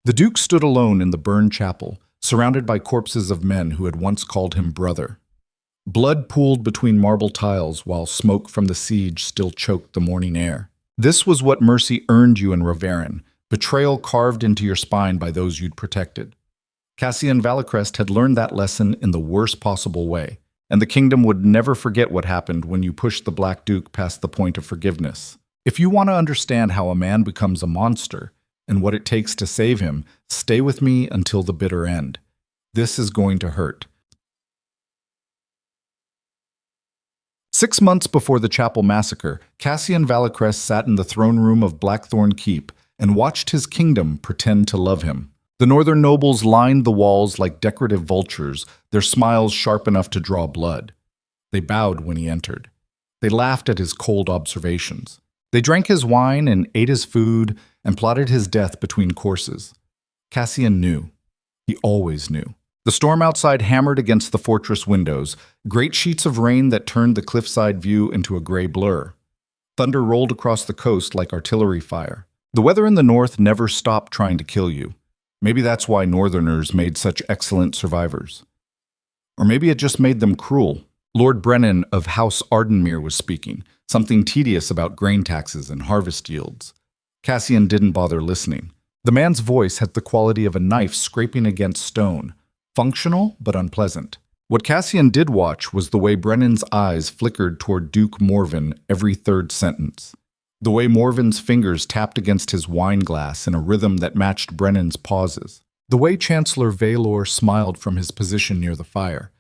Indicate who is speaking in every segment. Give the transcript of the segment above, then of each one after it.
Speaker 1: The Duke stood alone in the burned chapel, surrounded by corpses of men who had once called him brother. Blood pooled between marble tiles while smoke from the siege still choked the morning air. This was what mercy earned you in Reverin, betrayal carved into your spine by those you'd protected. Cassian Valicrest had learned that lesson in the worst possible way, and the kingdom would never forget what happened when you pushed the Black Duke past the point of forgiveness. If you want to understand how a man becomes a monster, and what it takes to save him, stay with me until the bitter end. This is going to hurt. 6 months before the chapel massacre, Cassian Valicrest sat in the throne room of Blackthorn Keep and watched his kingdom pretend to love him. The northern nobles lined the walls like decorative vultures, their smiles sharp enough to draw blood. They bowed when he entered. They laughed at his cold observations. They drank his wine and ate his food and plotted his death between courses. Cassian knew. He always knew. The storm outside hammered against the fortress windows, great sheets of rain that turned the cliffside view into a gray blur. Thunder rolled across the coast like artillery fire. The weather in the north never stopped trying to kill you. Maybe that's why northerners made such excellent survivors. Or maybe it just made them cruel. Lord Brennan of House Ardenmere was speaking, something tedious about grain taxes and harvest yields. Cassian didn't bother listening. The man's voice had the quality of a knife scraping against stone, functional but unpleasant. What Cassian did watch was the way Brennan's eyes flickered toward Duke Morven every third sentence. The way Morven's fingers tapped against his wine glass in a rhythm that matched Brennan's pauses. The way Chancellor Valor smiled from his position near the fire,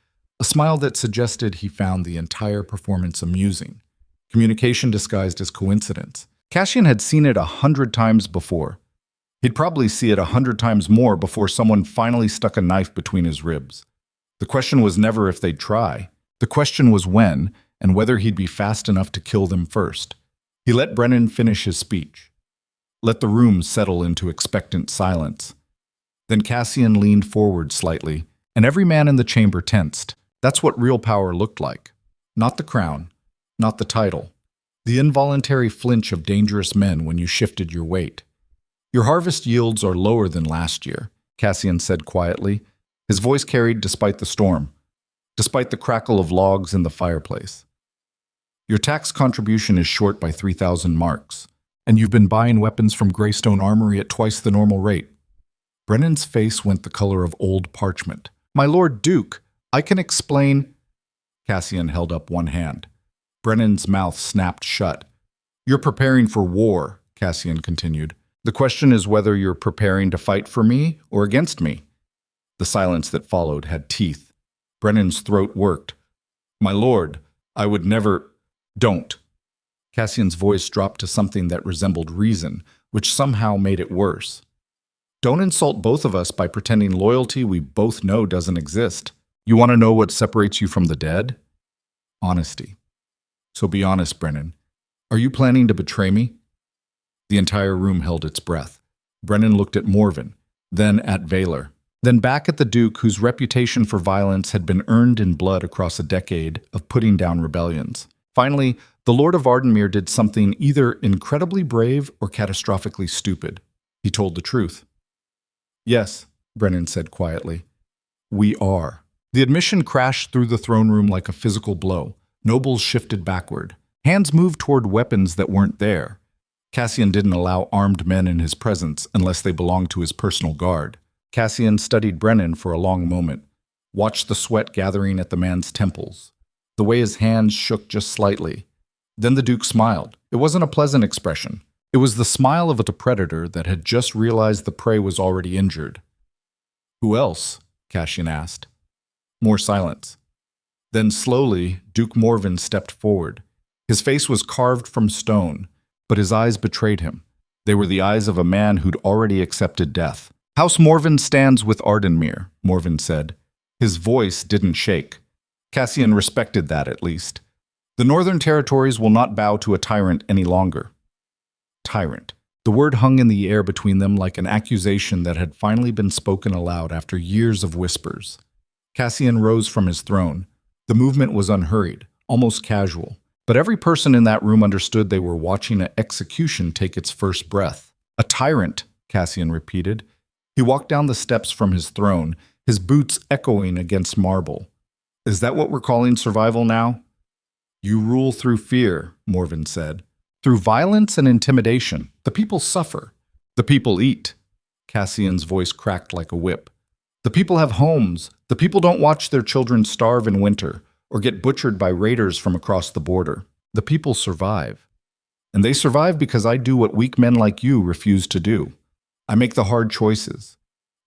Speaker 1: a smile that suggested he found the entire performance amusing. Communication disguised as coincidence. Cassian had seen it 100 times before. He'd probably see it 100 times more before someone finally stuck a knife between his ribs. The question was never if they'd try. The question was when, and whether he'd be fast enough to kill them first. He let Brennan finish his speech. Let the room settle into expectant silence. Then Cassian leaned forward slightly, and every man in the chamber tensed. That's what real power looked like. Not the crown, not the title. The involuntary flinch of dangerous men when you shifted your weight. Your harvest yields are lower than last year, Cassian said quietly. His voice carried despite the storm, despite the crackle of logs in the fireplace. Your tax contribution is short by 3,000 marks, and you've been buying weapons from Greystone Armory at twice the normal rate. Brennan's face went the color of old parchment. My Lord Duke, I can explain. Cassian held up one hand. Brennan's mouth snapped shut. You're preparing for war, Cassian continued. The question is whether you're preparing to fight for me or against me. The silence that followed had teeth. Brennan's throat worked. My lord, I would never... Don't. Cassian's voice dropped to something that resembled reason, which somehow made it worse. Don't insult both of us by pretending loyalty we both know doesn't exist. You want to know what separates you from the dead? Honesty. So be honest, Brennan. Are you planning to betray me? The entire room held its breath. Brennan looked at Morven, then at Valor, then back at the Duke whose reputation for violence had been earned in blood across a decade of putting down rebellions. Finally, the Lord of Ardenmere did something either incredibly brave or catastrophically stupid. He told the truth. Yes, Brennan said quietly. We are. The admission crashed through the throne room like a physical blow. Nobles shifted backward. Hands moved toward weapons that weren't there. Cassian didn't allow armed men in his presence unless they belonged to his personal guard. Cassian studied Brennan for a long moment, watched the sweat gathering at the man's temples, the way his hands shook just slightly. Then the Duke smiled. It wasn't a pleasant expression. It was the smile of a predator that had just realized the prey was already injured. Who else? Cassian asked. More silence. Then slowly, Duke Morven stepped forward. His face was carved from stone, but his eyes betrayed him. They were the eyes of a man who'd already accepted death. House Morven stands with Ardenmere, Morven said. His voice didn't shake. Cassian respected that, at least. The northern territories will not bow to a tyrant any longer. Tyrant. The word hung in the air between them like an accusation that had finally been spoken aloud after years of whispers. Cassian rose from his throne. The movement was unhurried, almost casual. But every person in that room understood they were watching an execution take its first breath. A tyrant, Cassian repeated. He walked down the steps from his throne, his boots echoing against marble. Is that what we're calling survival now? You rule through fear, Morven said. Through violence and intimidation, the people suffer. The people eat. Cassian's voice cracked like a whip. The people have homes. The people don't watch their children starve in winter or get butchered by raiders from across the border. The people survive. And they survive because I do what weak men like you refuse to do. I make the hard choices.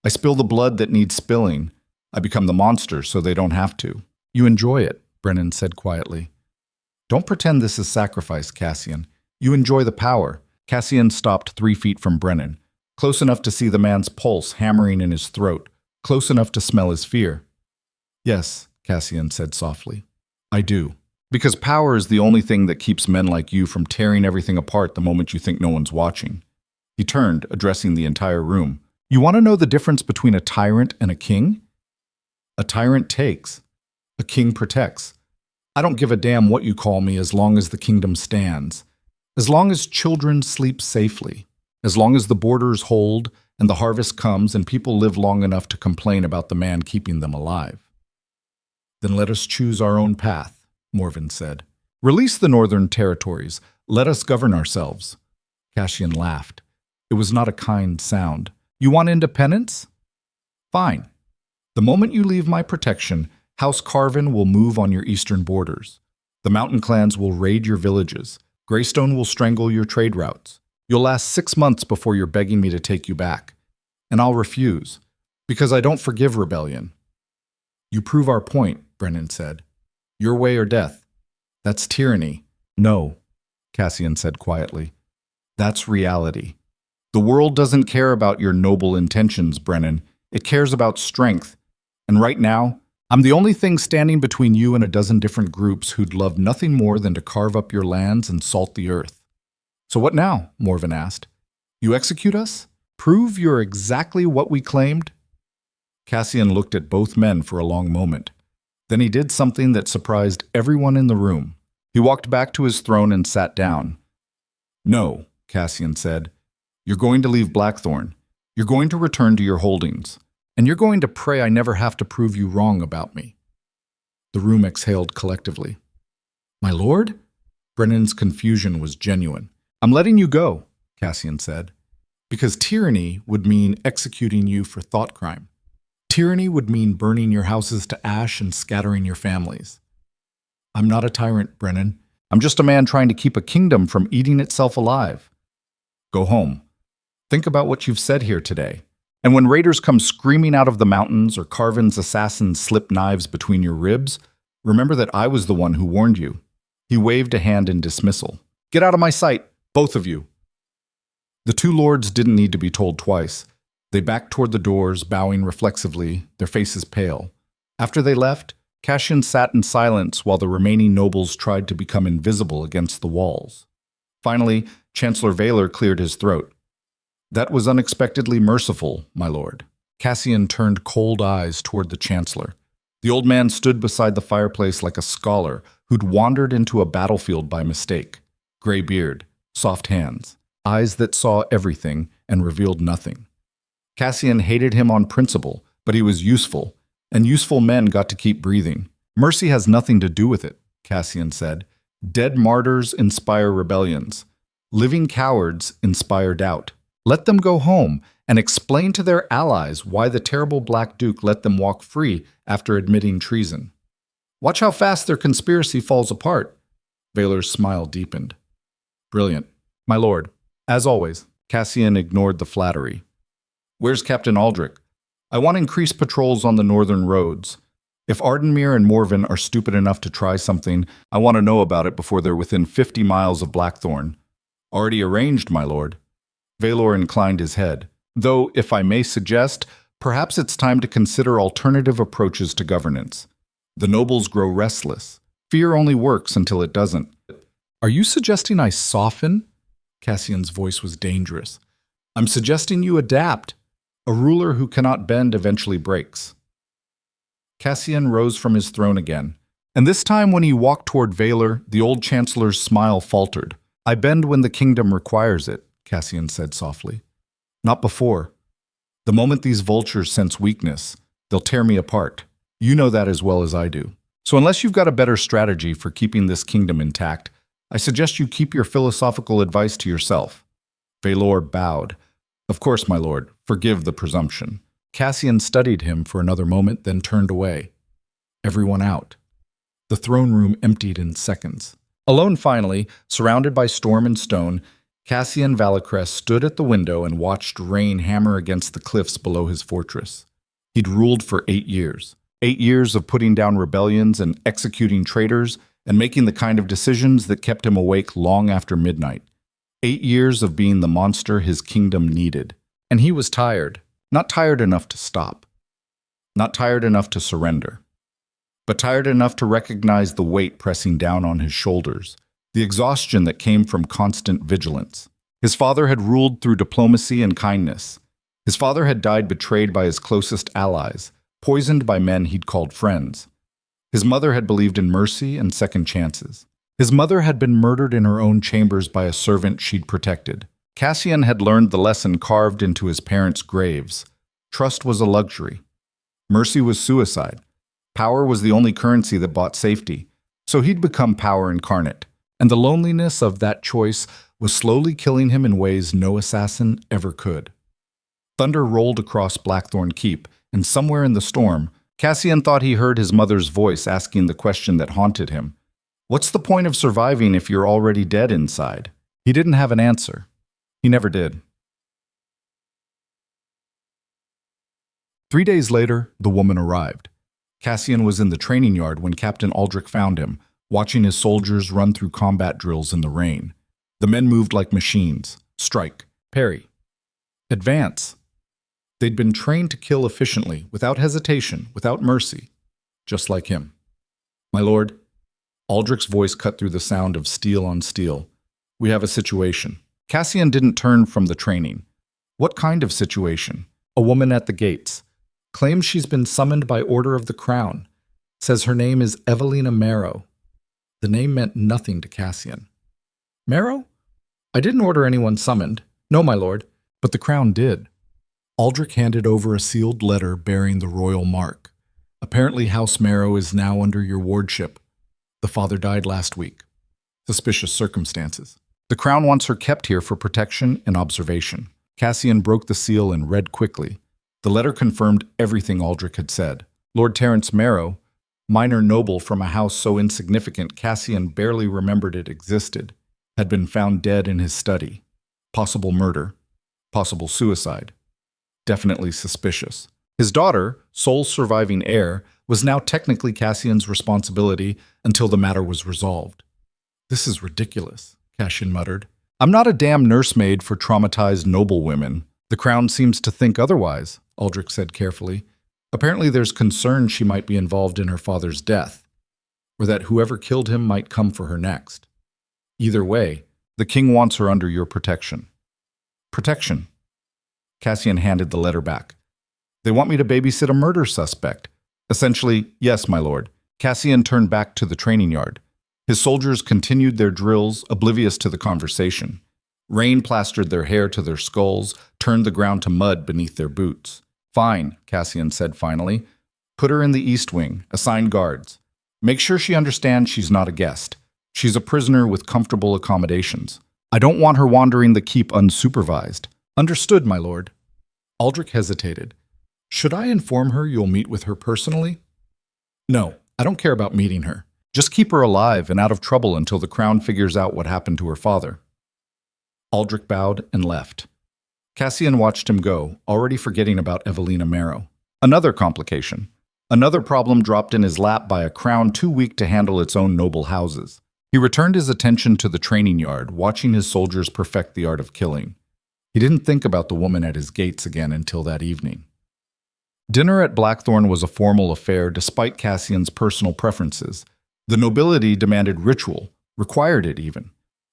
Speaker 1: I spill the blood that needs spilling. I become the monster so they don't have to. You enjoy it, Brennan said quietly. Don't pretend this is sacrifice, Cassian. You enjoy the power. Cassian stopped 3 feet from Brennan, close enough to see the man's pulse hammering in his throat, close enough to smell his fear. Yes, Cassian said softly. I do. Because power is the only thing that keeps men like you from tearing everything apart the moment you think no one's watching. He turned, addressing the entire room. You want to know the difference between a tyrant and a king? A tyrant takes. A king protects. I don't give a damn what you call me as long as the kingdom stands. As long as children sleep safely. As long as the borders hold and the harvest comes and people live long enough to complain about the man keeping them alive. Then let us choose our own path, Morven said. Release the northern territories. Let us govern ourselves. Cassian laughed. It was not a kind sound. You want independence? Fine. The moment you leave my protection, House Carven will move on your eastern borders. The mountain clans will raid your villages. Greystone will strangle your trade routes. You'll last 6 months before you're begging me to take you back. And I'll refuse, because I don't forgive rebellion. You prove our point, Brennan said. Your way or death. That's tyranny. No, Cassian said quietly. That's reality. The world doesn't care about your noble intentions, Brennan. It cares about strength. And right now, I'm the only thing standing between you and a dozen different groups who'd love nothing more than to carve up your lands and salt the earth. So what now? Morven asked. You execute us? Prove you're exactly what we claimed? Cassian looked at both men for a long moment. Then he did something that surprised everyone in the room. He walked back to his throne and sat down. No, Cassian said. You're going to leave Blackthorn. You're going to return to your holdings. And you're going to pray I never have to prove you wrong about me. The room exhaled collectively. My lord? Brennan's confusion was genuine. I'm letting you go, Cassian said, because tyranny would mean executing you for thought crime. Tyranny would mean burning your houses to ash and scattering your families. I'm not a tyrant, Brennan. I'm just a man trying to keep a kingdom from eating itself alive. Go home. Think about what you've said here today. And when raiders come screaming out of the mountains or Carven's assassins slip knives between your ribs, remember that I was the one who warned you. He waved a hand in dismissal. Get out of my sight, both of you. The two lords didn't need to be told twice. They backed toward the doors, bowing reflexively, their faces pale. After they left, Cassian sat in silence while the remaining nobles tried to become invisible against the walls. Finally, Chancellor Vaylor cleared his throat. That was unexpectedly merciful, my lord. Cassian turned cold eyes toward the Chancellor. The old man stood beside the fireplace like a scholar who'd wandered into a battlefield by mistake. Gray beard, soft hands, eyes that saw everything and revealed nothing. Cassian hated him on principle, but he was useful, and useful men got to keep breathing. Mercy has nothing to do with it, Cassian said. Dead martyrs inspire rebellions. Living cowards inspire doubt. Let them go home and explain to their allies why the terrible Black Duke let them walk free after admitting treason. Watch how fast their conspiracy falls apart. Vaylor's smile deepened. Brilliant. My lord. As always, Cassian ignored the flattery. Where's Captain Aldrich? I want increased patrols on the northern roads. If Ardenmere and Morven are stupid enough to try something, I want to know about it before they're within 50 miles of Blackthorn. Already arranged, my lord. Vaylor inclined his head. Though, if I may suggest, perhaps it's time to consider alternative approaches to governance. The nobles grow restless. Fear only works until it doesn't. Are you suggesting I soften? Cassian's voice was dangerous. I'm suggesting you adapt. A ruler who cannot bend eventually breaks. Cassian rose from his throne again, and this time when he walked toward Vaylor, the old chancellor's smile faltered. I bend when the kingdom requires it, Cassian said softly. Not before. The moment these vultures sense weakness, they'll tear me apart. You know that as well as I do. So unless you've got a better strategy for keeping this kingdom intact, I suggest you keep your philosophical advice to yourself." Valor bowed. "Of course, my lord, forgive the presumption." Cassian studied him for another moment, then turned away. Everyone out. The throne room emptied in seconds. Alone finally, surrounded by storm and stone, Cassian Valacrest stood at the window and watched rain hammer against the cliffs below his fortress. He'd ruled for 8 years. 8 years of putting down rebellions and executing traitors and making the kind of decisions that kept him awake long after midnight. 8 years of being the monster his kingdom needed. And he was tired. Not tired enough to stop. Not tired enough to surrender. But tired enough to recognize the weight pressing down on his shoulders, the exhaustion that came from constant vigilance. His father had ruled through diplomacy and kindness. His father had died betrayed by his closest allies, poisoned by men he'd called friends. His mother had believed in mercy and second chances. His mother had been murdered in her own chambers by a servant she'd protected. Cassian had learned the lesson carved into his parents' graves. Trust was a luxury. Mercy was suicide. Power was the only currency that bought safety. So he'd become power incarnate. And the loneliness of that choice was slowly killing him in ways no assassin ever could. Thunder rolled across Blackthorn Keep, and somewhere in the storm, Cassian thought he heard his mother's voice asking the question that haunted him. What's the point of surviving if you're already dead inside? He didn't have an answer. He never did. 3 days later, the woman arrived. Cassian was in the training yard when Captain Aldrich found him, watching his soldiers run through combat drills in the rain. The men moved like machines. Strike. Parry. Advance. They'd been trained to kill efficiently, without hesitation, without mercy. Just like him. "My lord," Aldrich's voice cut through the sound of steel on steel. "We have a situation." Cassian didn't turn from the training. What kind of situation? A woman at the gates. Claims she's been summoned by order of the crown. Says her name is Evelina Marrow. The name meant nothing to Cassian. "Marrow? I didn't order anyone summoned. No, my lord, but the crown did." Aldrich handed over a sealed letter bearing the royal mark. "Apparently House Marrow is now under your wardship. The father died last week. Suspicious circumstances. The crown wants her kept here for protection and observation." Cassian broke the seal and read quickly. The letter confirmed everything Aldrich had said. Lord Terence Marrow, minor noble from a house so insignificant Cassian barely remembered it existed, had been found dead in his study. Possible murder. Possible suicide. Definitely suspicious. His daughter, sole surviving heir, was now technically Cassian's responsibility until the matter was resolved. "This is ridiculous," Cassian muttered. "I'm not a damn nursemaid for traumatized noblewomen. The crown seems to think otherwise," Aldrich said carefully. "Apparently there's concern she might be involved in her father's death, or that whoever killed him might come for her next. Either way, the king wants her under your protection." "Protection?" Cassian handed the letter back. "They want me to babysit a murder suspect." "Essentially, yes, my lord." Cassian turned back to the training yard. His soldiers continued their drills, oblivious to the conversation. Rain plastered their hair to their skulls, turned the ground to mud beneath their boots. "Fine," Cassian said finally. "Put her in the east wing, assign guards. Make sure she understands she's not a guest. She's a prisoner with comfortable accommodations. I don't want her wandering the keep unsupervised." "Understood, my lord." Aldrich hesitated. "Should I inform her you'll meet with her personally?" "No, I don't care about meeting her. Just keep her alive and out of trouble until the crown figures out what happened to her father." Aldrich bowed and left. Cassian watched him go, already forgetting about Evelina Marrow. Another complication. Another problem dropped in his lap by a crown too weak to handle its own noble houses. He returned his attention to the training yard, watching his soldiers perfect the art of killing. He didn't think about the woman at his gates again until that evening. Dinner at Blackthorn was a formal affair despite Cassian's personal preferences. The nobility demanded ritual, required it even.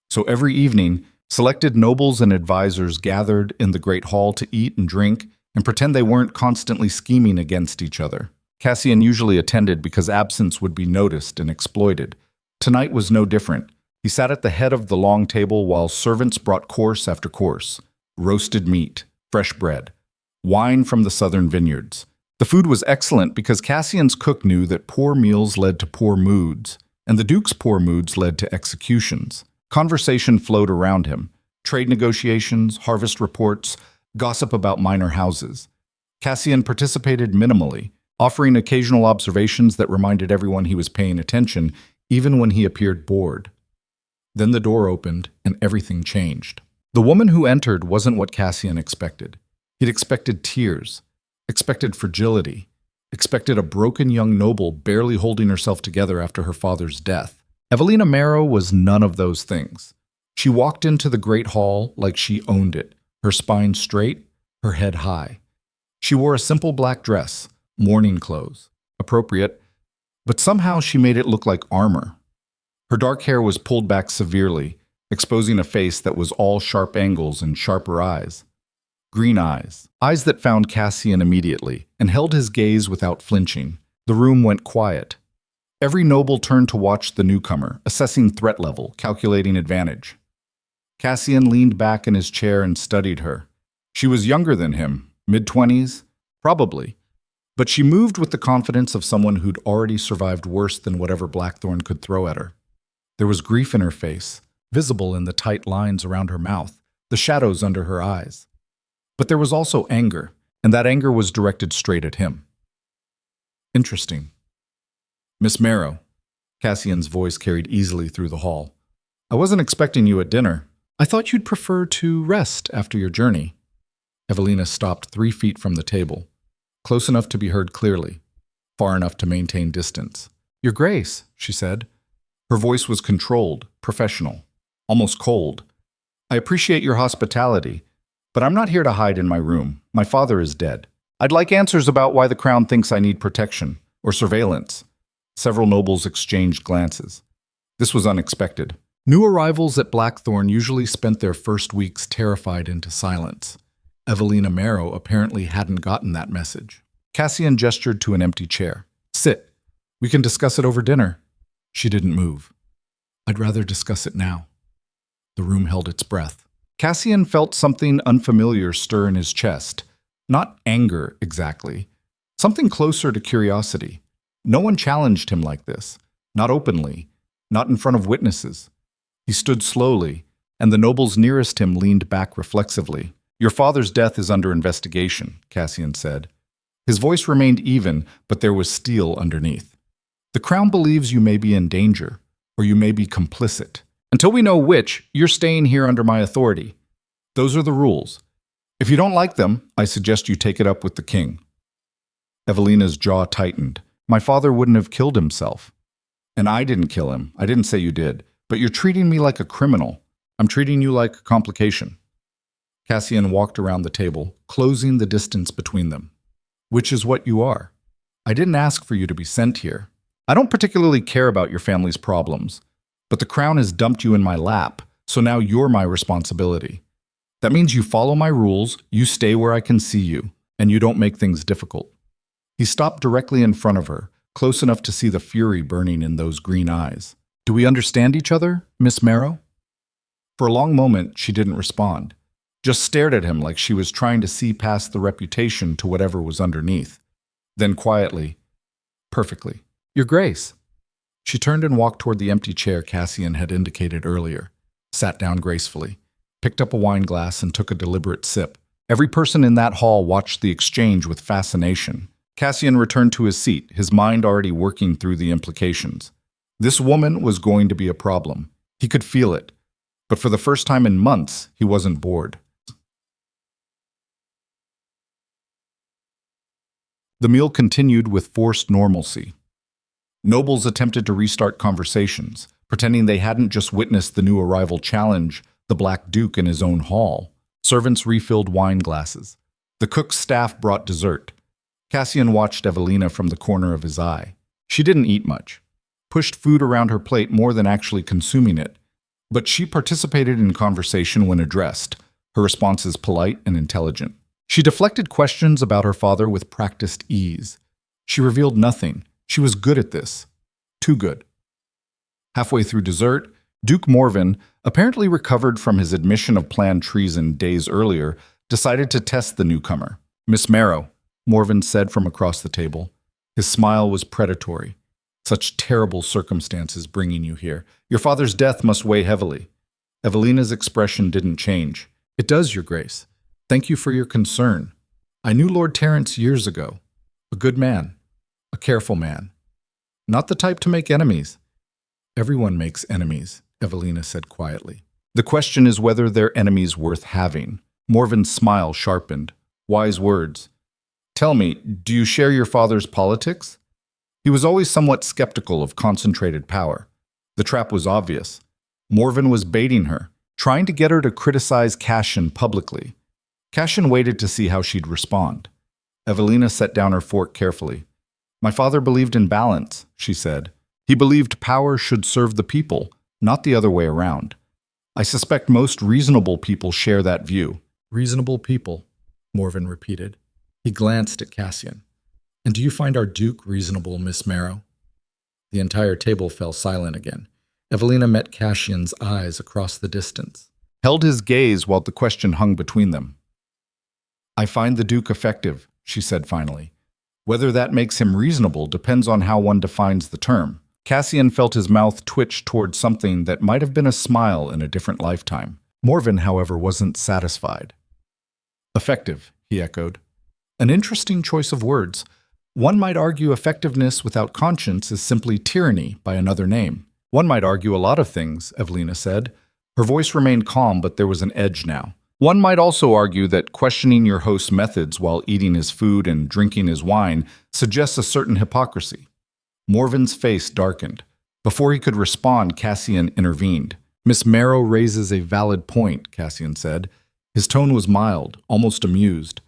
Speaker 1: So every evening, selected nobles and advisors gathered in the great hall to eat and drink and pretend they weren't constantly scheming against each other. Cassian usually attended because absence would be noticed and exploited. Tonight was no different. He sat at the head of the long table while servants brought course after course. Roasted meat, fresh bread, wine from the southern vineyards. The food was excellent because Cassian's cook knew that poor meals led to poor moods, and the Duke's poor moods led to executions. Conversation flowed around him. Trade negotiations, harvest reports, gossip about minor houses. Cassian participated minimally, offering occasional observations that reminded everyone he was paying attention, even when he appeared bored. Then the door opened, and everything changed. The woman who entered wasn't what Cassian expected. He'd expected tears, expected fragility, expected a broken young noble barely holding herself together after her father's death. Evelina Marrow was none of those things. She walked into the great hall like she owned it, her spine straight, her head high. She wore a simple black dress, mourning clothes, appropriate, but somehow she made it look like armor. Her dark hair was pulled back severely, exposing a face that was all sharp angles and sharper eyes. Green eyes that found Cassian immediately and held his gaze without flinching. The room went quiet. Every noble turned to watch the newcomer, assessing threat level, calculating advantage. Cassian leaned back in his chair and studied her. She was younger than him, mid-20s, probably, but she moved with the confidence of someone who'd already survived worse than whatever Blackthorn could throw at her. There was grief in her face, visible in the tight lines around her mouth, the shadows under her eyes. But there was also anger, and that anger was directed straight at him. Interesting. Miss Marrow, Cassian's voice carried easily through the hall. I wasn't expecting you at dinner. I thought you'd prefer to rest after your journey. Evelina stopped 3 feet from the table, close enough to be heard clearly, far enough to maintain distance. Your Grace, she said. Her voice was controlled, professional, almost cold. I appreciate your hospitality, but I'm not here to hide in my room. My father is dead. I'd like answers about why the Crown thinks I need protection or surveillance. Several nobles exchanged glances. This was unexpected. New arrivals at Blackthorn usually spent their first weeks terrified into silence. Evelina Marrow apparently hadn't gotten that message. Cassian gestured to an empty chair. Sit. We can discuss it over dinner. She didn't move. I'd rather discuss it now. The room held its breath. Cassian felt something unfamiliar stir in his chest. Not anger, exactly. Something closer to curiosity. No one challenged him like this. Not openly. Not in front of witnesses. He stood slowly, and the nobles nearest him leaned back reflexively. Your father's death is under investigation, Cassian said. His voice remained even, but there was steel underneath. The Crown believes you may be in danger, or you may be complicit. Until we know which, you're staying here under my authority. Those are the rules. If you don't like them, I suggest you take it up with the king. Evelina's jaw tightened. My father wouldn't have killed himself. And I didn't kill him. I didn't say you did. But you're treating me like a criminal. I'm treating you like a complication. Cassian walked around the table, closing the distance between them. Which is what you are. I didn't ask for you to be sent here. I don't particularly care about your family's problems, but the Crown has dumped you in my lap, so now you're my responsibility. That means you follow my rules, you stay where I can see you, and you don't make things difficult. He stopped directly in front of her, close enough to see the fury burning in those green eyes. Do we understand each other, Miss Marrow? For a long moment, she didn't respond. Just stared at him like she was trying to see past the reputation to whatever was underneath. Then quietly, perfectly. Your Grace. She turned and walked toward the empty chair Cassian had indicated earlier, sat down gracefully, picked up a wine glass and took a deliberate sip. Every person in that hall watched the exchange with fascination. Cassian returned to his seat, his mind already working through the implications. This woman was going to be a problem. He could feel it. But for the first time in months, he wasn't bored. The meal continued with forced normalcy. Nobles attempted to restart conversations, pretending they hadn't just witnessed the new arrival challenge the Black Duke in his own hall. Servants refilled wine glasses. The cook's staff brought dessert. Cassian watched Evelina from the corner of his eye. She didn't eat much, pushed food around her plate more than actually consuming it, but she participated in conversation when addressed, her responses polite and intelligent. She deflected questions about her father with practiced ease. She revealed nothing. She was good at this. Too good. Halfway through dessert, Duke Morven, apparently recovered from his admission of planned treason days earlier, decided to test the newcomer. Miss Marrow, Morven said from across the table. His smile was predatory. Such terrible circumstances bringing you here. Your father's death must weigh heavily. Evelina's expression didn't change. It does, Your Grace. Thank you for your concern. I knew Lord Terence years ago. A good man. A careful man. Not the type to make enemies. Everyone makes enemies, Evelina said quietly. The question is whether they're enemies worth having. Morven's smile sharpened. Wise words. Tell me, do you share your father's politics? He was always somewhat skeptical of concentrated power. The trap was obvious. Morven was baiting her, trying to get her to criticize Cassian publicly. Cassian waited to see how she'd respond. Evelina set down her fork carefully. My father believed in balance, she said. He believed power should serve the people, not the other way around. I suspect most reasonable people share that view. Reasonable people, Morven repeated. He glanced at Cassian. And do you find our Duke reasonable, Miss Marrow? The entire table fell silent again. Evelina met Cassian's eyes across the distance, held his gaze while the question hung between them. I find the Duke effective, she said finally. Whether that makes him reasonable depends on how one defines the term. Cassian felt his mouth twitch toward something that might have been a smile in a different lifetime. Morven, however, wasn't satisfied. Effective, he echoed. An interesting choice of words. One might argue effectiveness without conscience is simply tyranny by another name. One might argue a lot of things, Evelina said. Her voice remained calm, but there was an edge now. One might also argue that questioning your host's methods while eating his food and drinking his wine suggests a certain hypocrisy. Morven's face darkened. Before he could respond, Cassian intervened. Miss Marrow raises a valid point, Cassian said. His tone was mild, almost amused.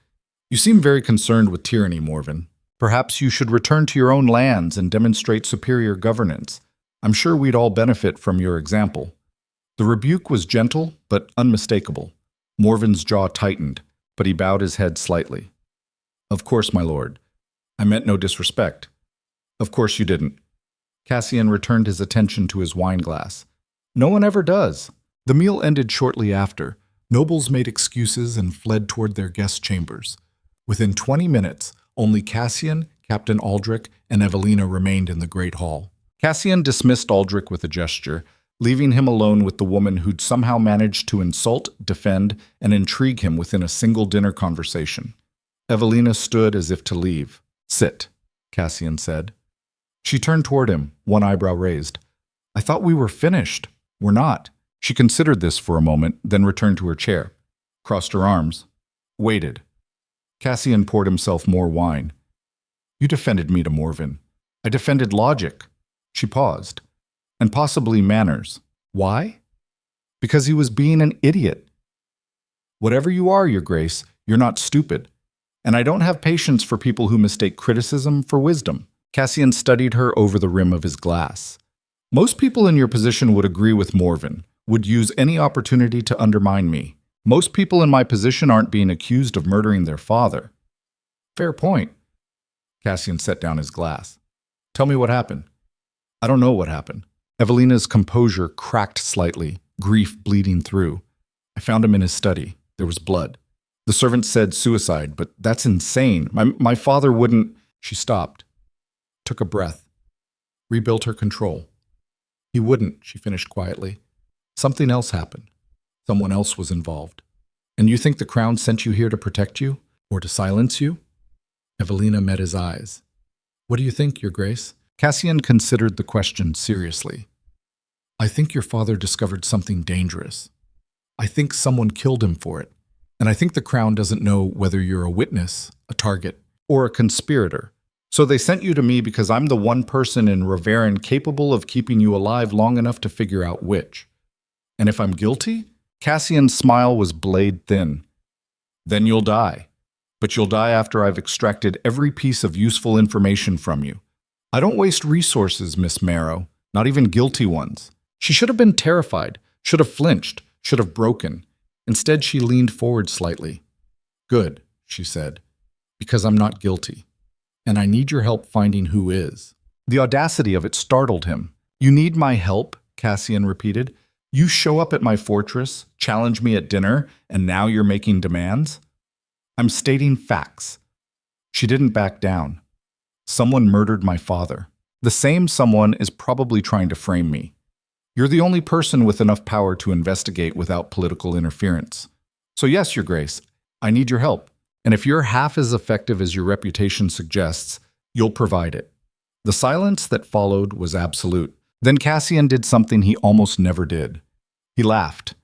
Speaker 1: You seem very concerned with tyranny, Morven. Perhaps you should return to your own lands and demonstrate superior governance. I'm sure we'd all benefit from your example. The rebuke was gentle, but unmistakable. Morven's jaw tightened, but he bowed his head slightly. Of course, my lord. I meant no disrespect. Of course you didn't. Cassian returned his attention to his wine glass. No one ever does. The meal ended shortly after. Nobles made excuses and fled toward their guest chambers. Within 20 minutes, only Cassian, Captain Aldrich, and Evelina remained in the great hall. Cassian dismissed Aldrich with a gesture, leaving him alone with the woman who'd somehow managed to insult, defend, and intrigue him within a single dinner conversation. Evelina stood as if to leave. Sit, Cassian said. She turned toward him, one eyebrow raised. I thought we were finished. We're not. She considered this for a moment, then returned to her chair, crossed her arms, waited. Cassian poured himself more wine. You defended me to Morven. I defended logic. She paused. And possibly manners. Why? Because he was being an idiot. Whatever you are, Your Grace, you're not stupid. And I don't have patience for people who mistake criticism for wisdom. Cassian studied her over the rim of his glass. Most people in your position would agree with Morven, would use any opportunity to undermine me. Most people in my position aren't being accused of murdering their father. Fair point. Cassian set down his glass. Tell me what happened. I don't know what happened. Evelina's composure cracked slightly, grief bleeding through. I found him in his study. There was blood. The servant said suicide, but that's insane. My father wouldn't... She stopped. Took a breath. Rebuilt her control. He wouldn't, she finished quietly. Something else happened. Someone else was involved. And you think the crown sent you here to protect you? Or to silence you? Evelina met his eyes. What do you think, Your Grace? Cassian considered the question seriously. I think your father discovered something dangerous. I think someone killed him for it. And I think the crown doesn't know whether you're a witness, a target, or a conspirator. So they sent you to me because I'm the one person in Reverin capable of keeping you alive long enough to figure out which. And if I'm guilty? Cassian's smile was blade thin. Then you'll die. But you'll die after I've extracted every piece of useful information from you. I don't waste resources, Miss Marrow, not even guilty ones. She should have been terrified, should have flinched, should have broken. Instead, she leaned forward slightly. Good, she said, because I'm not guilty. And I need your help finding who is. The audacity of it startled him. You need my help, Cassian repeated. You show up at my fortress, challenge me at dinner, and now you're making demands? I'm stating facts. She didn't back down. Someone murdered my father. The same someone is probably trying to frame me. You're the only person with enough power to investigate without political interference. So yes, Your Grace, I need your help. And if you're half as effective as your reputation suggests, you'll provide it. The silence that followed was absolute. Then Cassian did something he almost never did. He laughed.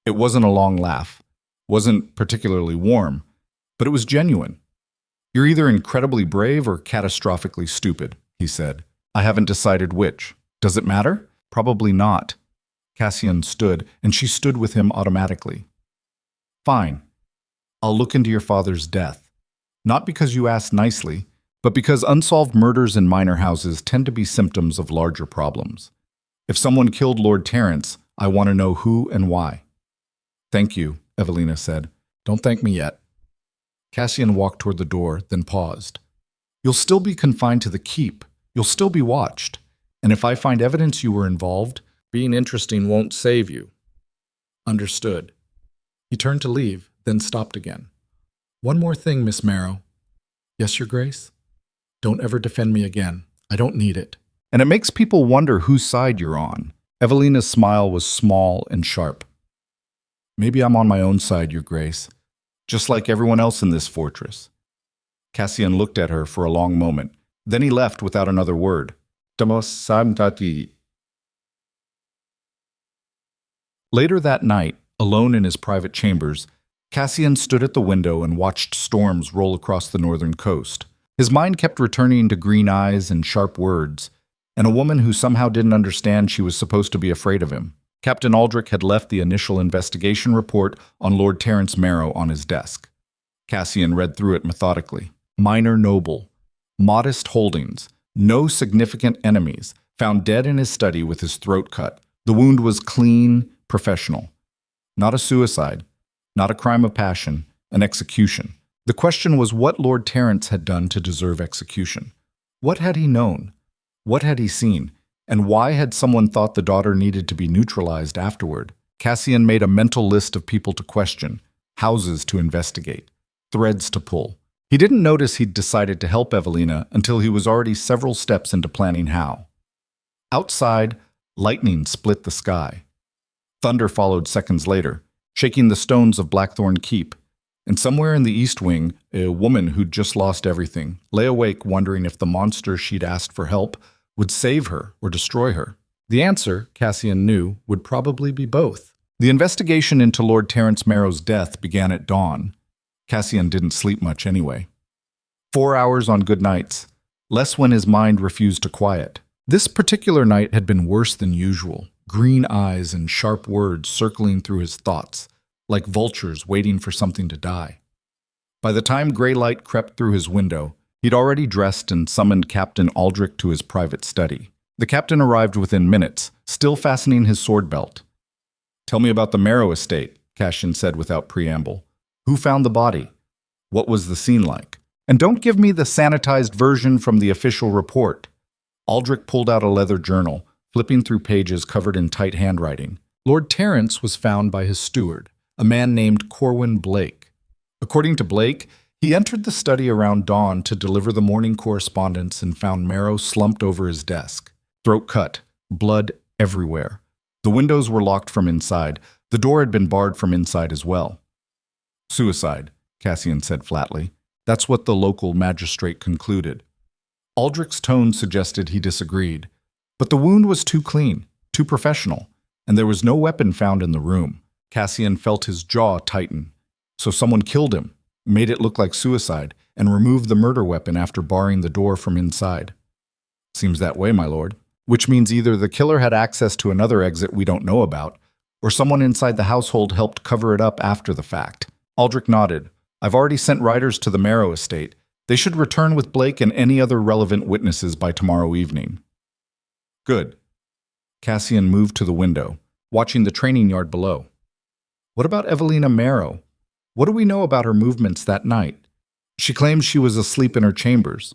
Speaker 1: It wasn't a long laugh, wasn't particularly warm, but it was genuine. You're either incredibly brave or catastrophically stupid, he said. I haven't decided which. Does it matter? Probably not. Cassian stood, and she stood with him automatically. Fine. I'll look into your father's death. Not because you asked nicely, but because unsolved murders in minor houses tend to be symptoms of larger problems. If someone killed Lord Terrence, I want to know who and why. Thank you, Evelina said. Don't thank me yet. Cassian walked toward the door, then paused. You'll still be confined to the keep. You'll still be watched. And if I find evidence you were involved, being interesting won't save you. Understood. He turned to leave, then stopped again. One more thing, Miss Marrow. Yes, Your Grace? Don't ever defend me again. I don't need it. And it makes people wonder whose side you're on. Evelina's smile was small and sharp. Maybe I'm on my own side, Your Grace, just like everyone else in this fortress. Cassian looked at her for a long moment. Then he left without another word. Later that night, alone in his private chambers, Cassian stood at the window and watched storms roll across the northern coast. His mind kept returning to green eyes and sharp words, and a woman who somehow didn't understand she was supposed to be afraid of him. Captain Aldrich had left the initial investigation report on Lord Terrence Marrow on his desk. Cassian read through it methodically. Minor noble. Modest holdings. No significant enemies. Found dead in his study with his throat cut. The wound was clean, professional. Not a suicide. Not a crime of passion. An execution. The question was what Lord Terrence had done to deserve execution. What had he known? What had he seen? And why had someone thought the daughter needed to be neutralized afterward? Cassian made a mental list of people to question, houses to investigate, threads to pull. He didn't notice he'd decided to help Evelina until he was already several steps into planning how. Outside, lightning split the sky. Thunder followed seconds later, shaking the stones of Blackthorn Keep. And somewhere in the East Wing, a woman who'd just lost everything lay awake wondering if the monster she'd asked for help would save her or destroy her. The answer, Cassian knew, would probably be both. The investigation into Lord Terrence Marrow's death began at dawn. Cassian didn't sleep much anyway. 4 hours on good nights, less when his mind refused to quiet. This particular night had been worse than usual. Green eyes and sharp words circling through his thoughts, like vultures waiting for something to die. By the time gray light crept through his window, he'd already dressed and summoned Captain Aldrich to his private study. The captain arrived within minutes, still fastening his sword belt. Tell me about the Marrow estate, Cassian said without preamble. Who found the body? What was the scene like? And don't give me the sanitized version from the official report. Aldrich pulled out a leather journal, flipping through pages covered in tight handwriting. Lord Terrence was found by his steward, a man named Corwin Blake. According to Blake, he entered the study around dawn to deliver the morning correspondence and found Marrow slumped over his desk. Throat cut, blood everywhere. The windows were locked from inside. The door had been barred from inside as well. Suicide, Cassian said flatly. That's what the local magistrate concluded. Aldrich's tone suggested he disagreed. But the wound was too clean, too professional, and there was no weapon found in the room. Cassian felt his jaw tighten. So someone killed him, made it look like suicide, and removed the murder weapon after barring the door from inside. Seems that way, my lord. Which means either the killer had access to another exit we don't know about, or someone inside the household helped cover it up after the fact. Aldrich nodded. I've already sent riders to the Marrow estate. They should return with Blake and any other relevant witnesses by tomorrow evening. Good. Cassian moved to the window, watching the training yard below. What about Evelina Marrow? What do we know about her movements that night? She claims she was asleep in her chambers.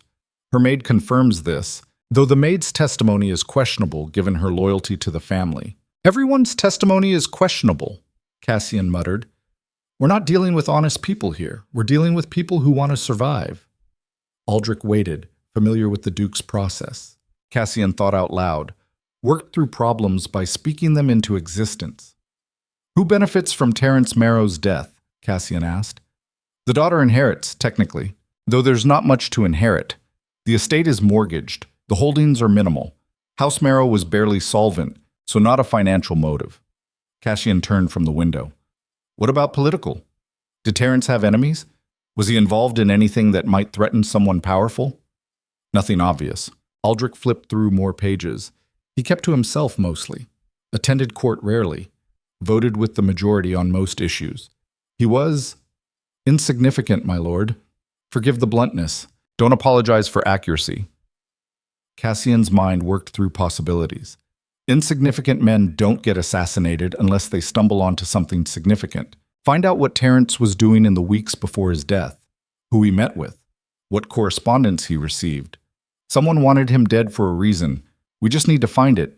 Speaker 1: Her maid confirms this, though the maid's testimony is questionable given her loyalty to the family. Everyone's testimony is questionable, Cassian muttered. We're not dealing with honest people here. We're dealing with people who want to survive. Aldrich waited, familiar with the Duke's process. Cassian thought out loud, worked through problems by speaking them into existence. Who benefits from Terence Marrow's death? Cassian asked. The daughter inherits, technically, though there's not much to inherit. The estate is mortgaged. The holdings are minimal. House Marrow was barely solvent, so not a financial motive. Cassian turned from the window. What about political? Did Terence have enemies? Was he involved in anything that might threaten someone powerful? Nothing obvious. Aldrich flipped through more pages. He kept to himself mostly. Attended court rarely. Voted with the majority on most issues. He was insignificant, my lord. Forgive the bluntness. Don't apologize for accuracy. Cassian's mind worked through possibilities. Insignificant men don't get assassinated unless they stumble onto something significant. Find out what Terence was doing in the weeks before his death, who he met with, what correspondence he received. Someone wanted him dead for a reason. We just need to find it.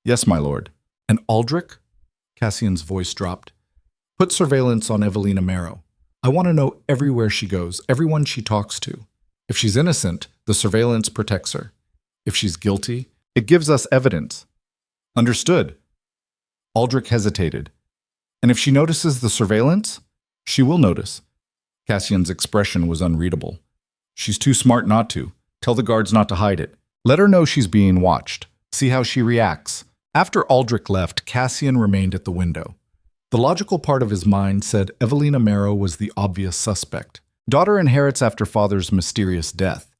Speaker 1: Yes, my lord. And Aldrich? Cassian's voice dropped. Put surveillance on Evelina Marrow. I want to know everywhere she goes, everyone she talks to. If she's innocent, the surveillance protects her. If she's guilty, it gives us evidence. Understood. Aldrich hesitated. And if she notices the surveillance, she will notice. Cassian's expression was unreadable. She's too smart not to. Tell the guards not to hide it. Let her know she's being watched. See how she reacts. After Aldrich left, Cassian remained at the window. The logical part of his mind said Evelina Marrow was the obvious suspect. Daughter inherits after father's mysterious death.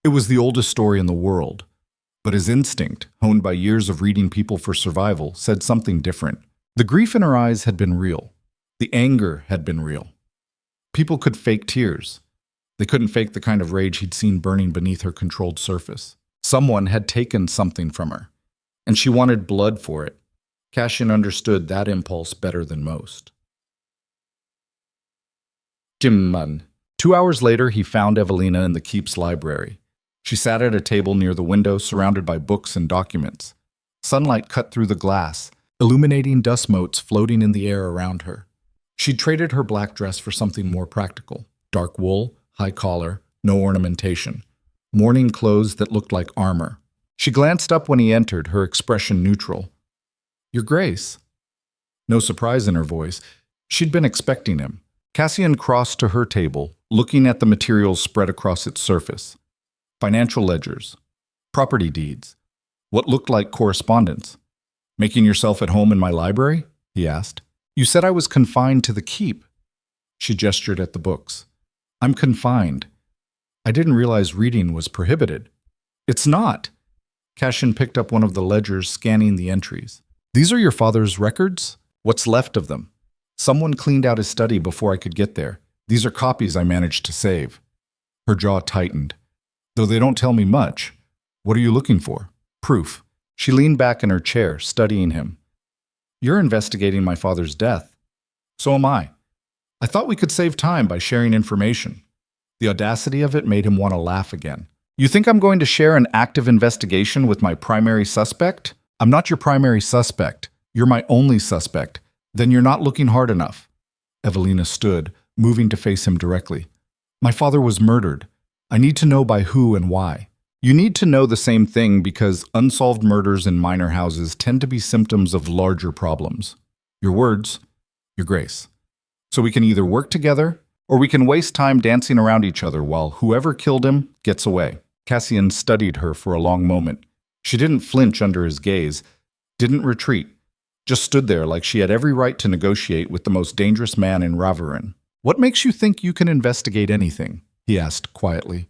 Speaker 1: It was the oldest story in the world. But his instinct, honed by years of reading people for survival, said something different. The grief in her eyes had been real. The anger had been real. People could fake tears. They couldn't fake the kind of rage he'd seen burning beneath her controlled surface. Someone had taken something from her, and she wanted blood for it. Cassian understood that impulse better than most. Jimman. 2 hours later, he found Evelina in the keep's library. She sat at a table near the window, surrounded by books and documents. Sunlight cut through the glass, illuminating dust motes floating in the air around her. She'd traded her black dress for something more practical. Dark wool, high collar, no ornamentation. Mourning clothes that looked like armor. She glanced up when he entered, her expression neutral. Your Grace. No surprise in her voice. She'd been expecting him. Cassian crossed to her table, looking at the materials spread across its surface. Financial ledgers. Property deeds. What looked like correspondence. Making yourself at home in my library? He asked. You said I was confined to the keep. She gestured at the books. I'm confined. I didn't realize reading was prohibited. It's not. Cassian picked up one of the ledgers, scanning the entries. These are your father's records? What's left of them? Someone cleaned out his study before I could get there. These are copies I managed to save. Her jaw tightened. Though they don't tell me much. What are you looking for? Proof. She leaned back in her chair, studying him. You're investigating my father's death. So am I. I thought we could save time by sharing information. The audacity of it made him want to laugh again. You think I'm going to share an active investigation with my primary suspect? I'm not your primary suspect. You're my only suspect. Then you're not looking hard enough. Evelina stood, moving to face him directly. My father was murdered. I need to know by who and why. You need to know the same thing because unsolved murders in minor houses tend to be symptoms of larger problems. Your words, Your Grace. So we can either work together, or we can waste time dancing around each other while whoever killed him gets away. Cassian studied her for a long moment. She didn't flinch under his gaze, didn't retreat, just stood there like she had every right to negotiate with the most dangerous man in Raverin. What makes you think you can investigate anything? He asked quietly.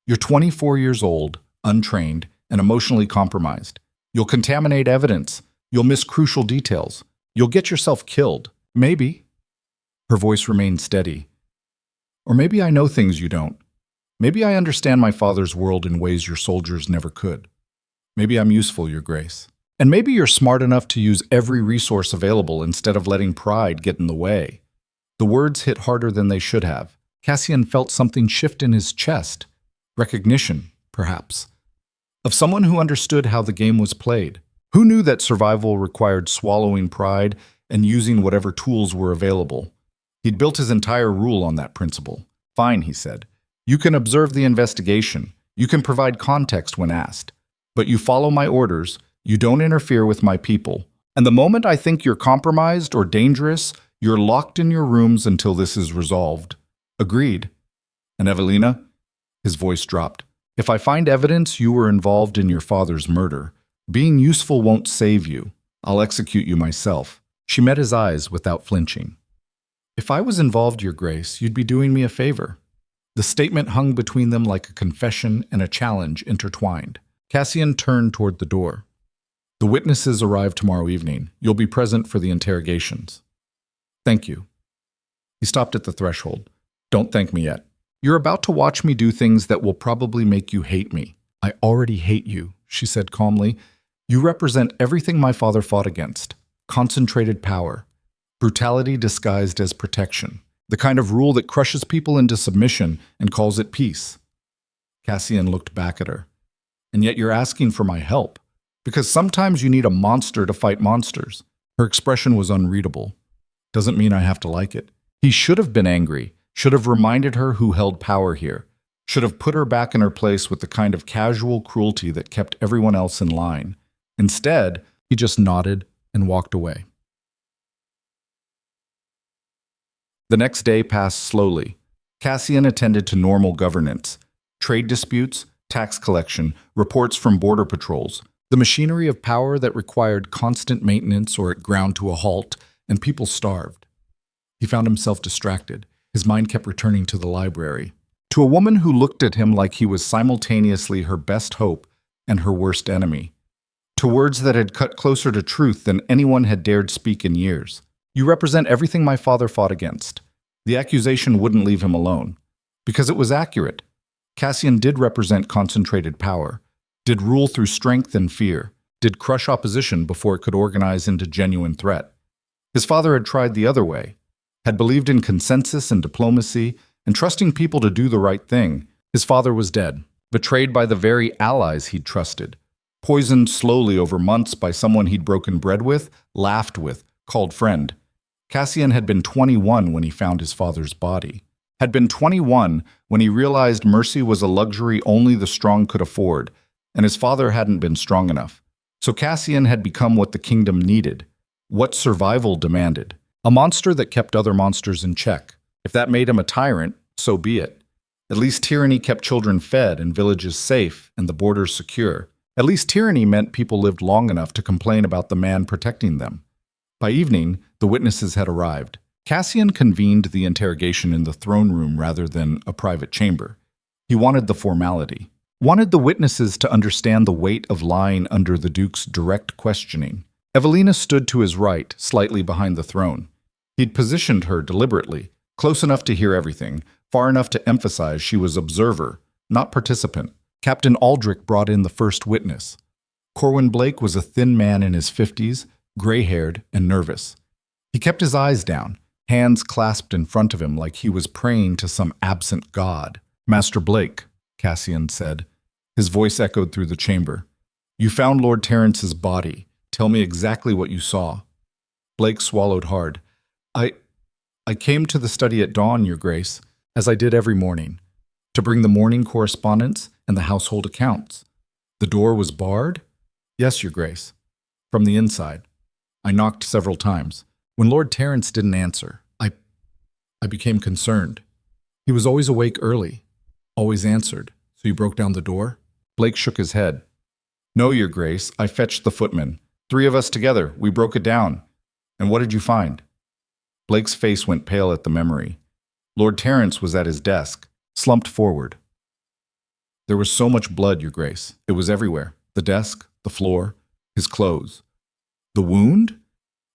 Speaker 1: You're 24 years old, untrained, and emotionally compromised. You'll contaminate evidence. You'll miss crucial details. You'll get yourself killed. Maybe. Her voice remained steady. Or maybe I know things you don't. Maybe I understand my father's world in ways your soldiers never could. Maybe I'm useful, Your Grace. And maybe you're smart enough to use every resource available instead of letting pride get in the way. The words hit harder than they should have. Cassian felt something shift in his chest. Recognition, perhaps. Of someone who understood how the game was played. Who knew that survival required swallowing pride and using whatever tools were available. He'd built his entire rule on that principle. Fine, he said. You can observe the investigation. You can provide context when asked. But you follow my orders. You don't interfere with my people. And the moment I think you're compromised or dangerous, you're locked in your rooms until this is resolved. Agreed. And Evelina? His voice dropped. If I find evidence you were involved in your father's murder, being useful won't save you. I'll execute you myself. She met his eyes without flinching. If I was involved, Your Grace, you'd be doing me a favor. The statement hung between them like a confession and a challenge intertwined. Cassian turned toward the door. The witnesses arrive tomorrow evening. You'll be present for the interrogations. Thank you. He stopped at the threshold. Don't thank me yet. You're about to watch me do things that will probably make you hate me. I already hate you, she said calmly. You represent everything my father fought against. Concentrated power. Brutality disguised as protection. The kind of rule that crushes people into submission and calls it peace. Cassian looked back at her. And yet you're asking for my help. Because sometimes you need a monster to fight monsters. Her expression was unreadable. Doesn't mean I have to like it. He should have been angry, should have reminded her who held power here, should have put her back in her place with the kind of casual cruelty that kept everyone else in line. Instead, he just nodded and walked away. The next day passed slowly. Cassian attended to normal governance, trade disputes, tax collection, reports from border patrols, the machinery of power that required constant maintenance or it ground to a halt, and people starved. He found himself distracted. His mind kept returning to the library, to a woman who looked at him like he was simultaneously her best hope and her worst enemy, to words that had cut closer to truth than anyone had dared speak in years. You represent everything my father fought against. The accusation wouldn't leave him alone, because it was accurate. Cassian did represent concentrated power, did rule through strength and fear, did crush opposition before it could organize into genuine threat. His father had tried the other way, had believed in consensus and diplomacy, and trusting people to do the right thing. His father was dead, betrayed by the very allies he'd trusted, poisoned slowly over months by someone he'd broken bread with, laughed with, called friend. Cassian had been 21 when he found his father's body, had been 21 when he realized mercy was a luxury only the strong could afford, and his father hadn't been strong enough. So Cassian had become what the kingdom needed, what survival demanded, a monster that kept other monsters in check. If that made him a tyrant, so be it. At least tyranny kept children fed and villages safe and the borders secure. At least tyranny meant people lived long enough to complain about the man protecting them. By evening, the witnesses had arrived. Cassian convened the interrogation in the throne room rather than a private chamber. He wanted the formality, wanted the witnesses to understand the weight of lying under the Duke's direct questioning. Evelina stood to his right, slightly behind the throne. He'd positioned her deliberately, close enough to hear everything, far enough to emphasize she was observer, not participant. Captain Aldrich brought in the first witness. Corwin Blake was a thin man in his 50s, gray-haired and nervous. He kept his eyes down, hands clasped in front of him like he was praying to some absent god. Master Blake, Cassian said. His voice echoed through the chamber. You found Lord Terrence's body. Tell me exactly what you saw. Blake swallowed hard. I came to the study at dawn, Your Grace, as I did every morning, to bring the morning correspondence and the household accounts. The door was barred? Yes, Your Grace. From the inside. I knocked several times. When Lord Terrence didn't answer, I became concerned. He was always awake early, always answered. So you broke down the door? Blake shook his head. No, Your Grace, I fetched the footman. 3 of us together, we broke it down. And what did you find? Blake's face went pale at the memory. Lord Terrence was at his desk, slumped forward. There was so much blood, Your Grace. It was everywhere. The desk, the floor, his clothes. The wound?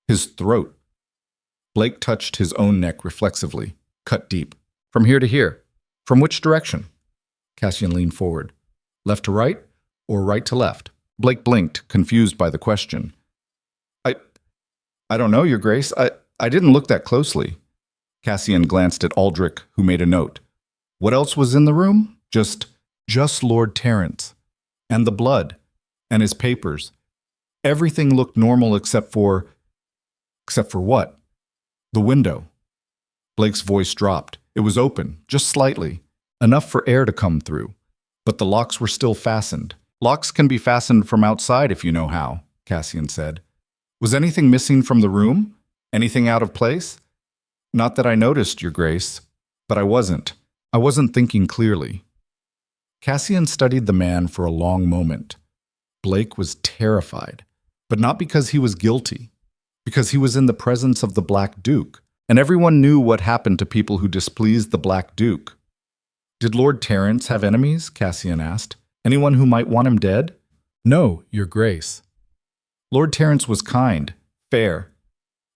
Speaker 1: His throat. Blake touched his own neck reflexively, cut deep. From here to here. From which direction? Cassian leaned forward. Left to right or right to left? Blake blinked, confused by the question. I don't know, Your Grace. I didn't look that closely. Cassian glanced at Aldrich, who made a note. What else was in the room? Just Lord Terrence. And the blood. And his papers. Everything looked normal except for what? The window. Blake's voice dropped. It was open, just slightly, enough for air to come through. But the locks were still fastened. Locks can be fastened from outside if you know how, Cassian said. Was anything missing from the room? Anything out of place? Not that I noticed, Your Grace, but I wasn't. I wasn't thinking clearly. Cassian studied the man for a long moment. Blake was terrified, but not because he was guilty, because he was in the presence of the Black Duke, and everyone knew what happened to people who displeased the Black Duke. Did Lord Terence have enemies? Cassian asked. Anyone who might want him dead? No, Your Grace. Lord Terence was kind, fair.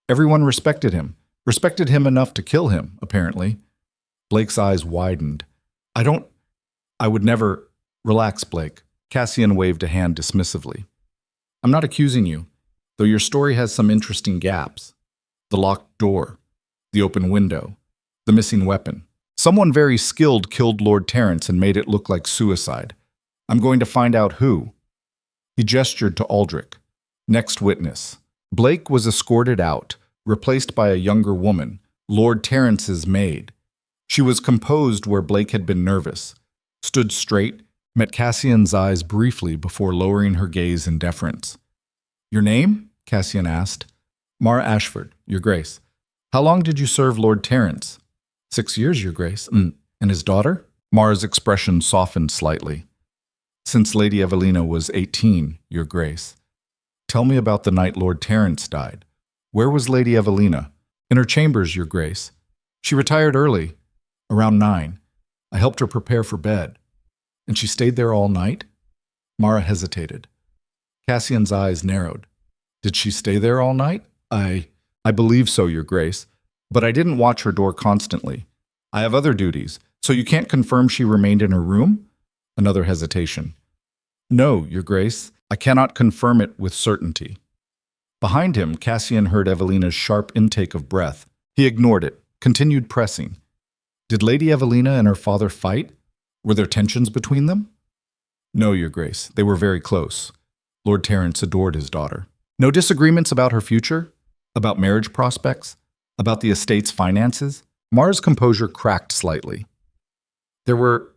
Speaker 1: Everyone respected him enough to kill him, apparently. Blake's eyes widened. I would never. Relax, Blake. Cassian waved a hand dismissively. I'm not accusing you, though your story has some interesting gaps. The locked door, the open window, the missing weapon. Someone very skilled killed Lord Terence and made it look like suicide. I'm going to find out who. He gestured to Aldrich. Next witness. Blake was escorted out, replaced by a younger woman, Lord Terence's maid. She was composed where Blake had been nervous, stood straight, met Cassian's eyes briefly before lowering her gaze in deference. Your name? Cassian asked. Mara Ashford, Your Grace. How long did you serve Lord Terence? 6 years, Your Grace. And his daughter? Mara's expression softened slightly. Since Lady Evelina was 18, Your Grace. Tell me about the night Lord Terence died. Where was Lady Evelina? In her chambers, Your Grace. She retired early, around 9. I helped her prepare for bed. And she stayed there all night? Mara hesitated. Cassian's eyes narrowed. Did she stay there all night? I believe so, Your Grace. But I didn't watch her door constantly. I have other duties, so you can't confirm she remained in her room? Another hesitation. No, Your Grace. I cannot confirm it with certainty. Behind him, Cassian heard Evelina's sharp intake of breath. He ignored it, continued pressing. Did Lady Evelina and her father fight? Were there tensions between them? No, Your Grace. They were very close. Lord Terence adored his daughter. No disagreements about her future? About marriage prospects? About the estate's finances? Mara's composure cracked slightly. There were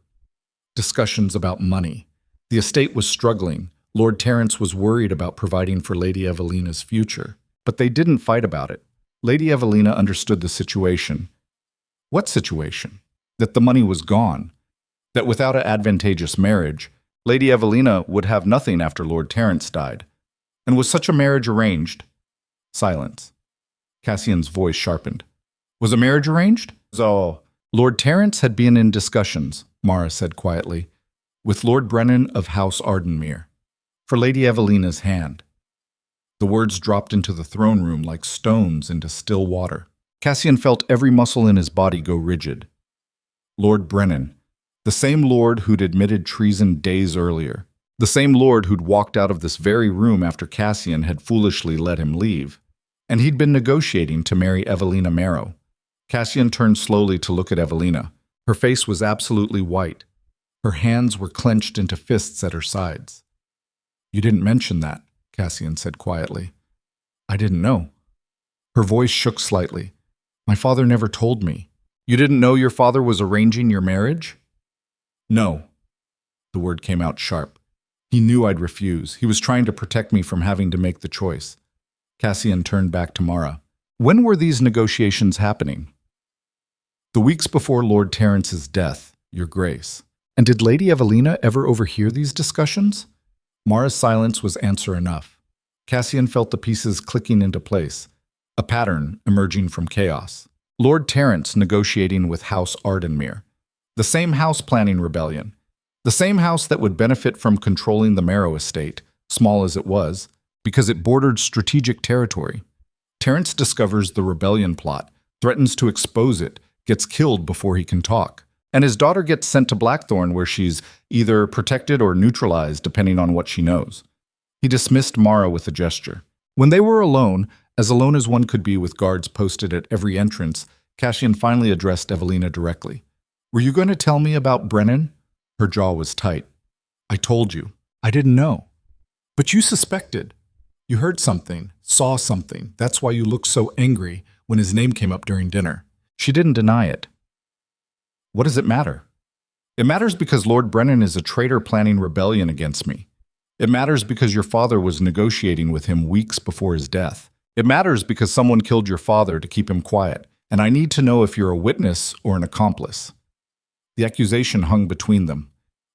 Speaker 1: discussions about money. The estate was struggling. Lord Terence was worried about providing for Lady Evelina's future. But they didn't fight about it. Lady Evelina understood the situation. What situation? That the money was gone. That without an advantageous marriage, Lady Evelina would have nothing after Lord Terence died. And was such a marriage arranged? Silence. Cassian's voice sharpened. Was a marriage arranged? So, Lord Terence had been in discussions, Mara said quietly, with Lord Brennan of House Ardenmere, for Lady Evelina's hand. The words dropped into the throne room like stones into still water. Cassian felt every muscle in his body go rigid. Lord Brennan, the same lord who'd admitted treason days earlier, the same lord who'd walked out of this very room after Cassian had foolishly let him leave. And he'd been negotiating to marry Evelina Marrow. Cassian turned slowly to look at Evelina. Her face was absolutely white. Her hands were clenched into fists at her sides. You didn't mention that, Cassian said quietly. I didn't know. Her voice shook slightly. My father never told me. You didn't know your father was arranging your marriage? No. The word came out sharp. He knew I'd refuse. He was trying to protect me from having to make the choice. Cassian turned back to Mara. When were these negotiations happening? The weeks before Lord Terence's death, Your Grace. And did Lady Evelina ever overhear these discussions? Mara's silence was answer enough. Cassian felt the pieces clicking into place, a pattern emerging from chaos. Lord Terence negotiating with House Ardenmere, the same house planning rebellion, the same house that would benefit from controlling the Marrow estate, small as it was, because it bordered strategic territory. Terence discovers the rebellion plot, threatens to expose it, gets killed before he can talk. And his daughter gets sent to Blackthorn where she's either protected or neutralized depending on what she knows. He dismissed Mara with a gesture. When they were alone as one could be with guards posted at every entrance, Cassian finally addressed Evelina directly. Were you going to tell me about Brennan? Her jaw was tight. I told you. I didn't know. But you suspected. You heard something, saw something. That's why you looked so angry when his name came up during dinner. She didn't deny it. What does it matter? It matters because Lord Brennan is a traitor planning rebellion against me. It matters because your father was negotiating with him weeks before his death. It matters because someone killed your father to keep him quiet, and I need to know if you're a witness or an accomplice. The accusation hung between them.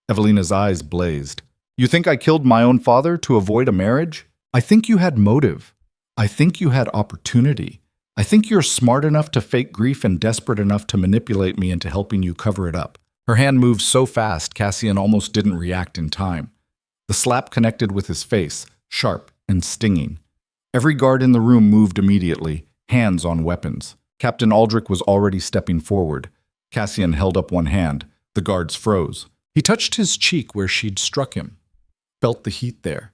Speaker 1: Evelina's eyes blazed. You think I killed my own father to avoid a marriage? I think you had motive. I think you had opportunity. I think you're smart enough to fake grief and desperate enough to manipulate me into helping you cover it up. Her hand moved so fast, Cassian almost didn't react in time. The slap connected with his face, sharp and stinging. Every guard in the room moved immediately, hands on weapons. Captain Aldrich was already stepping forward. Cassian held up one hand. The guards froze. He touched his cheek where she'd struck him. Felt the heat there.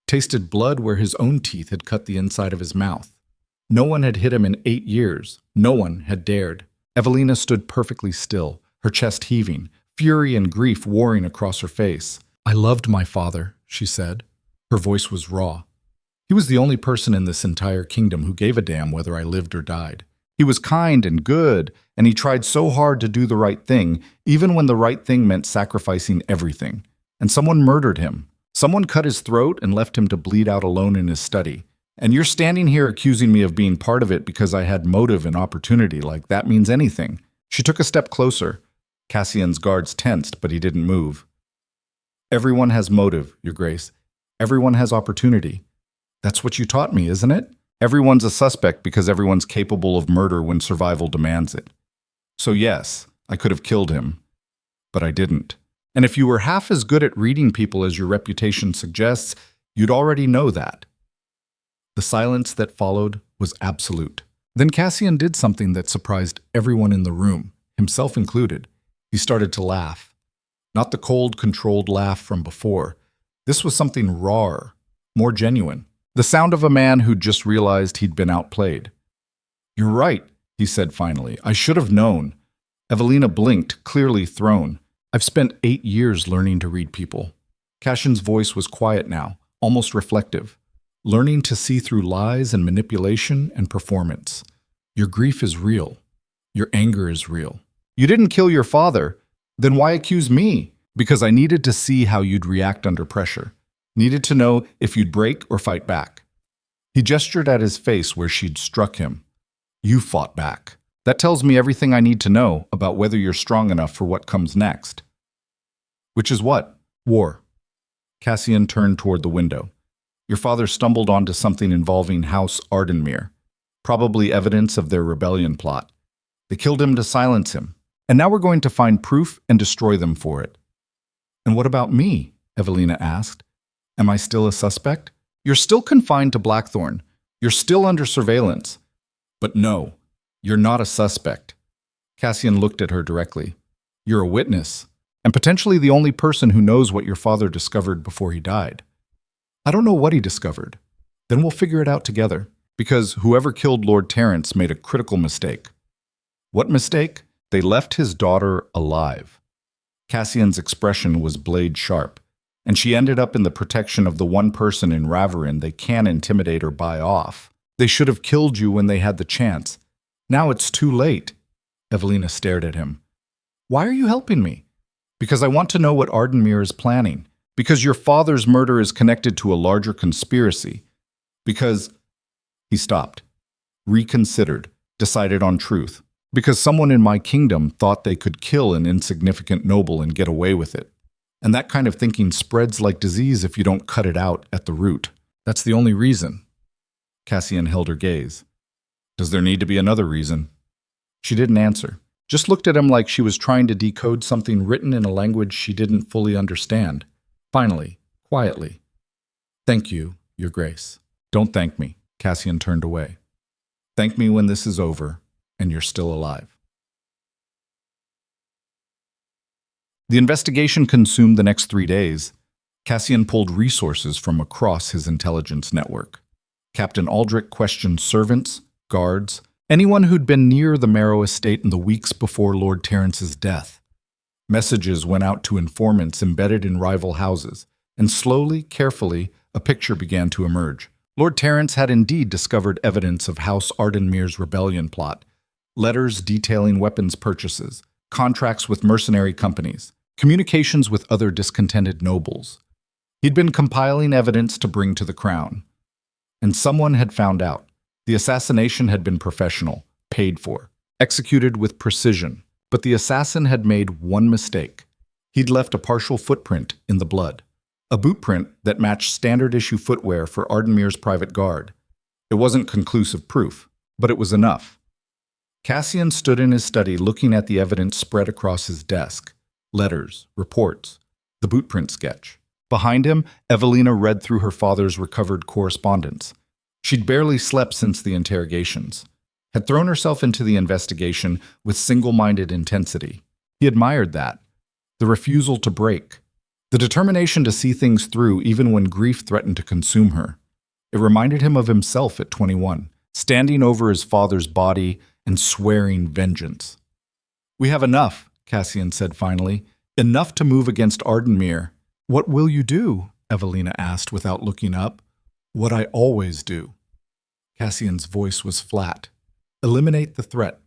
Speaker 1: Tasted blood where his own teeth had cut the inside of his mouth. No one had hit him in 8 years. No one had dared. Evelina stood perfectly still, her chest heaving, fury and grief warring across her face. I loved my father, she said. Her voice was raw. He was the only person in this entire kingdom who gave a damn whether I lived or died. He was kind and good, and he tried so hard to do the right thing, even when the right thing meant sacrificing everything. And someone murdered him. Someone cut his throat and left him to bleed out alone in his study. And you're standing here accusing me of being part of it because I had motive and opportunity, like that means anything. She took a step closer. Cassian's guards tensed, but he didn't move. Everyone has motive, Your Grace. Everyone has opportunity. That's what you taught me, isn't it? Everyone's a suspect because everyone's capable of murder when survival demands it. So yes, I could have killed him, but I didn't. And if you were half as good at reading people as your reputation suggests, you'd already know that. The silence that followed was absolute. Then Cassian did something that surprised everyone in the room, himself included. He started to laugh. Not the cold, controlled laugh from before. This was something rawer, more genuine. The sound of a man who'd just realized he'd been outplayed. You're right, he said finally. I should have known. Evelina blinked, clearly thrown. I've spent 8 years learning to read people. Cassian's voice was quiet now, almost reflective. Learning to see through lies and manipulation and performance. Your grief is real. Your anger is real. You didn't kill your father. Then why accuse me? Because I needed to see how you'd react under pressure. Needed to know if you'd break or fight back. He gestured at his face where she'd struck him. You fought back. That tells me everything I need to know about whether you're strong enough for what comes next. Which is what? War. Cassian turned toward the window. Your father stumbled onto something involving House Ardenmere, probably evidence of their rebellion plot. They killed him to silence him, and now we're going to find proof and destroy them for it. And what about me? Evelina asked. Am I still a suspect? You're still confined to Blackthorn. You're still under surveillance. But no, you're not a suspect. Cassian looked at her directly. You're a witness, and potentially the only person who knows what your father discovered before he died. I don't know what he discovered. Then we'll figure it out together, because whoever killed Lord Terrence made a critical mistake. What mistake? They left his daughter alive. Cassian's expression was blade sharp, and she ended up in the protection of the one person in Raverin they can't intimidate or buy off. They should have killed you when they had the chance. Now it's too late. Evelina stared at him. Why are you helping me? Because I want to know what Ardenmere is planning. Because your father's murder is connected to a larger conspiracy. Because... He stopped, reconsidered, decided on truth. Because someone in my kingdom thought they could kill an insignificant noble and get away with it. And that kind of thinking spreads like disease if you don't cut it out at the root. That's the only reason. Cassian held her gaze. Does there need to be another reason? She didn't answer, just looked at him like she was trying to decode something written in a language she didn't fully understand. Finally, quietly, Thank you, Your Grace. Don't thank me. Cassian turned away. Thank me when this is over and you're still alive. The investigation consumed the next 3 days. Cassian pulled resources from across his intelligence network. Captain Aldrich questioned servants, guards, anyone who'd been near the Marrow estate in the weeks before Lord Terrence's death. Messages went out to informants embedded in rival houses, and slowly, carefully, a picture began to emerge. Lord Terrence had indeed discovered evidence of House Ardenmere's rebellion plot, letters detailing weapons purchases, contracts with mercenary companies, communications with other discontented nobles. He'd been compiling evidence to bring to the crown. And someone had found out. The assassination had been professional, paid for, executed with precision. But the assassin had made one mistake. He'd left a partial footprint in the blood. A boot print that matched standard-issue footwear for Ardenmir's private guard. It wasn't conclusive proof, but it was enough. Cassian stood in his study looking at the evidence spread across his desk. Letters, reports, the boot print sketch. Behind him, Evelina read through her father's recovered correspondence. She'd barely slept since the interrogations, had thrown herself into the investigation with single-minded intensity. He admired that. The refusal to break. The determination to see things through even when grief threatened to consume her. It reminded him of himself at 21, standing over his father's body and swearing vengeance. "We have enough," Cassian said finally. "Enough to move against Ardenmir." "What will you do?" Evelina asked without looking up. "What I always do." Cassian's voice was flat. "Eliminate the threat.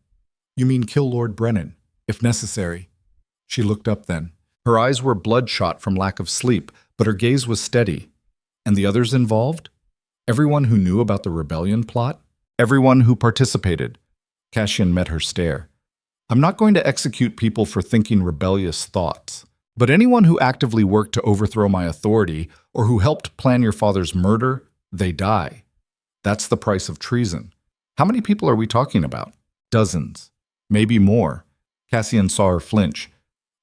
Speaker 1: You mean kill Lord Brennan, if necessary." She looked up then. Her eyes were bloodshot from lack of sleep, but her gaze was steady. And the others involved? Everyone who knew about the rebellion plot? Everyone who participated? Cassian met her stare. "I'm not going to execute people for thinking rebellious thoughts. But anyone who actively worked to overthrow my authority or who helped plan your father's murder, they die. That's the price of treason. How many people are we talking about? Dozens. Maybe more." Cassian saw her flinch.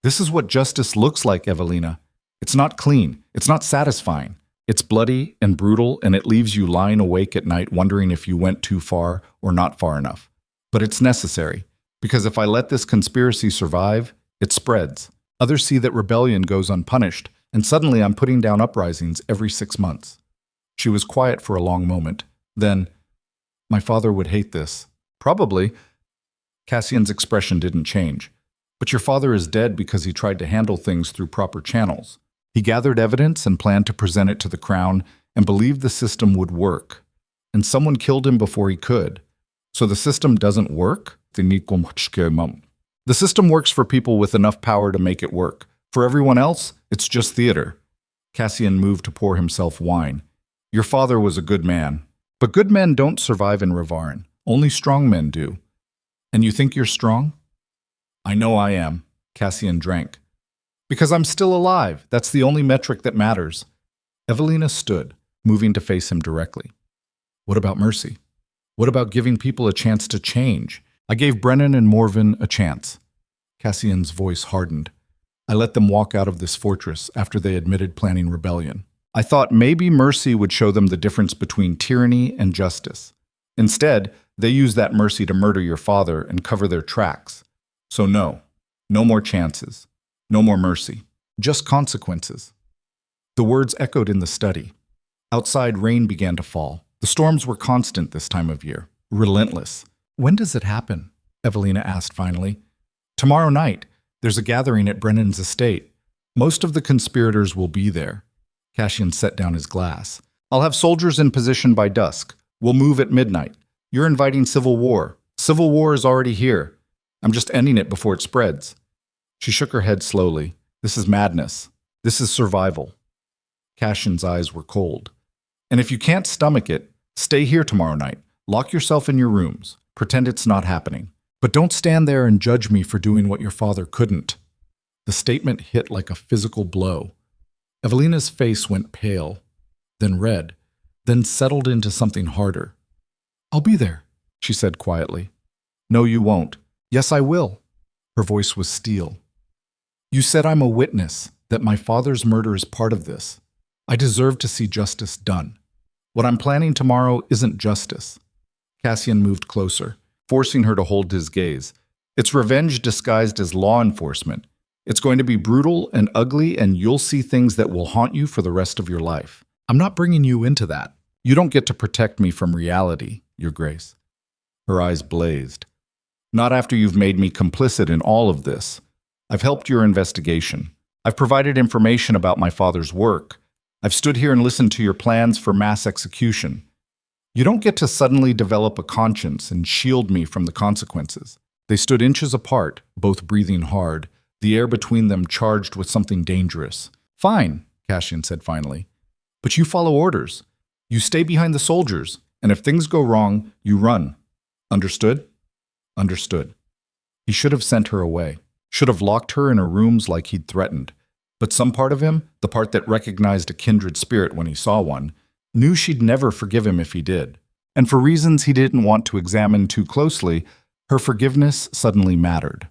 Speaker 1: "This is what justice looks like, Evelina. It's not clean. It's not satisfying. It's bloody and brutal, and it leaves you lying awake at night wondering if you went too far or not far enough. But it's necessary, because if I let this conspiracy survive, it spreads. Others see that rebellion goes unpunished, and suddenly I'm putting down uprisings every 6 months." She was quiet for a long moment. Then, "My father would hate this." "Probably." Cassian's expression didn't change. "But your father is dead because he tried to handle things through proper channels. He gathered evidence and planned to present it to the crown and believed the system would work. And someone killed him before he could. So the system doesn't work?" "The system works for people with enough power to make it work. For everyone else, it's just theater." Cassian moved to pour himself wine. "Your father was a good man. But good men don't survive in Revarin. Only strong men do. And you think you're strong?" "I know I am." Cassian drank. "Because I'm still alive. That's the only metric that matters." Evelina stood, moving to face him directly. "What about mercy? What about giving people a chance to change? I gave Brennan and Morven a chance." Cassian's voice hardened. "I let them walk out of this fortress after they admitted planning rebellion. I thought maybe mercy would show them the difference between tyranny and justice. Instead, they used that mercy to murder your father and cover their tracks. So no more chances. No more mercy. Just consequences." The words echoed in the study. Outside, rain began to fall. The storms were constant this time of year, relentless. "When does it happen?" Evelina asked finally. "Tomorrow night. There's a gathering at Brennan's estate. Most of the conspirators will be there." Cassian set down his glass. "I'll have soldiers in position by dusk. We'll move at midnight. You're inviting civil war. Civil war is already here. I'm just ending it before it spreads." She shook her head slowly. "This is madness. This is survival." Cassian's eyes were cold. "And if you can't stomach it, stay here tomorrow night. Lock yourself in your rooms. Pretend it's not happening. But don't stand there and judge me for doing what your father couldn't." The statement hit like a physical blow. Evelina's face went pale, then red, then settled into something harder. "I'll be there," she said quietly. "No, you won't." "Yes, I will." Her voice was steel. "You said I'm a witness, that my father's murder is part of this. I deserve to see justice done. What I'm planning tomorrow isn't justice." Cassian moved closer, forcing her to hold his gaze. "It's revenge disguised as law enforcement. It's going to be brutal and ugly, and you'll see things that will haunt you for the rest of your life. I'm not bringing you into that. You don't get to protect me from reality, Your Grace." Her eyes blazed. "Not after you've made me complicit in all of this. I've helped your investigation. I've provided information about my father's work. I've stood here and listened to your plans for mass execution. You don't get to suddenly develop a conscience and shield me from the consequences. They stood inches apart, both breathing hard, the air between them charged with something dangerous. Fine, Cassian said finally. But you follow orders. You stay behind the soldiers, and if things go wrong, you run. Understood? Understood. He should have sent her away, should have locked her in her rooms like he'd threatened. But some part of him, the part that recognized a kindred spirit when he saw one, knew she'd never forgive him if he did. And for reasons he didn't want to examine too closely, her forgiveness suddenly mattered.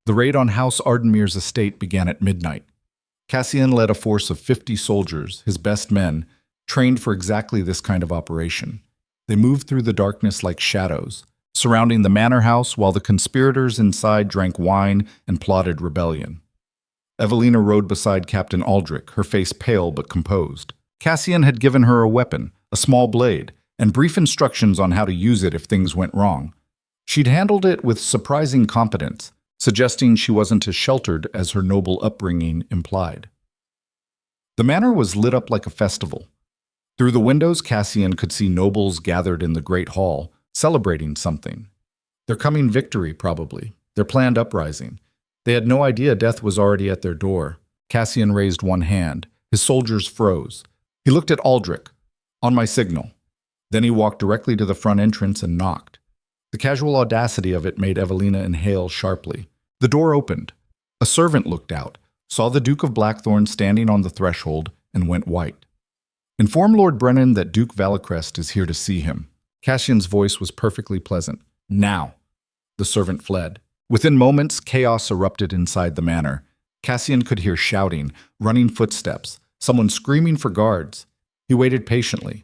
Speaker 1: The raid on House Ardenmir's estate began at midnight. Cassian led a force of 50 soldiers, his best men, trained for exactly this kind of operation. They moved through the darkness like shadows, surrounding the manor house while the conspirators inside drank wine and plotted rebellion. Evelina rode beside Captain Aldrich, her face pale but composed. Cassian had given her a weapon, a small blade, and brief instructions on how to use it if things went wrong. She'd handled it with surprising competence, suggesting she wasn't as sheltered as her noble upbringing implied. The manor was lit up like a festival. Through the windows, Cassian could see nobles gathered in the great hall, celebrating something. Their coming victory, probably. Their planned uprising. They had no idea death was already at their door. Cassian raised one hand. His soldiers froze. He looked at Aldrich. On my signal. Then he walked directly to the front entrance and knocked. The casual audacity of it made Evelina inhale sharply. The door opened. A servant looked out, saw the Duke of Blackthorn standing on the threshold, and went white. Inform Lord Brennan that Duke Valicrest is here to see him. Cassian's voice was perfectly pleasant. Now. The servant fled. Within moments, chaos erupted inside the manor. Cassian could hear shouting, running footsteps, someone screaming for guards. He waited patiently.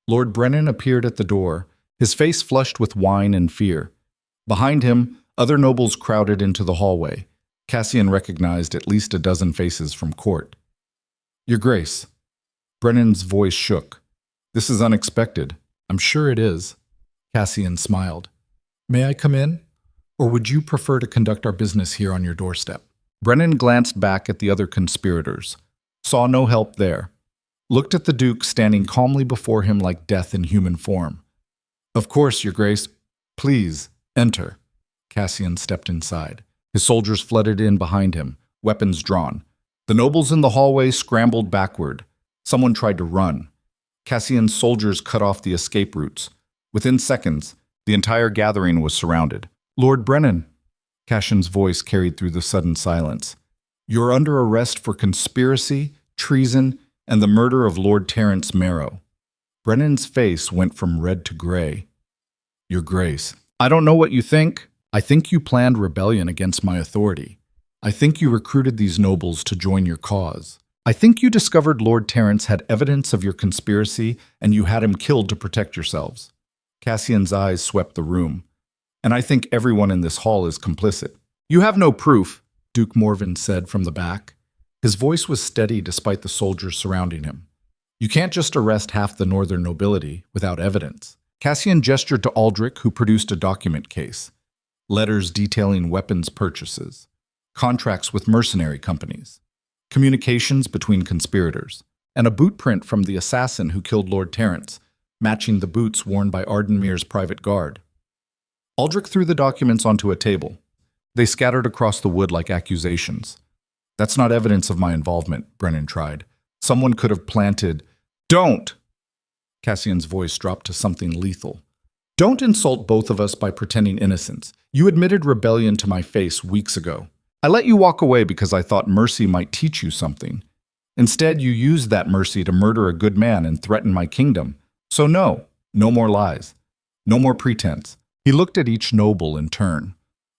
Speaker 1: Lord Brennan appeared at the door, his face flushed with wine and fear. Behind him, other nobles crowded into the hallway. Cassian recognized at least a dozen faces from court. Your Grace. Brennan's voice shook. This is unexpected. I'm sure it is. Cassian smiled. May I come in? Or would you prefer to conduct our business here on your doorstep? Brennan glanced back at the other conspirators, saw no help there, looked at the Duke standing calmly before him like death in human form. Of course, Your Grace. Please, enter. Cassian stepped inside. His soldiers flooded in behind him, weapons drawn. The nobles in the hallway scrambled backward. Someone tried to run. Cassian's soldiers cut off the escape routes. Within seconds, the entire gathering was surrounded. Lord Brennan, Cassian's voice carried through the sudden silence. You're under arrest for conspiracy, treason, and the murder of Lord Terence Marrow. Brennan's face went from red to gray. Your Grace, I don't know what you think. I think you planned rebellion against my authority. I think you recruited these nobles to join your cause. I think you discovered Lord Terence had evidence of your conspiracy and you had him killed to protect yourselves. Cassian's eyes swept the room. And I think everyone in this hall is complicit. You have no proof, Duke Morven said from the back. His voice was steady despite the soldiers surrounding him. You can't just arrest half the northern nobility without evidence. Cassian gestured to Aldrich, who produced a document case. Letters detailing weapons purchases, contracts with mercenary companies, communications between conspirators, and a boot print from the assassin who killed Lord Terence, matching the boots worn by Ardenmir's private guard. Aldrich threw the documents onto a table. They scattered across the wood like accusations. That's not evidence of my involvement, Brennan tried. Someone could have planted... Don't! Cassian's voice dropped to something lethal. Don't insult both of us by pretending innocence. You admitted rebellion to my face weeks ago. I let you walk away because I thought mercy might teach you something. Instead, you used that mercy to murder a good man and threaten my kingdom. So no more lies. No more pretense. He looked at each noble in turn.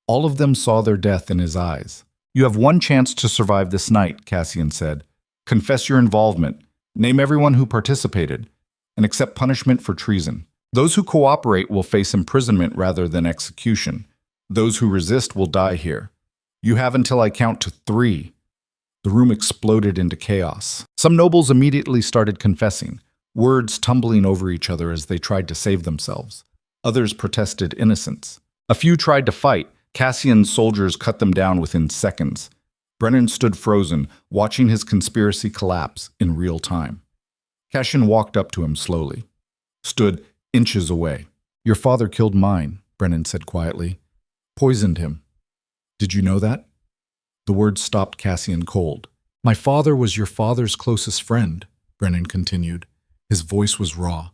Speaker 1: All of them saw their death in his eyes. You have one chance to survive this night, Cassian said. Confess your involvement, name everyone who participated, and accept punishment for treason. Those who cooperate will face imprisonment rather than execution. Those who resist will die here. You have until I count to 3. The room exploded into chaos. Some nobles immediately started confessing, words tumbling over each other as they tried to save themselves. Others protested innocence. A few tried to fight. Cassian's soldiers cut them down within seconds. Brennan stood frozen, watching his conspiracy collapse in real time. Cassian walked up to him slowly, stood inches away. Your father killed mine, Brennan said quietly. Poisoned him. Did you know that? The words stopped Cassian cold. My father was your father's closest friend, Brennan continued. His voice was raw.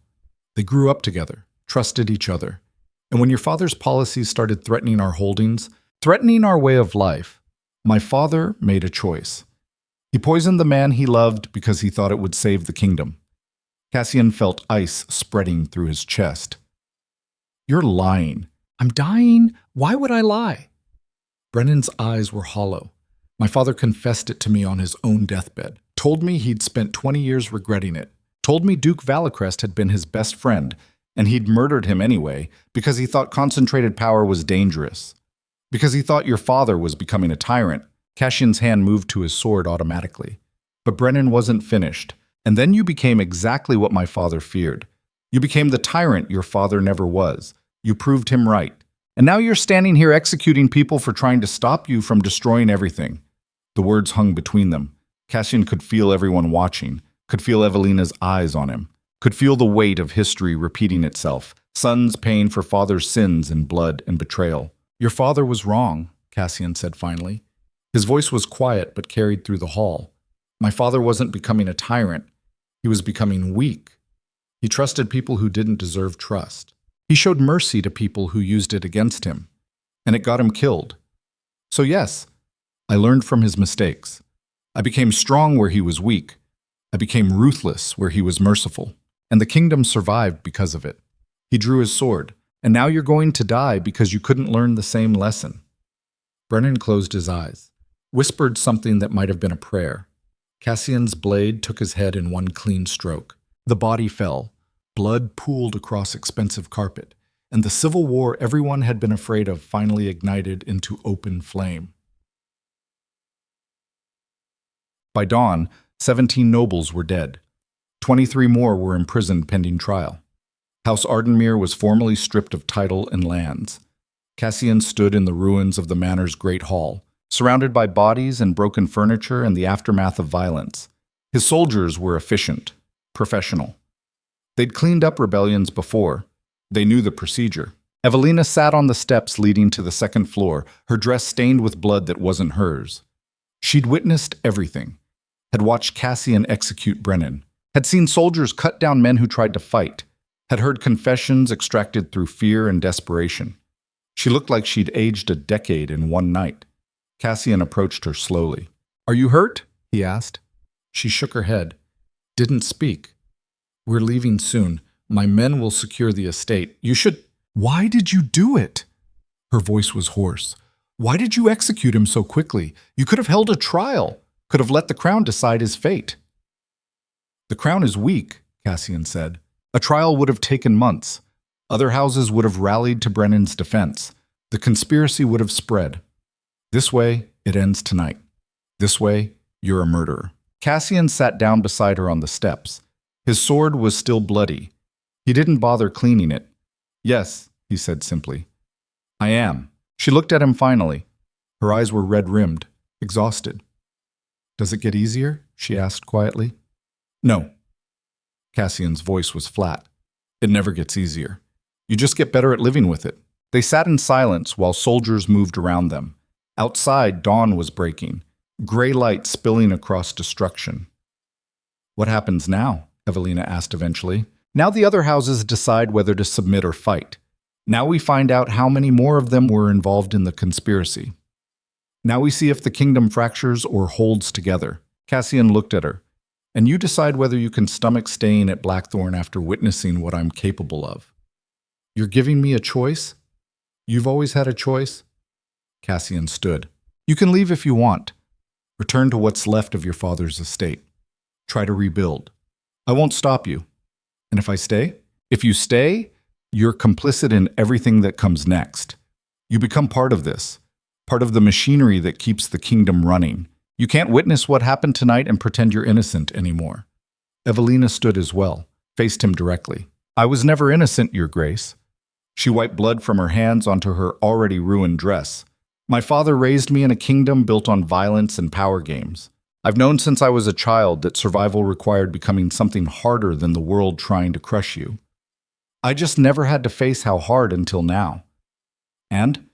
Speaker 1: They grew up together, trusted each other. And when your father's policies started threatening our holdings, threatening our way of life, my father made a choice. He poisoned the man he loved because he thought it would save the kingdom. Cassian felt ice spreading through his chest. You're lying. I'm dying. Why would I lie? Brennan's eyes were hollow. My father confessed it to me on his own deathbed, told me he'd spent 20 years regretting it, told me Duke Valicrest had been his best friend, and he'd murdered him anyway because he thought concentrated power was dangerous. Because he thought your father was becoming a tyrant. Cassian's hand moved to his sword automatically. But Brennan wasn't finished. And then you became exactly what my father feared. You became the tyrant your father never was. You proved him right. And now you're standing here executing people for trying to stop you from destroying everything. The words hung between them. Cassian could feel everyone watching, could feel Evelina's eyes on him, could feel the weight of history repeating itself, sons paying for father's sins in blood and betrayal. Your father was wrong, Cassian said finally. His voice was quiet but carried through the hall. My father wasn't becoming a tyrant. He was becoming weak. He trusted people who didn't deserve trust. He showed mercy to people who used it against him. And it got him killed. So yes, I learned from his mistakes. I became strong where he was weak. I became ruthless where he was merciful. And the kingdom survived because of it. He drew his sword. And now you're going to die because you couldn't learn the same lesson. Brennan closed his eyes, whispered something that might have been a prayer. Cassian's blade took his head in one clean stroke. The body fell. Blood pooled across expensive carpet, and the civil war everyone had been afraid of finally ignited into open flame. By dawn, 17 nobles were dead. 23 more were imprisoned pending trial. House Ardenmere was formally stripped of title and lands. Cassian stood in the ruins of the manor's great hall, surrounded by bodies and broken furniture and the aftermath of violence. His soldiers were efficient, professional. They'd cleaned up rebellions before. They knew the procedure. Evelina sat on the steps leading to the second floor, her dress stained with blood that wasn't hers. She'd witnessed everything, had watched Cassian execute Brennan, had seen soldiers cut down men who tried to fight, had heard confessions extracted through fear and desperation. She looked like she'd aged a decade in one night. Cassian approached her slowly. Are you hurt? He asked. She shook her head, didn't speak. We're leaving soon. My men will secure the estate. You should... Why did you do it? Her voice was hoarse. Why did you execute him so quickly? You could have held a trial, could have let the crown decide his fate. The crown is weak, Cassian said. A trial would have taken months. Other houses would have rallied to Brennan's defense. The conspiracy would have spread. This way, it ends tonight. This way, you're a murderer. Cassian sat down beside her on the steps. His sword was still bloody. He didn't bother cleaning it. Yes, he said simply. I am. She looked at him finally. Her eyes were red-rimmed, exhausted. Does it get easier? She asked quietly. No. Cassian's voice was flat. It never gets easier. You just get better at living with it. They sat in silence while soldiers moved around them. Outside, dawn was breaking, gray light spilling across destruction. What happens now? Evelina asked eventually. Now the other houses decide whether to submit or fight. Now we find out how many more of them were involved in the conspiracy. Now we see if the kingdom fractures or holds together. Cassian looked at her. And you decide whether you can stomach staying at Blackthorn after witnessing what I'm capable of. You're giving me a choice? You've always had a choice? Cassian stood. You can leave if you want. Return to what's left of your father's estate. Try to rebuild. I won't stop you. And if I stay? If you stay, you're complicit in everything that comes next. You become part of this, part of the machinery that keeps the kingdom running. You can't witness what happened tonight and pretend you're innocent anymore. Evelina stood as well, faced him directly. I was never innocent, Your Grace. She wiped blood from her hands onto her already ruined dress. My father raised me in a kingdom built on violence and power games. I've known since I was a child that survival required becoming something harder than the world trying to crush you. I just never had to face how hard until now. And?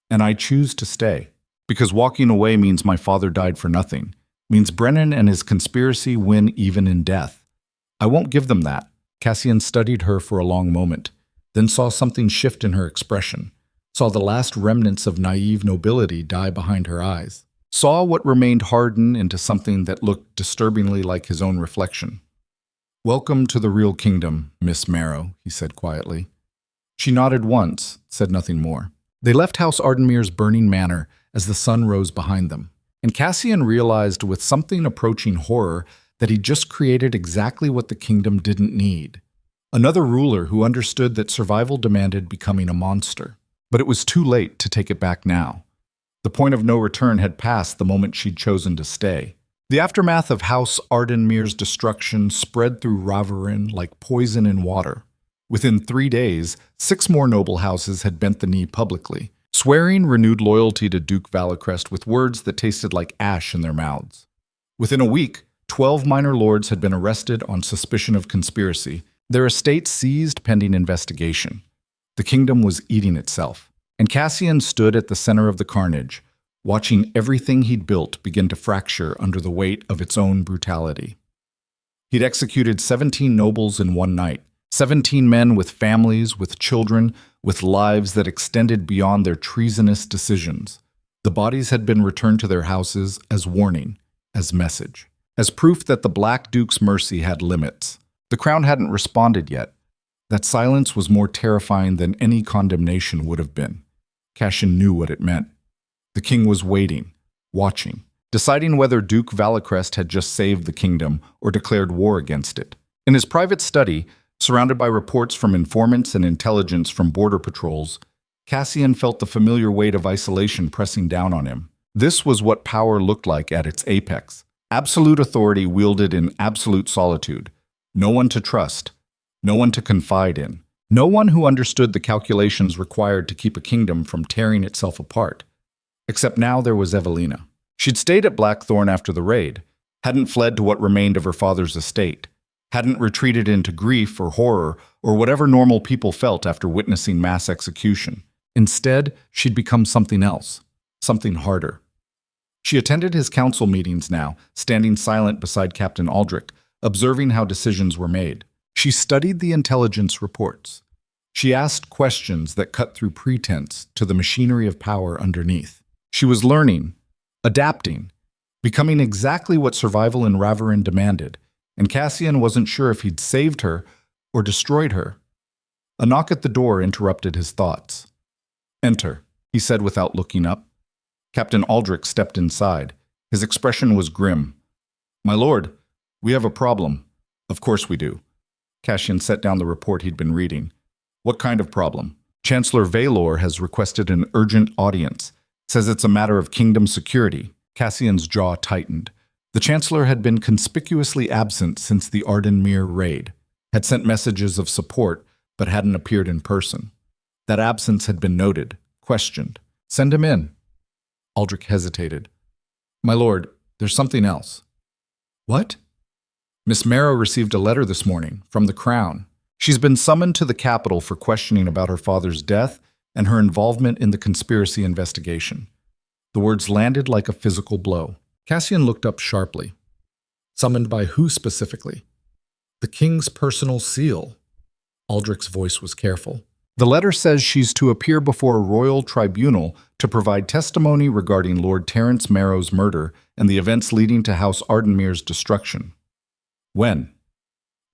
Speaker 1: And I choose to stay. Because walking away means my father died for nothing. Means Brennan and his conspiracy win even in death. I won't give them that. Cassian studied her for a long moment, then saw something shift in her expression, saw the last remnants of naive nobility die behind her eyes, saw what remained harden into something that looked disturbingly like his own reflection. "Welcome to the real kingdom, Miss Marrow," he said quietly. She nodded once, said nothing more. They left House Ardenmere's burning manor as the sun rose behind them, and Cassian realized with something approaching horror that he'd just created exactly what the kingdom didn't need. Another ruler who understood that survival demanded becoming a monster. But it was too late to take it back now. The point of no return had passed the moment she'd chosen to stay. The aftermath of House Ardenmere's destruction spread through Raverin like poison in water. Within 3 days, 6 more noble houses had bent the knee publicly, swearing renewed loyalty to Duke Valicrest with words that tasted like ash in their mouths. Within a week, 12 minor lords had been arrested on suspicion of conspiracy, their estates seized pending investigation. The kingdom was eating itself, and Cassian stood at the center of the carnage, watching everything he'd built begin to fracture under the weight of its own brutality. He'd executed 17 nobles in one night, 17 men with families, with children, with lives that extended beyond their treasonous decisions. The bodies had been returned to their houses as warning, as message, as proof that the Black Duke's mercy had limits. The crown hadn't responded yet. That silence was more terrifying than any condemnation would have been. Cassian knew what it meant. The king was waiting, watching, deciding whether Duke Valicrest had just saved the kingdom or declared war against it. In his private study, surrounded by reports from informants and intelligence from border patrols, Cassian felt the familiar weight of isolation pressing down on him. This was what power looked like at its apex. Absolute authority wielded in absolute solitude. No one to trust. No one to confide in. No one who understood the calculations required to keep a kingdom from tearing itself apart. Except now there was Evelina. She'd stayed at Blackthorn after the raid, hadn't fled to what remained of her father's estate, hadn't retreated into grief or horror or whatever normal people felt after witnessing mass execution. Instead, she'd become something else, something harder. She attended his council meetings now, standing silent beside Captain Aldrich, observing how decisions were made. She studied the intelligence reports. She asked questions that cut through pretense to the machinery of power underneath. She was learning, adapting, becoming exactly what survival in Raverin demanded, and Cassian wasn't sure if he'd saved her or destroyed her. A knock at the door interrupted his thoughts. "Enter," he said without looking up. Captain Aldrich stepped inside. His expression was grim. "My lord, we have a problem." "Of course we do." Cassian set down the report he'd been reading. "What kind of problem?" "Chancellor Valor has requested an urgent audience. Says it's a matter of kingdom security." Cassian's jaw tightened. The Chancellor had been conspicuously absent since the Ardenmere raid, had sent messages of support, but hadn't appeared in person. That absence had been noted, questioned. "Send him in." Aldrich hesitated. "My lord, there's something else." "What?" "Miss Marrow received a letter this morning from the Crown. She's been summoned to the capital for questioning about her father's death and her involvement in the conspiracy investigation." The words landed like a physical blow. Cassian looked up sharply. "Summoned by who specifically?" "The king's personal seal." Aldrich's voice was careful. "The letter says she's to appear before a royal tribunal to provide testimony regarding Lord Terence Marrow's murder and the events leading to House Ardenmere's destruction." "When?"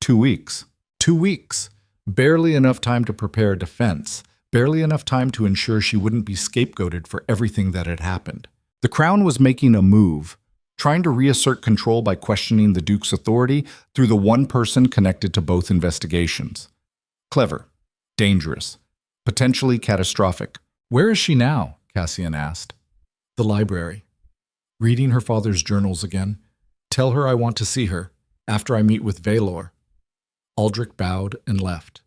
Speaker 1: 2 weeks. 2 weeks. Barely enough time to prepare a defense. Barely enough time to ensure she wouldn't be scapegoated for everything that had happened. The Crown was making a move, trying to reassert control by questioning the Duke's authority through the one person connected to both investigations. Clever. Dangerous. Potentially catastrophic. "Where is she now?" Cassian asked. "The library. Reading her father's journals again. Tell her I want to see her, after I meet with Valor." Aldrich bowed and left.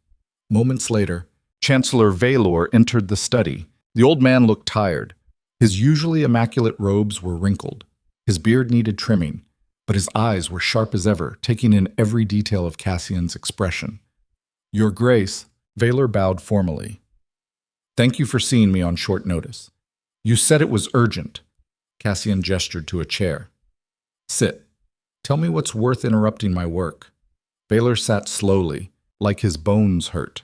Speaker 1: Moments later, Chancellor Valor entered the study. The old man looked tired. His usually immaculate robes were wrinkled. His beard needed trimming, but his eyes were sharp as ever, taking in every detail of Cassian's expression. Your Grace, Valor bowed formally. Thank you for seeing me on short notice. You said it was urgent. Cassian gestured to a chair. Sit. Tell me what's worth interrupting my work. Valor sat slowly, like his bones hurt.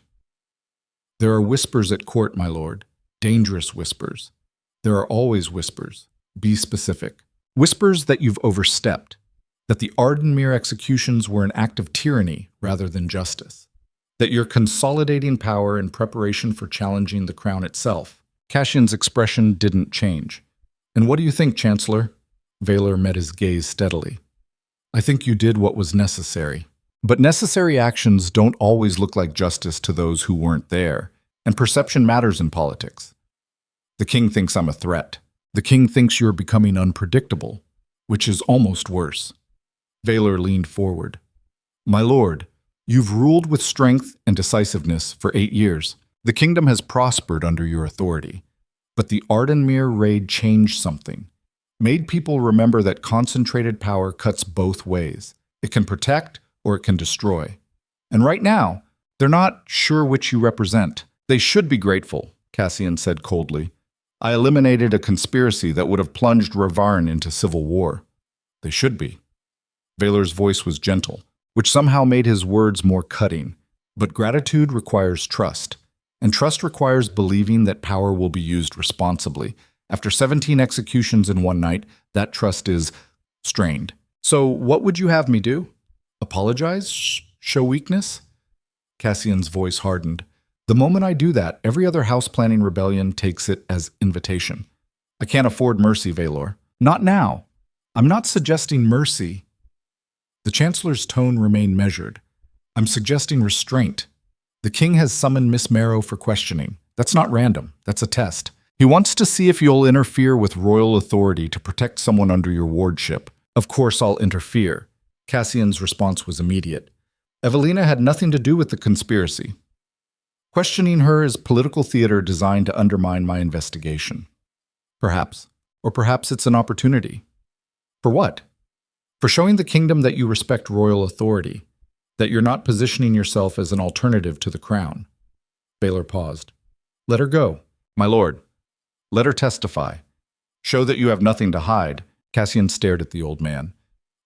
Speaker 1: There are whispers at court, my lord. Dangerous whispers. There are always whispers. Be specific. Whispers that you've overstepped. That the Ardenmere executions were an act of tyranny rather than justice. That you're consolidating power in preparation for challenging the crown itself. Cassian's expression didn't change. And what do you think, Chancellor? Valor met his gaze steadily. I think you did what was necessary. But necessary actions don't always look like justice to those who weren't there, and perception matters in politics. The king thinks I'm a threat. The king thinks you're becoming unpredictable, which is almost worse. Valor leaned forward. My lord, you've ruled with strength and decisiveness for 8 years. The kingdom has prospered under your authority. But the Ardenmere raid changed something. Made people remember that concentrated power cuts both ways. It can protect or it can destroy. And right now, they're not sure which you represent. They should be grateful, Cassian said coldly. I eliminated a conspiracy that would have plunged Ravarn into civil war. They should be. Valor's voice was gentle, which somehow made his words more cutting. But gratitude requires trust, and trust requires believing that power will be used responsibly. After 17 executions in one night, that trust is strained. So what would you have me do? Apologize? Show weakness? Cassian's voice hardened. The moment I do that, every other house planning rebellion takes it as invitation. I can't afford mercy, Valor. Not now. I'm not suggesting mercy. The Chancellor's tone remained measured. I'm suggesting restraint. The king has summoned Miss Marrow for questioning. That's not random. That's a test. He wants to see if you'll interfere with royal authority to protect someone under your wardship. Of course I'll interfere. Cassian's response was immediate. Evelina had nothing to do with the conspiracy. Questioning her is political theater designed to undermine my investigation. Perhaps. Or perhaps it's an opportunity. For what? For showing the kingdom that you respect royal authority, that you're not positioning yourself as an alternative to the crown. Valor paused. Let her go, my lord. Let her testify. Show that you have nothing to hide. Cassian stared at the old man.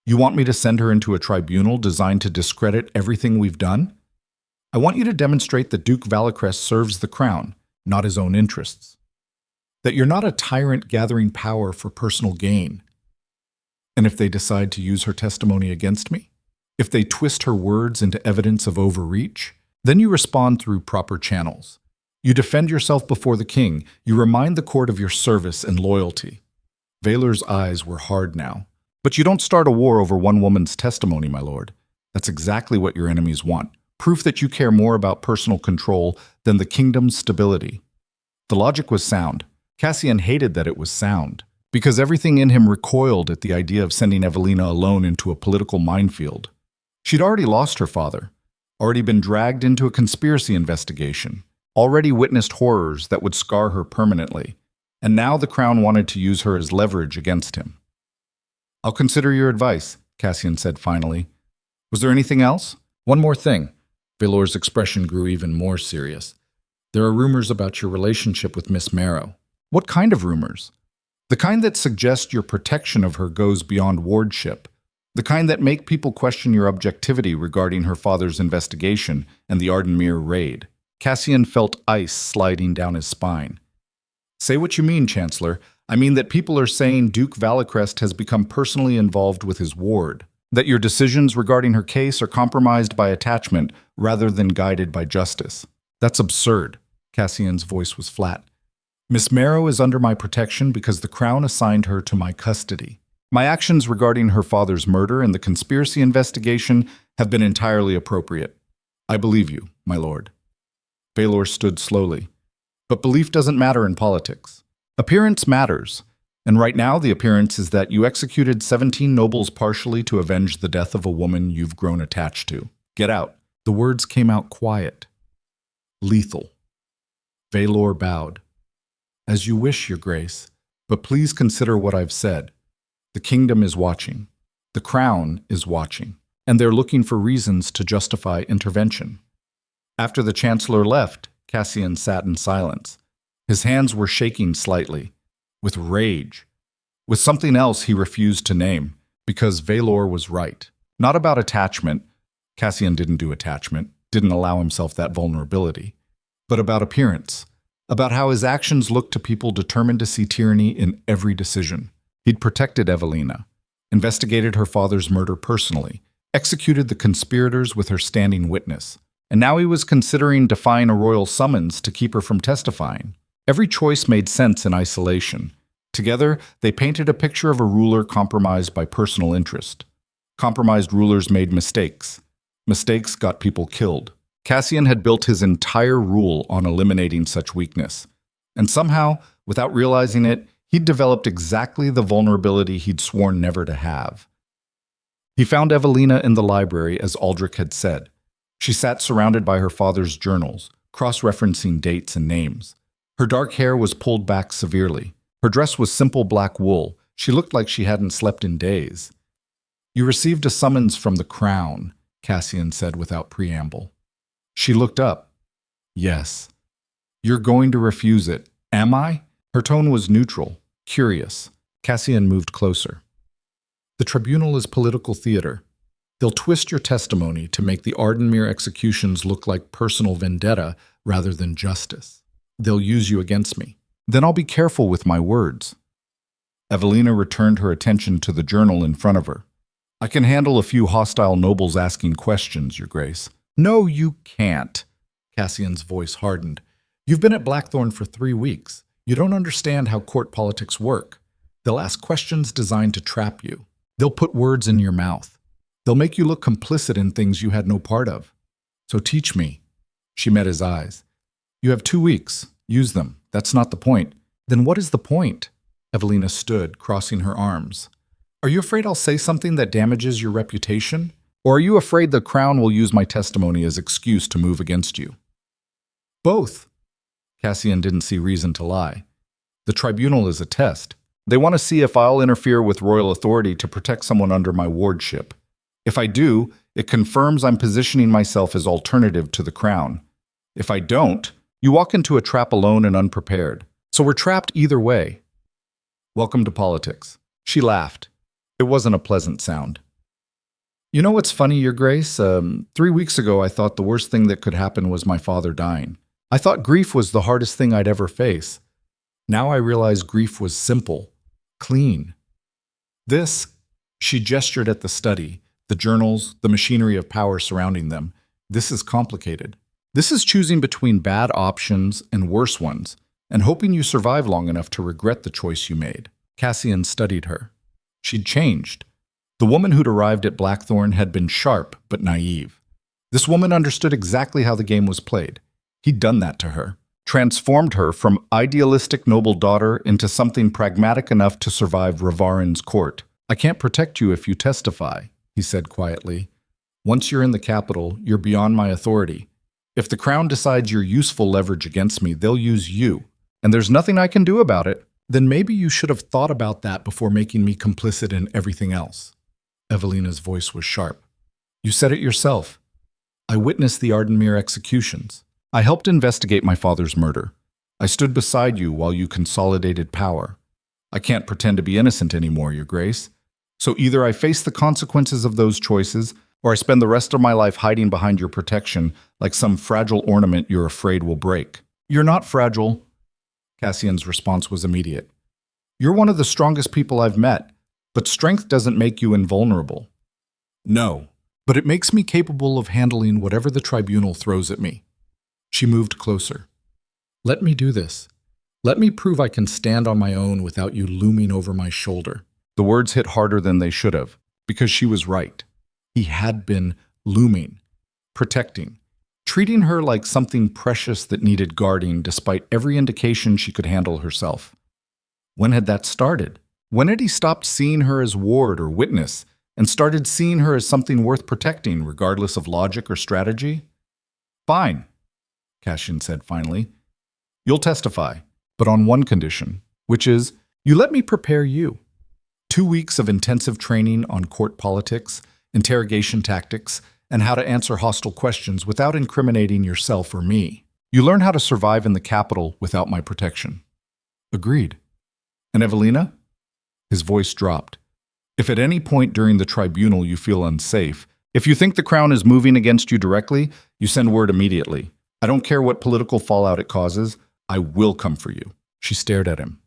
Speaker 1: You want me to send her into a tribunal designed to discredit everything we've done? I want you to demonstrate that Duke Valicrest serves the crown, not his own interests. That you're not a tyrant gathering power for personal gain. And if they decide to use her testimony against me? If they twist her words into evidence of overreach? Then you respond through proper channels. You defend yourself before the king. You remind the court of your service and loyalty. Valor's eyes were hard now. But you don't start a war over one woman's testimony, my lord. That's exactly what your enemies want. Proof that you care more about personal control than the kingdom's stability. The logic was sound. Cassian hated that it was sound, because everything in him recoiled at the idea of sending Evelina alone into a political minefield. She'd already lost her father, already been dragged into a conspiracy investigation, already witnessed horrors that would scar her permanently, and now the crown wanted to use her as leverage against him. I'll consider your advice, Cassian said finally. Was there anything else? One more thing. Valor's expression grew even more serious. There are rumors about your relationship with Miss Marrow. What kind of rumors? The kind that suggest your protection of her goes beyond wardship. The kind that make people question your objectivity regarding her father's investigation and the Ardenmere raid. Cassian felt ice sliding down his spine. Say what you mean, Chancellor. I mean that people are saying Duke Valicrest has become personally involved with his ward. That your decisions regarding her case are compromised by attachment rather than guided by justice. That's absurd. Cassian's voice was flat. Miss Marrow is under my protection because the crown assigned her to my custody. My actions regarding her father's murder and the conspiracy investigation have been entirely appropriate. I believe you, my lord. Valor stood slowly. But belief doesn't matter in politics. Appearance matters. And right now, the appearance is that you executed 17 nobles partially to avenge the death of a woman you've grown attached to. Get out. The words came out quiet. Lethal. Valor bowed. As you wish, your grace, but please consider what I've said. The kingdom is watching. The crown is watching. And they're looking for reasons to justify intervention. After the chancellor left, Cassian sat in silence. His hands were shaking slightly, with rage, with something else he refused to name, because Valor was right. Not about attachment. Cassian didn't do attachment, didn't allow himself that vulnerability, but about appearance, about how his actions looked to people determined to see tyranny in every decision. He'd protected Evelina, investigated her father's murder personally, executed the conspirators with her standing witness, and now he was considering defying a royal summons to keep her from testifying. Every choice made sense in isolation. Together, they painted a picture of a ruler compromised by personal interest. Compromised rulers made mistakes. Mistakes got people killed. Cassian had built his entire rule on eliminating such weakness. And somehow, without realizing it, he'd developed exactly the vulnerability he'd sworn never to have. He found Evelina in the library, as Aldrich had said. She sat surrounded by her father's journals, cross-referencing dates and names. Her dark hair was pulled back severely. Her dress was simple black wool. She looked like she hadn't slept in days. "You received a summons from the crown," Cassian said without preamble. She looked up. "Yes." "You're going to refuse it." "Am I?" Her tone was neutral, curious. Cassian moved closer. "The tribunal is political theater. They'll twist your testimony to make the Ardenmere executions look like personal vendetta rather than justice. They'll use you against me. Then I'll be careful with my words." Evelina returned her attention to the journal in front of her. "I can handle a few hostile nobles asking questions, Your Grace." "No, you can't." Cassian's voice hardened. "You've been at Blackthorn for 3 weeks. You don't understand how court politics work. They'll ask questions designed to trap you. They'll put words in your mouth. They'll make you look complicit in things you had no part of. So teach me." She met his eyes. "You have 2 weeks. Use them. That's not the point." "Then what is the point?" Evelina stood, crossing her arms. "Are you afraid I'll say something that damages your reputation? Or are you afraid the crown will use my testimony as excuse to move against you?" "Both." Cassian didn't see reason to lie. "The tribunal is a test. They want to see if I'll interfere with royal authority to protect someone under my wardship. If I do, it confirms I'm positioning myself as alternative to the crown. If I don't, you walk into a trap alone and unprepared. So we're trapped either way." "Welcome to politics." She laughed. It wasn't a pleasant sound. "You know what's funny, Your Grace? 3 weeks ago, I thought the worst thing that could happen was my father dying. I thought grief was the hardest thing I'd ever face. Now I realize grief was simple, clean. This," she gestured at the study, the journals, the machinery of power surrounding them. "This is complicated. This is choosing between bad options and worse ones, and hoping you survive long enough to regret the choice you made." Cassian studied her. She'd changed. The woman who'd arrived at Blackthorn had been sharp but naive. This woman understood exactly how the game was played. He'd done that to her, transformed her from idealistic noble daughter into something pragmatic enough to survive Ravarin's court. "I can't protect you if you testify," he said quietly. "Once you're in the capital, you're beyond my authority. If the crown decides you're useful leverage against me, they'll use you. And there's nothing I can do about it." "Then maybe you should have thought about that before making me complicit in everything else." Evelina's voice was sharp. "You said it yourself. I witnessed the Ardenmere executions. I helped investigate my father's murder. I stood beside you while you consolidated power. I can't pretend to be innocent anymore, Your Grace. So either I face the consequences of those choices, or I spend the rest of my life hiding behind your protection like some fragile ornament you're afraid will break." "You're not fragile." Cassian's response was immediate. "You're one of the strongest people I've met, but strength doesn't make you invulnerable." "No, but it makes me capable of handling whatever the tribunal throws at me." She moved closer. "Let me do this. Let me prove I can stand on my own without you looming over my shoulder." The words hit harder than they should have, because she was right. He had been looming, protecting, treating her like something precious that needed guarding despite every indication she could handle herself. When had that started? When had he stopped seeing her as ward or witness and started seeing her as something worth protecting regardless of logic or strategy? "Fine," Cassian said finally. "You'll testify, but on one condition, which is you let me prepare you." 2 weeks of intensive training on court politics, interrogation tactics, and how to answer hostile questions without incriminating yourself or me. You learn how to survive in the capital without my protection. Agreed. And Evelina? His voice dropped. If at any point during the tribunal you feel unsafe, if you think the crown is moving against you directly, you send word immediately. I don't care what political fallout it causes, I will come for you. She stared at him.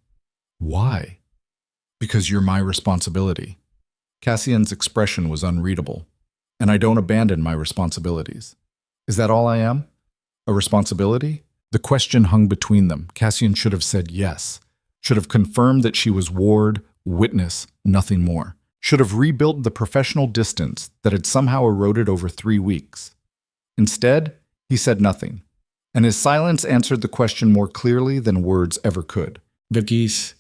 Speaker 1: Why? Because you're my responsibility. Cassian's expression was unreadable. And I don't abandon my responsibilities. Is that all I am? A responsibility? The question hung between them. Cassian should have said yes. Should have confirmed that she was ward, witness, nothing more. Should have rebuilt the professional distance that had somehow eroded over 3 weeks. Instead, he said nothing. And his silence answered the question more clearly than words ever could. Vergis.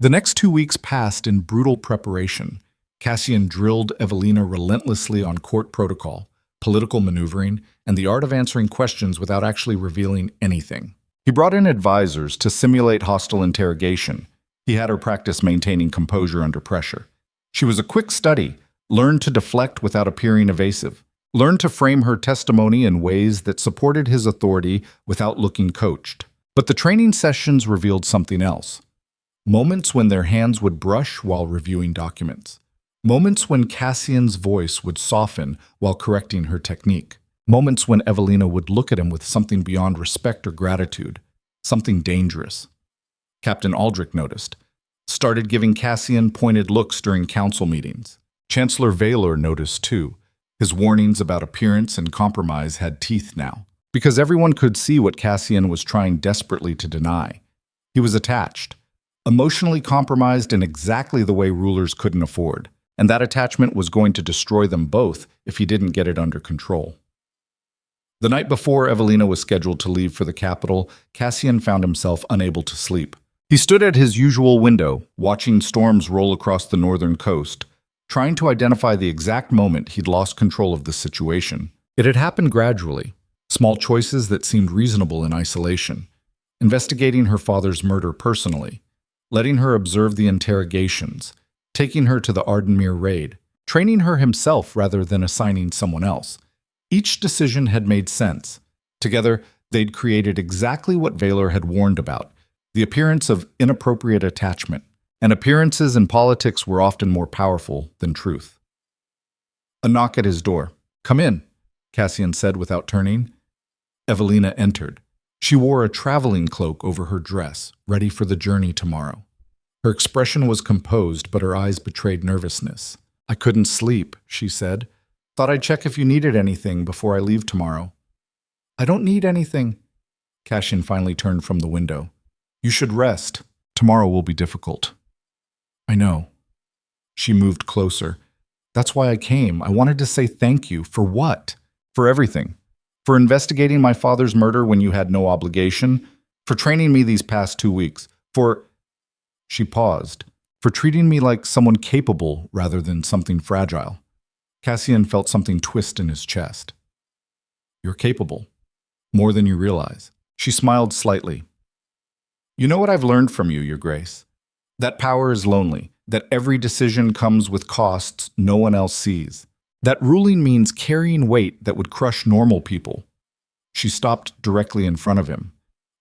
Speaker 1: The next 2 weeks passed in brutal preparation. Cassian drilled Evelina relentlessly on court protocol, political maneuvering, and the art of answering questions without actually revealing anything. He brought in advisors to simulate hostile interrogation. He had her practice maintaining composure under pressure. She was a quick study, learned to deflect without appearing evasive, learned to frame her testimony in ways that supported his authority without looking coached. But the training sessions revealed something else. Moments when their hands would brush while reviewing documents. Moments when Cassian's voice would soften while correcting her technique. Moments when Evelina would look at him with something beyond respect or gratitude, something dangerous. Captain Aldrich noticed. Started giving Cassian pointed looks during council meetings. Chancellor Valor noticed too. His warnings about appearance and compromise had teeth now, because everyone could see what Cassian was trying desperately to deny. He was attached, emotionally compromised in exactly the way rulers couldn't afford. And that attachment was going to destroy them both if he didn't get it under control. The night before Evelina was scheduled to leave for the capital, Cassian found himself unable to sleep. He stood at his usual window, watching storms roll across the northern coast, trying to identify the exact moment he'd lost control of the situation. It had happened gradually, small choices that seemed reasonable in isolation, investigating her father's murder personally, letting her observe the interrogations, taking her to the Ardenmere raid, training her himself rather than assigning someone else. Each decision had made sense. Together, they'd created exactly what Valor had warned about, the appearance of inappropriate attachment. And appearances in politics were often more powerful than truth. A knock at his door. "Come in," Cassian said without turning. Evelina entered. She wore a traveling cloak over her dress, ready for the journey tomorrow. Her expression was composed, but her eyes betrayed nervousness. "I couldn't sleep," she said. "Thought I'd check if you needed anything before I leave tomorrow." "I don't need anything." Cassian finally turned from the window. "You should rest. Tomorrow will be difficult." "I know." She moved closer. "That's why I came. I wanted to say thank you. For what? For everything. For investigating my father's murder when you had no obligation. For training me these past 2 weeks. For..." She paused. "For treating me like someone capable rather than something fragile." Cassian felt something twist in his chest. "You're capable. More than you realize." She smiled slightly. "You know what I've learned from you, Your Grace? That power is lonely. That every decision comes with costs no one else sees. That ruling means carrying weight that would crush normal people." She stopped directly in front of him.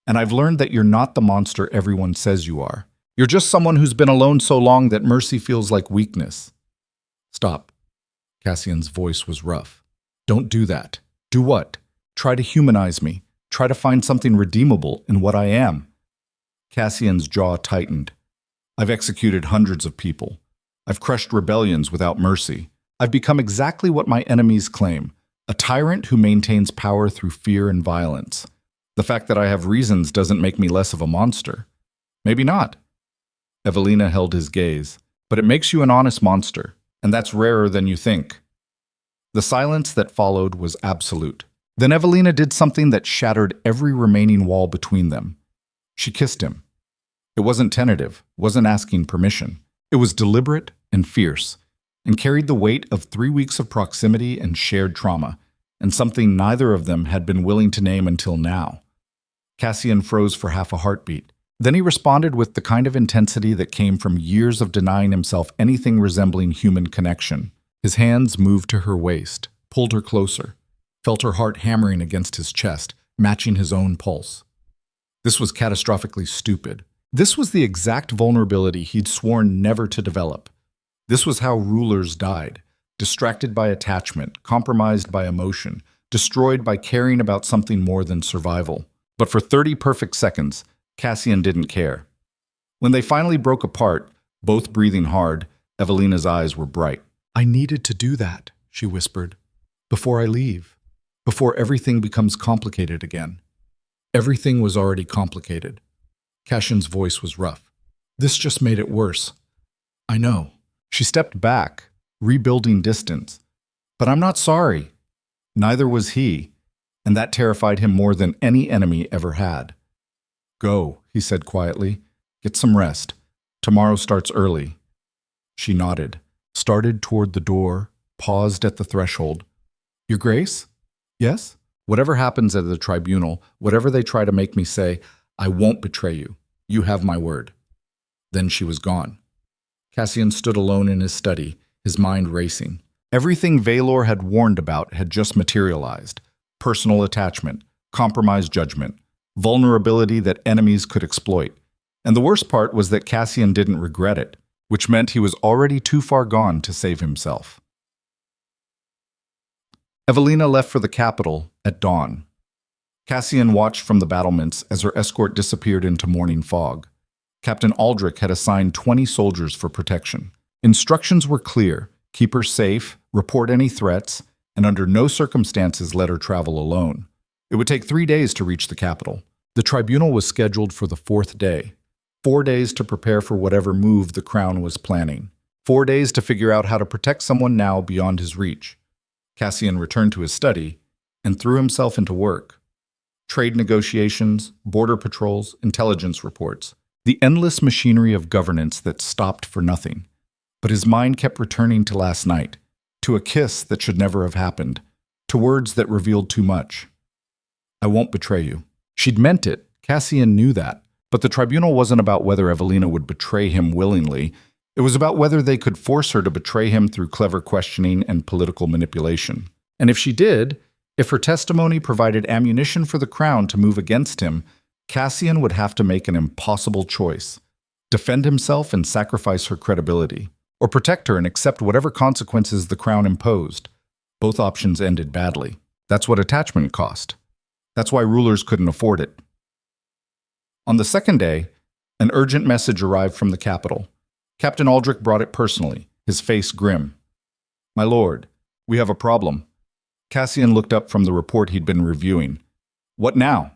Speaker 1: "And I've learned that you're not the monster everyone says you are. You're just someone who's been alone so long that mercy feels like weakness." "Stop." Cassian's voice was rough. "Don't do that." "Do what? Try to humanize me. Try to find something redeemable in what I am." Cassian's jaw tightened. "I've executed hundreds of people. I've crushed rebellions without mercy. I've become exactly what my enemies claim, a tyrant who maintains power through fear and violence. The fact that I have reasons doesn't make me less of a monster. Maybe not." Evelina held his gaze. "But it makes you an honest monster, and that's rarer than you think." The silence that followed was absolute. Then Evelina did something that shattered every remaining wall between them. She kissed him. It wasn't tentative, wasn't asking permission. It was deliberate and fierce, and carried the weight of 3 weeks of proximity and shared trauma, and something neither of them had been willing to name until now. Cassian froze for half a heartbeat. Then he responded with the kind of intensity that came from years of denying himself anything resembling human connection. His hands moved to her waist, pulled her closer, felt her heart hammering against his chest, matching his own pulse. This was catastrophically stupid. This was the exact vulnerability he'd sworn never to develop. This was how rulers died, distracted by attachment, compromised by emotion, destroyed by caring about something more than survival. But for 30 perfect seconds, Cassian didn't care. When they finally broke apart, both breathing hard, Evelina's eyes were bright. "I needed to do that," she whispered, "before I leave, before everything becomes complicated again." Everything was already complicated. Cassian's voice was rough. "This just made it worse." "I know." She stepped back, rebuilding distance. "But I'm not sorry." Neither was he, and that terrified him more than any enemy ever had. "Go," he said quietly. "Get some rest. Tomorrow starts early." She nodded, started toward the door, paused at the threshold. "Your Grace?" "Yes?" "Whatever happens at the tribunal, whatever they try to make me say, I won't betray you. You have my word." Then she was gone. Cassian stood alone in his study, his mind racing. Everything Valor had warned about had just materialized. Personal attachment, compromised judgment, vulnerability that enemies could exploit. And the worst part was that Cassian didn't regret it, which meant he was already too far gone to save himself. Evelina left for the capital at dawn. Cassian watched from the battlements as her escort disappeared into morning fog. Captain Aldrich had assigned 20 soldiers for protection. Instructions were clear: keep her safe, report any threats, and under no circumstances let her travel alone. It would take 3 days to reach the capital. The tribunal was scheduled for the 4th day. 4 days to prepare for whatever move the crown was planning. 4 days to figure out how to protect someone now beyond his reach. Cassian returned to his study and threw himself into work. Trade negotiations, border patrols, intelligence reports. The endless machinery of governance that stopped for nothing. But his mind kept returning to last night, to a kiss that should never have happened, to words that revealed too much. "I won't betray you." She'd meant it. Cassian knew that. But the tribunal wasn't about whether Evelina would betray him willingly. It was about whether they could force her to betray him through clever questioning and political manipulation. And if she did, if her testimony provided ammunition for the crown to move against him, Cassian would have to make an impossible choice: defend himself and sacrifice her credibility, or protect her and accept whatever consequences the crown imposed. Both options ended badly. That's what attachment cost. That's why rulers couldn't afford it. On the 2nd day, an urgent message arrived from the capital. Captain Aldrich brought it personally, his face grim. "My lord, we have a problem." Cassian looked up from the report he'd been reviewing. "What now?"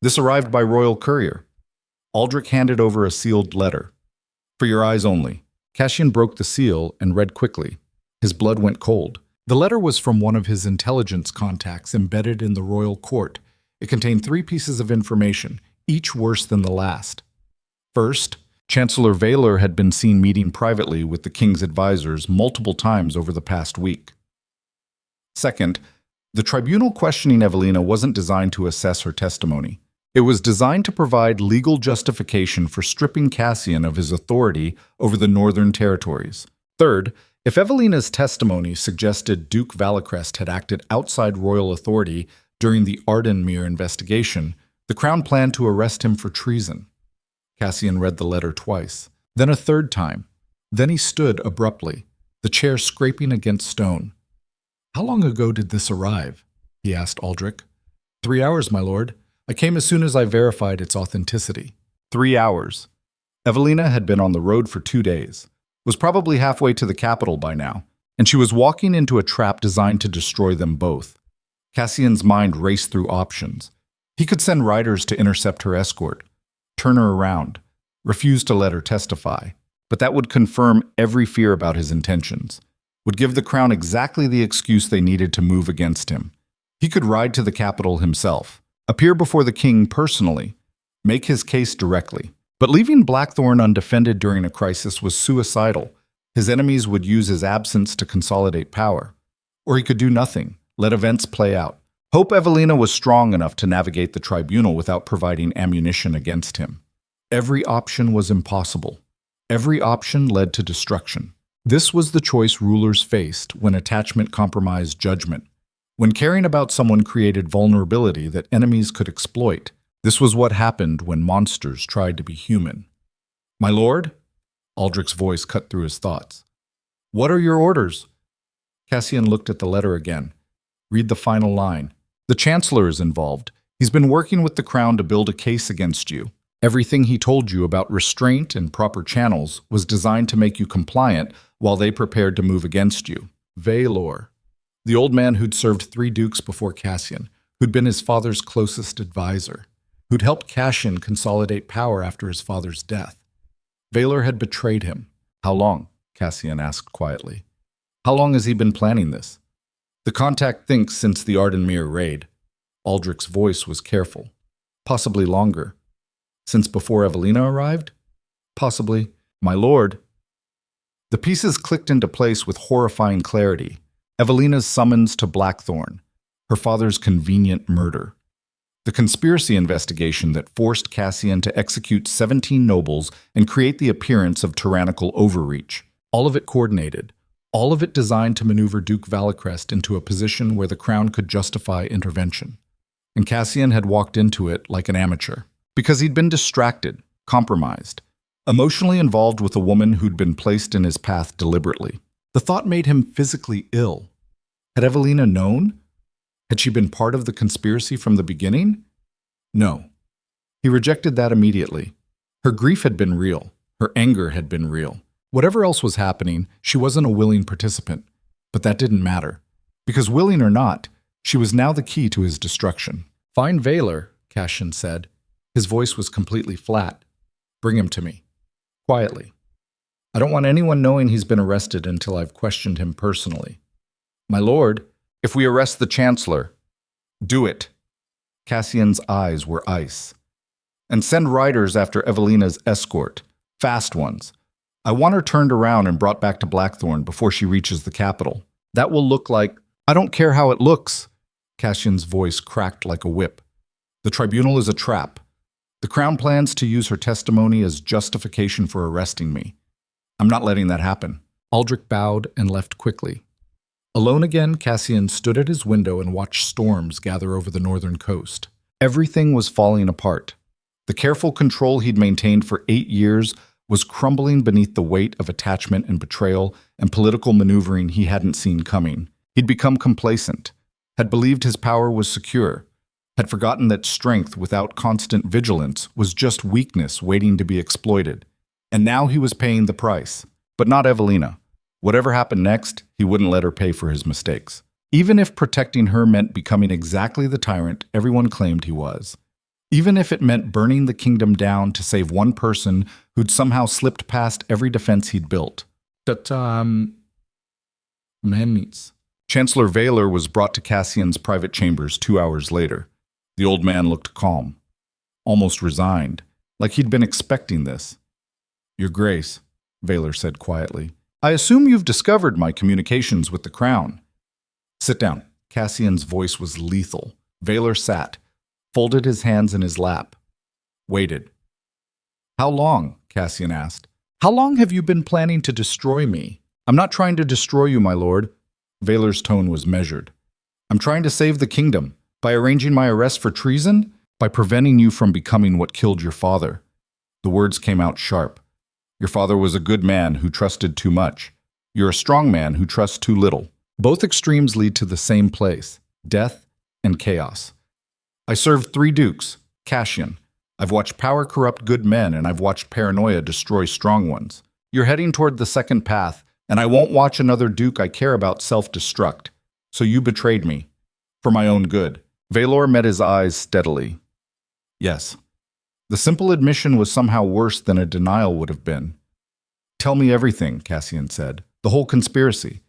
Speaker 1: "This arrived by royal courier." Aldrich handed over a sealed letter. "For your eyes only." Cassian broke the seal and read quickly. His blood went cold. The letter was from one of his intelligence contacts embedded in the royal court. It contained 3 pieces of information, each worse than the last. First, Chancellor Valor had been seen meeting privately with the king's advisors multiple times over the past week. Second, the tribunal questioning Evelina wasn't designed to assess her testimony. It was designed to provide legal justification for stripping Cassian of his authority over the northern territories. Third, if Evelina's testimony suggested Duke Valicrest had acted outside royal authority during the Ardenmere investigation, the crown planned to arrest him for treason. Cassian read the letter twice, then a 3rd time. Then he stood abruptly, the chair scraping against stone. "How long ago did this arrive?" he asked Aldrich. 3 hours, my lord. I came as soon as I verified its authenticity." 3 hours. Evelina had been on the road for 2 days, was probably halfway to the capital by now, and she was walking into a trap designed to destroy them both. Cassian's mind raced through options. He could send riders to intercept her escort, turn her around, refuse to let her testify, but that would confirm every fear about his intentions, would give the crown exactly the excuse they needed to move against him. He could ride to the capital himself, appear before the king personally, make his case directly. But leaving Blackthorn undefended during a crisis was suicidal. His enemies would use his absence to consolidate power. Or he could do nothing, let events play out. Hope Evelina was strong enough to navigate the tribunal without providing ammunition against him. Every option was impossible. Every option led to destruction. This was the choice rulers faced when attachment compromised judgment. When caring about someone created vulnerability that enemies could exploit. This was what happened when monsters tried to be human. "My lord?" Aldrich's voice cut through his thoughts. "What are your orders?" Cassian looked at the letter again. "Read the final line. The Chancellor is involved. He's been working with the Crown to build a case against you. Everything he told you about restraint and proper channels was designed to make you compliant while they prepared to move against you. Valor." The old man who'd served 3 dukes before Cassian, who'd been his father's closest advisor, who'd helped Cassian consolidate power after his father's death. Valor had betrayed him. "How long?" Cassian asked quietly. "How long has he been planning this?" "The contact thinks since the Ardenmere raid." Aldrich's voice was careful. "Possibly longer." "Since before Evelina arrived?" "Possibly." "My lord." The pieces clicked into place with horrifying clarity. Evelina's summons to Blackthorn, her father's convenient murder, the conspiracy investigation that forced Cassian to execute 17 nobles and create the appearance of tyrannical overreach. All of it coordinated, all of it designed to maneuver Duke Valicrest into a position where the crown could justify intervention. And Cassian had walked into it like an amateur, because he'd been distracted, compromised, emotionally involved with a woman who'd been placed in his path deliberately. The thought made him physically ill. Had Evelina known? Had she been part of the conspiracy from the beginning? No. He rejected that immediately. Her grief had been real. Her anger had been real. Whatever else was happening, she wasn't a willing participant. But that didn't matter. Because willing or not, she was now the key to his destruction. "Find Valor," Cassian said. His voice was completely flat. "Bring him to me. Quietly. I don't want anyone knowing he's been arrested until I've questioned him personally." "My lord, if we arrest the Chancellor..." "Do it." Cassian's eyes were ice. "And send riders after Evelina's escort. Fast ones. I want her turned around and brought back to Blackthorn before she reaches the capital. That will look like..." "I don't care how it looks." Cassian's voice cracked like a whip. "The tribunal is a trap. The Crown plans to use her testimony as justification for arresting me. I'm not letting that happen." Aldrich bowed and left quickly. Alone again, Cassian stood at his window and watched storms gather over the northern coast. Everything was falling apart. The careful control he'd maintained for 8 years was crumbling beneath the weight of attachment and betrayal and political maneuvering he hadn't seen coming. He'd become complacent, had believed his power was secure, had forgotten that strength without constant vigilance was just weakness waiting to be exploited. And now he was paying the price. But not Evelina. Whatever happened next, he wouldn't let her pay for his mistakes. Even if protecting her meant becoming exactly the tyrant everyone claimed he was. Even if it meant burning the kingdom down to save one person who'd somehow slipped past every defense he'd built. Chancellor Valor was brought to Cassian's private chambers 2 hours later. The old man looked calm, almost resigned, like he'd been expecting this. "Your Grace," Valor said quietly, "I assume you've discovered my communications with the Crown." "Sit down." Cassian's voice was lethal. Valor sat, folded his hands in his lap, waited. "How long?" Cassian asked. "How long have you been planning to destroy me?" "I'm not trying to destroy you, my lord." Valor's tone was measured. "I'm trying to save the kingdom. By arranging my arrest for treason? By preventing you from becoming what killed your father." The words came out sharp. "Your father was a good man who trusted too much. You're a strong man who trusts too little. Both extremes lead to the same place, death and chaos. I served 3 dukes, Cassian. I've watched power corrupt good men, and I've watched paranoia destroy strong ones. You're heading toward the second path, and I won't watch another duke I care about self-destruct. So you betrayed me. For my own good." Valor met his eyes steadily. "Yes." The simple admission was somehow worse than a denial would have been. "Tell me everything," Cassian said. "The whole conspiracy.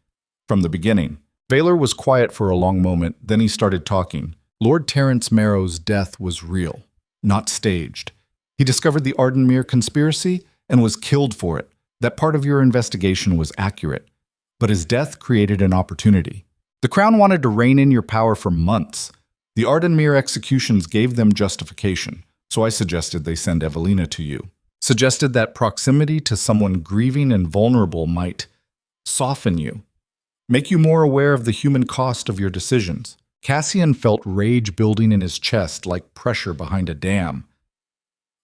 Speaker 1: From the beginning." Valor was quiet for a long moment, then he started talking. "Lord Terence Marrow's death was real, not staged. He discovered the Ardenmere conspiracy and was killed for it. That part of your investigation was accurate. But his death created an opportunity. The Crown wanted to rein in your power for months. The Ardenmere executions gave them justification. So I suggested they send Evelina to you. Suggested that proximity to someone grieving and vulnerable might soften you, make you more aware of the human cost of your decisions. Cassian felt rage building in his chest like pressure behind a dam.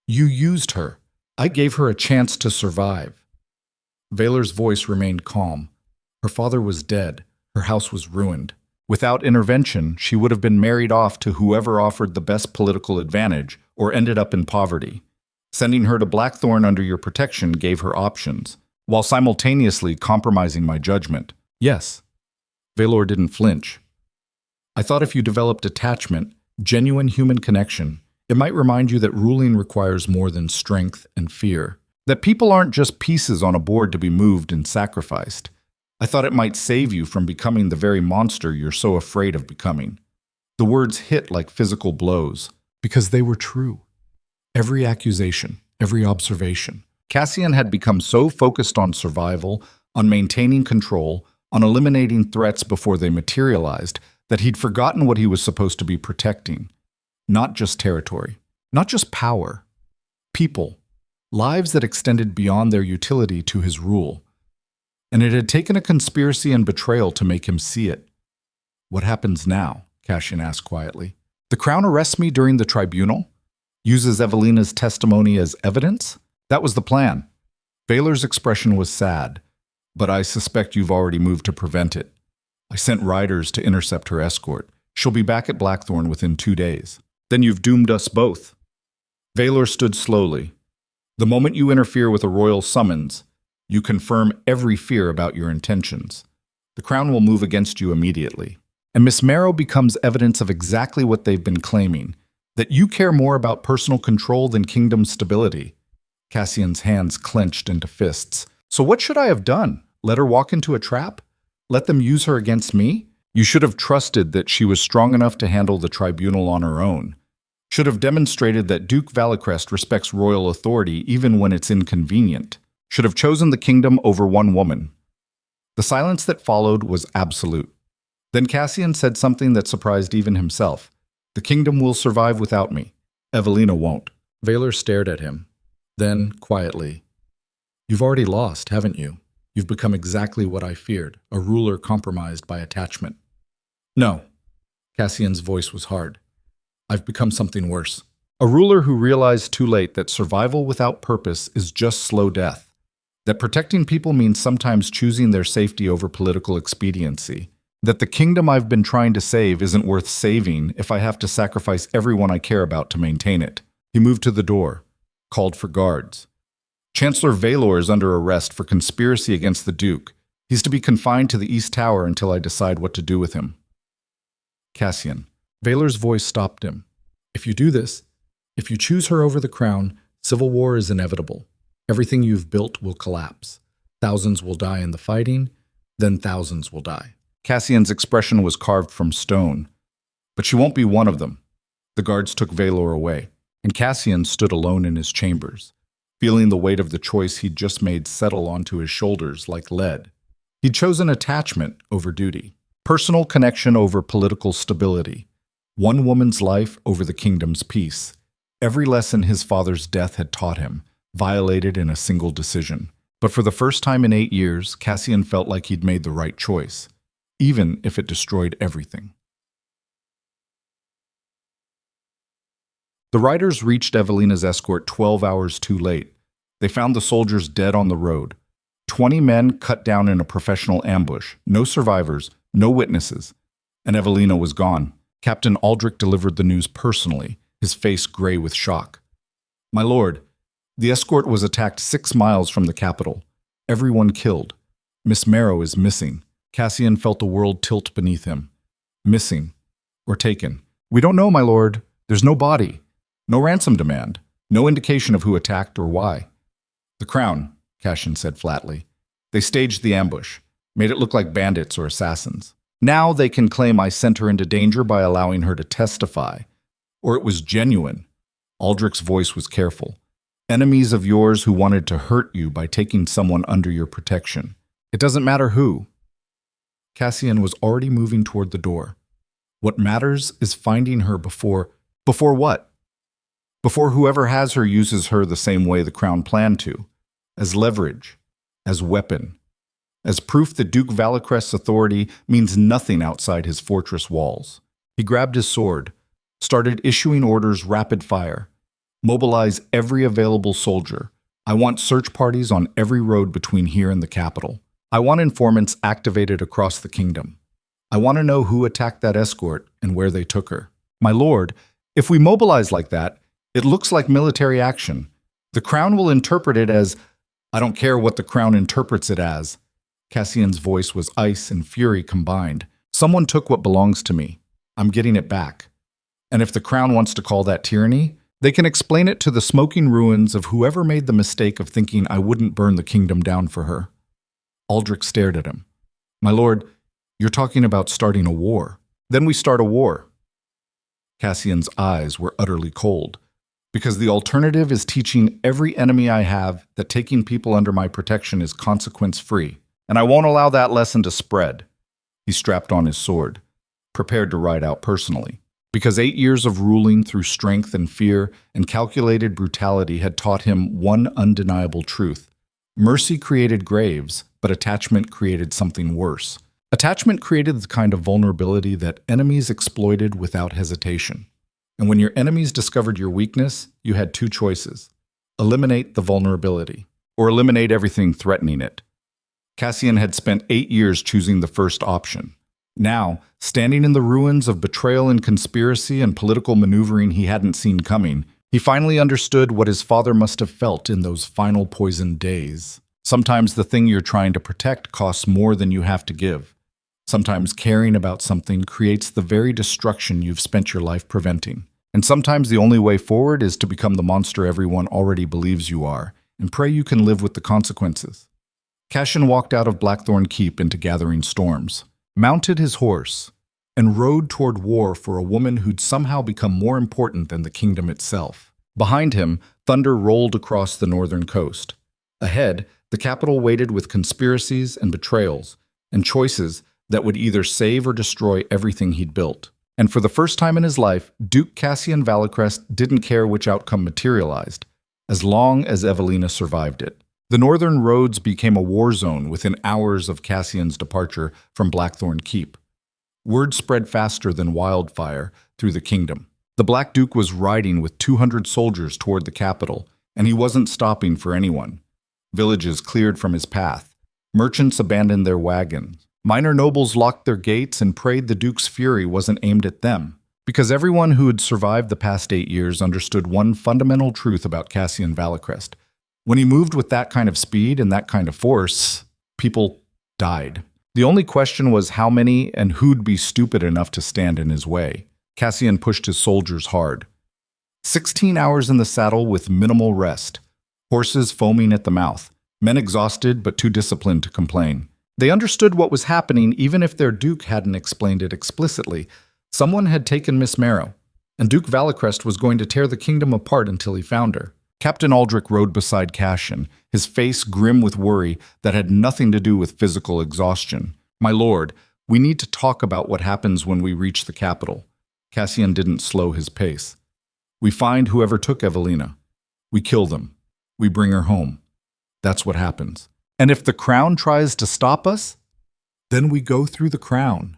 Speaker 1: You used her. I gave her a chance to survive. Valor's voice remained calm. Her father was dead. Her house was ruined. Without intervention, she would have been married off to whoever offered the best political advantage or ended up in poverty. Sending her to Blackthorn under your protection gave her options, while simultaneously compromising my judgment. Yes. Valor didn't flinch. I thought if you developed attachment, genuine human connection, it might remind you that ruling requires more than strength and fear. That people aren't just pieces on a board to be moved and sacrificed. I thought it might save you from becoming the very monster you're so afraid of becoming. The words hit like physical blows, because they were true. Every accusation, every observation. Cassian had become so focused on survival, on maintaining control, on eliminating threats before they materialized, that he'd forgotten what he was supposed to be protecting. Not just territory, not just power. People. Lives that extended beyond their utility to his rule. And it had taken a conspiracy and betrayal to make him see it. What happens now? Cassian asked quietly. The Crown arrests me during the tribunal? Uses Evelina's testimony as evidence? That was the plan. Valor's expression was sad, but I suspect you've already moved to prevent it. I sent riders to intercept her escort. She'll be back at Blackthorn within 2 days. Then you've doomed us both. Valor stood slowly. The moment you interfere with a royal summons, you confirm every fear about your intentions. The Crown will move against you immediately. And Miss Marrow becomes evidence of exactly what they've been claiming, that you care more about personal control than kingdom stability. Cassian's hands clenched into fists. So what should I have done? Let her walk into a trap? Let them use her against me? You should have trusted that she was strong enough to handle the tribunal on her own. Should have demonstrated that Duke Valicrest respects royal authority even when it's inconvenient. Should have chosen the kingdom over one woman. The silence that followed was absolute. Then Cassian said something that surprised even himself. The kingdom will survive without me. Evelina won't. Valor stared at him. Then, quietly, You've already lost, haven't you? You've become exactly what I feared, a ruler compromised by attachment. No. Cassian's voice was hard. I've become something worse. A ruler who realized too late that survival without purpose is just slow death. That protecting people means sometimes choosing their safety over political expediency. That the kingdom I've been trying to save isn't worth saving if I have to sacrifice everyone I care about to maintain it. He moved to the door, called for guards. Chancellor Valor is under arrest for conspiracy against the Duke. He's to be confined to the East Tower until I decide what to do with him. Cassian. Valor's voice stopped him. If you do this, if you choose her over the crown, civil war is inevitable. Everything you've built will collapse. Thousands will die in the fighting, then thousands will die. Cassian's expression was carved from stone. But she won't be one of them. The guards took Valor away, and Cassian stood alone in his chambers, feeling the weight of the choice he'd just made settle onto his shoulders like lead. He'd chosen attachment over duty, personal connection over political stability, one woman's life over the kingdom's peace. Every lesson his father's death had taught him, violated in a single decision. But for the first time in 8 years, Cassian felt like he'd made the right choice, even if it destroyed everything. The riders reached Evelina's escort 12 hours too late. They found the soldiers dead on the road. 20 men cut down in a professional ambush. No survivors, no witnesses. And Evelina was gone. Captain Aldrich delivered the news personally, his face gray with shock. My lord, the escort was attacked 6 miles from the capital. Everyone killed. Miss Marrow is missing. Cassian felt the world tilt beneath him. Missing. Or taken. We don't know, my lord. There's no body. No ransom demand. No indication of who attacked or why. The Crown, Cassian said flatly. They staged the ambush, made it look like bandits or assassins. Now they can claim I sent her into danger by allowing her to testify. Or it was genuine. Aldrich's voice was careful. Enemies of yours who wanted to hurt you by taking someone under your protection. It doesn't matter who. Cassian was already moving toward the door. What matters is finding her before what? before whoever has her uses her the same way the crown planned to, as leverage, as weapon, as proof that Duke Valicrest's authority means nothing outside his fortress walls. He grabbed his sword, started issuing orders rapid fire. Mobilize every available soldier. I want search parties on every road between here and the capital. I want informants activated across the kingdom. I want to know who attacked that escort and where they took her. My lord, if we mobilize like that, it looks like military action. The crown will interpret it as, I don't care what the crown interprets it as. Cassian's voice was ice and fury combined. Someone took what belongs to me. I'm getting it back. And if the crown wants to call that tyranny, they can explain it to the smoking ruins of whoever made the mistake of thinking I wouldn't burn the kingdom down for her. Aldrich stared at him. My lord, you're talking about starting a war. Then we start a war. Cassian's eyes were utterly cold, because the alternative is teaching every enemy I have that taking people under my protection is consequence-free, and I won't allow that lesson to spread. He strapped on his sword, prepared to ride out personally, because 8 years of ruling through strength and fear and calculated brutality had taught him one undeniable truth. Mercy created graves, but attachment created something worse. Attachment created the kind of vulnerability that enemies exploited without hesitation. And when your enemies discovered your weakness, you had two choices: eliminate the vulnerability, or eliminate everything threatening it. Cassian had spent 8 years choosing the first option. Now, standing in the ruins of betrayal and conspiracy and political maneuvering he hadn't seen coming, he finally understood what his father must have felt in those final poisoned days. Sometimes the thing you're trying to protect costs more than you have to give. Sometimes caring about something creates the very destruction you've spent your life preventing. And sometimes the only way forward is to become the monster everyone already believes you are, and pray you can live with the consequences. Cassian walked out of Blackthorn Keep into gathering storms, mounted his horse, and rode toward war for a woman who'd somehow become more important than the kingdom itself. Behind him, thunder rolled across the northern coast. Ahead, the capital waited with conspiracies and betrayals, and choices that would either save or destroy everything he'd built. And for the first time in his life, Duke Cassian Valicrest didn't care which outcome materialized, as long as Evelina survived it. The northern roads became a war zone within hours of Cassian's departure from Blackthorn Keep. Word spread faster than wildfire through the kingdom. The Black Duke was riding with 200 soldiers toward the capital, and he wasn't stopping for anyone. Villages cleared from his path. Merchants abandoned their wagons. Minor nobles locked their gates and prayed the Duke's fury wasn't aimed at them, because everyone who had survived the past 8 years understood one fundamental truth about Cassian Valicrest. When he moved with that kind of speed and that kind of force, people died. The only question was how many and who'd be stupid enough to stand in his way. Cassian pushed his soldiers hard. 16 hours in the saddle with minimal rest. Horses foaming at the mouth. Men exhausted but too disciplined to complain. They understood what was happening even if their Duke hadn't explained it explicitly. Someone had taken Miss Marrow, and Duke Valicrest was going to tear the kingdom apart until he found her. Captain Aldrich rode beside Cassian, his face grim with worry that had nothing to do with physical exhaustion. My lord, we need to talk about what happens when we reach the capital. Cassian didn't slow his pace. We find whoever took Evelina. We kill them. We bring her home. That's what happens. And if the crown tries to stop us, then we go through the crown.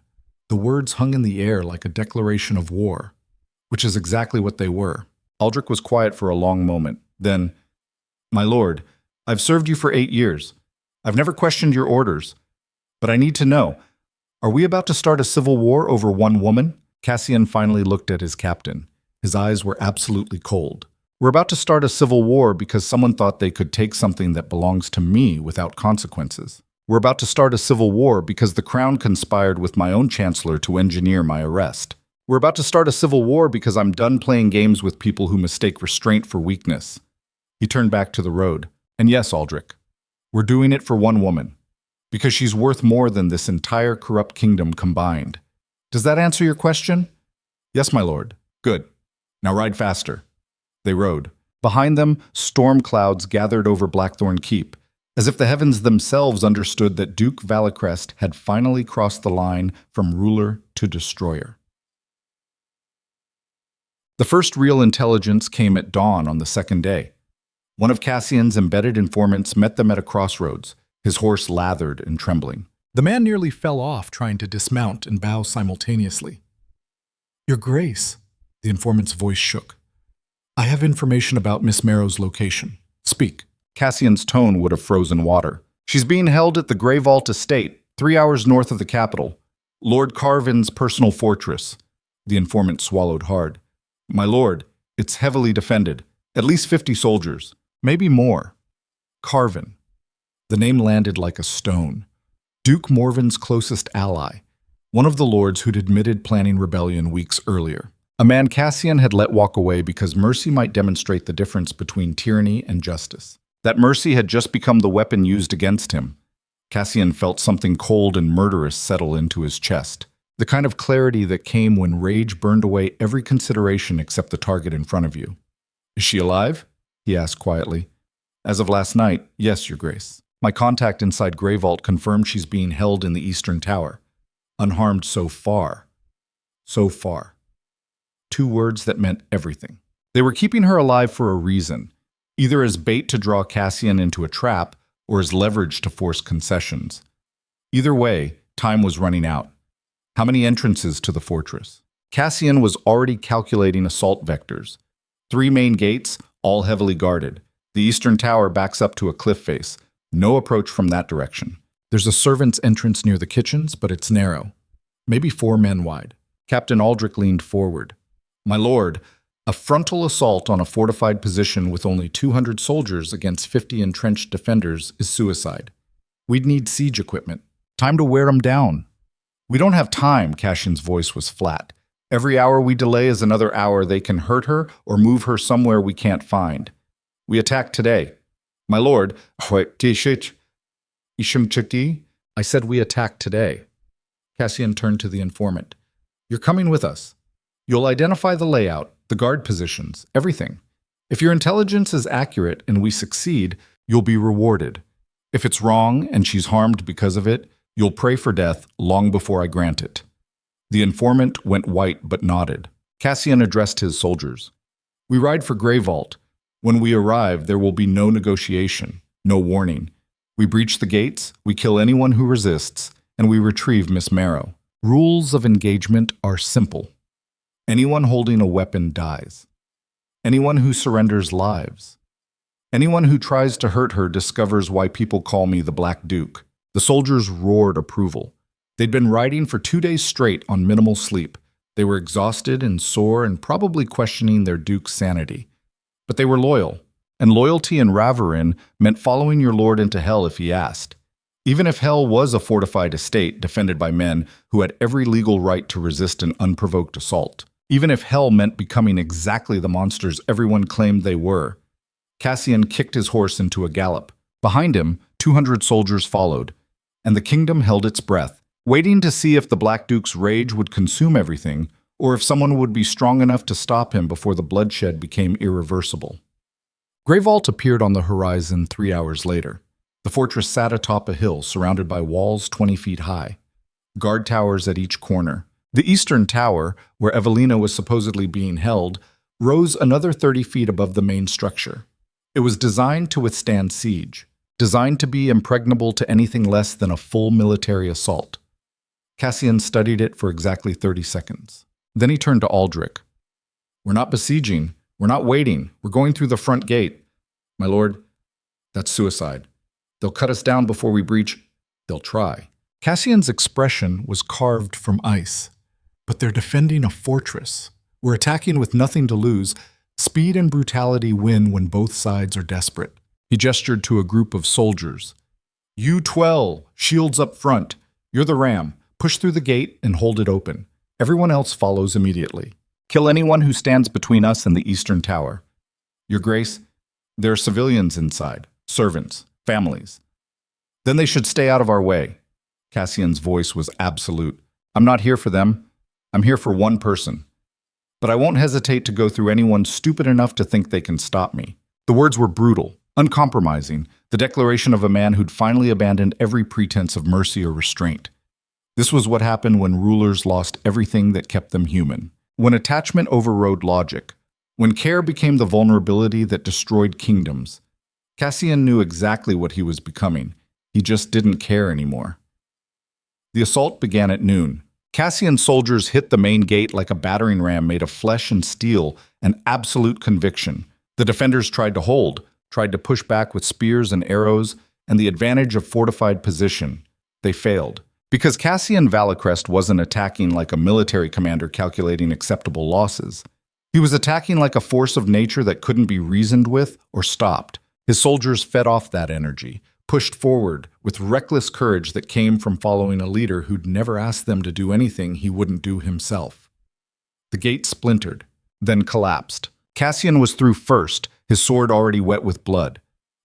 Speaker 1: The words hung in the air like a declaration of war, which is exactly what they were. Aldrich was quiet for a long moment. Then, my lord, I've served you for 8 years. I've never questioned your orders. But I need to know, are we about to start a civil war over one woman? Cassian finally looked at his captain. His eyes were absolutely cold. We're about to start a civil war because someone thought they could take something that belongs to me without consequences. We're about to start a civil war because the crown conspired with my own chancellor to engineer my arrest. We're about to start a civil war because I'm done playing games with people who mistake restraint for weakness. He turned back to the road. And yes, Aldrich, we're doing it for one woman, because she's worth more than this entire corrupt kingdom combined. Does that answer your question? Yes, my lord. Good. Now ride faster. They rode. Behind them, storm clouds gathered over Blackthorn Keep, as if the heavens themselves understood that Duke Valicrest had finally crossed the line from ruler to destroyer. The first real intelligence came at dawn on the second day. One of Cassian's embedded informants met them at a crossroads, his horse lathered and trembling. The man nearly fell off trying to dismount and bow simultaneously. "Your Grace," the informant's voice shook. "I have information about Miss Marrow's location. Speak." Cassian's tone would have frozen water. "She's being held at the Grey Vault Estate, 3 hours north of the capital. Lord Carvin's personal fortress." The informant swallowed hard. "My lord, it's heavily defended. At least 50 soldiers. Maybe more." Carvin. The name landed like a stone. Duke Morven's closest ally. One of the lords who'd admitted planning rebellion weeks earlier. A man Cassian had let walk away because mercy might demonstrate the difference between tyranny and justice. That mercy had just become the weapon used against him. Cassian felt something cold and murderous settle into his chest. The kind of clarity that came when rage burned away every consideration except the target in front of you. "Is she alive?" he asked quietly. "As of last night, yes, Your Grace. My contact inside Grey Vault confirmed she's being held in the Eastern Tower. Unharmed so far. So far." 2 words that meant everything. They were keeping her alive for a reason, either as bait to draw Cassian into a trap or as leverage to force concessions. Either way, time was running out. How many entrances to the fortress? Cassian was already calculating assault vectors. 3 main gates, all heavily guarded. The Eastern Tower backs up to a cliff face. No approach from that direction. There's a servant's entrance near the kitchens, but it's narrow. Maybe 4 men wide. Captain Aldrich leaned forward. "My lord, a frontal assault on a fortified position with only 200 soldiers against 50 entrenched defenders is suicide. We'd need siege equipment. Time to wear them down." "We don't have time," Cassian's voice was flat. "Every hour we delay is another hour they can hurt her or move her somewhere we can't find. We attack today." "My lord, I said we attack today." Cassian turned to the informant. "You're coming with us. You'll identify the layout, the guard positions, everything. If your intelligence is accurate and we succeed, you'll be rewarded. If it's wrong and she's harmed because of it, you'll pray for death long before I grant it." The informant went white but nodded. Cassian addressed his soldiers. "We ride for Grey Vault. When we arrive, there will be no negotiation, no warning. We breach the gates, we kill anyone who resists, and we retrieve Miss Marrow. Rules of engagement are simple. Anyone holding a weapon dies. Anyone who surrenders lives. Anyone who tries to hurt her discovers why people call me the Black Duke." The soldiers roared approval. They'd been riding for 2 days straight on minimal sleep. They were exhausted and sore and probably questioning their duke's sanity. But they were loyal, and loyalty in Raverin meant following your lord into hell if he asked. Even if hell was a fortified estate defended by men who had every legal right to resist an unprovoked assault. Even if hell meant becoming exactly the monsters everyone claimed they were. Cassian kicked his horse into a gallop. Behind him, 200 soldiers followed, and the kingdom held its breath, waiting to see if the Black Duke's rage would consume everything, or if someone would be strong enough to stop him before the bloodshed became irreversible. Grey Vault appeared on the horizon 3 hours later. The fortress sat atop a hill surrounded by walls 20 feet high, guard towers at each corner. The Eastern Tower, where Evelina was supposedly being held, rose another 30 feet above the main structure. It was designed to withstand siege, designed to be impregnable to anything less than a full military assault. Cassian studied it for exactly 30 seconds. Then he turned to Aldrich. "We're not besieging. We're not waiting. We're going through the front gate. My lord, that's suicide. They'll cut us down before we breach. They'll try." Cassian's expression was carved from ice. "But they're defending a fortress. We're attacking with nothing to lose. Speed and brutality win when both sides are desperate." He gestured to a group of soldiers. "You 12, shields up front. You're the ram. Push through the gate and hold it open. Everyone else follows immediately. Kill anyone who stands between us and the Eastern Tower. Your Grace, there are civilians inside, servants, families. Then they should stay out of our way." Cassian's voice was absolute. "I'm not here for them. I'm here for one person. But I won't hesitate to go through anyone stupid enough to think they can stop me." The words were brutal, uncompromising, the declaration of a man who'd finally abandoned every pretense of mercy or restraint. This was what happened when rulers lost everything that kept them human. when attachment overrode logic, when care became the vulnerability that destroyed kingdoms. Cassian knew exactly what he was becoming. He just didn't care anymore. The assault began at noon. Cassian's soldiers hit the main gate like a battering ram made of flesh and steel, an absolute conviction. The defenders tried to hold, tried to push back with spears and arrows, and the advantage of fortified position. They failed. Because Cassian Valicrest wasn't attacking like a military commander calculating acceptable losses. He was attacking like a force of nature that couldn't be reasoned with or stopped. His soldiers fed off that energy, pushed forward with reckless courage that came from following a leader who'd never asked them to do anything he wouldn't do himself. The gate splintered, then collapsed. Cassian was through first, his sword already wet with blood.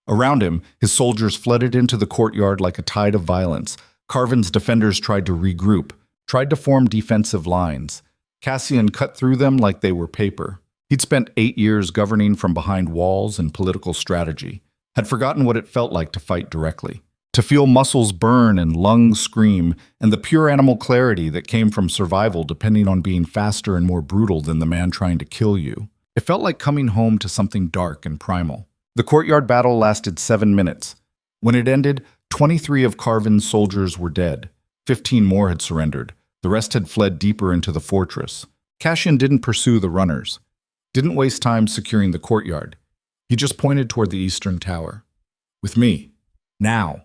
Speaker 1: Around him, his soldiers flooded into the courtyard like a tide of violence. Carvin's defenders tried to regroup, tried to form defensive lines. Cassian cut through them like they were paper. He'd spent 8 years governing from behind walls and political strategy, had forgotten what it felt like to fight directly, to feel muscles burn and lungs scream, and the pure animal clarity that came from survival depending on being faster and more brutal than the man trying to kill you. It felt like coming home to something dark and primal. The courtyard battle lasted 7 minutes. When it ended, 23 of Carvin's soldiers were dead. 15 more had surrendered. The rest had fled deeper into the fortress. Cassian didn't pursue the runners, didn't waste time securing the courtyard. He just pointed toward the eastern tower. With me. Now.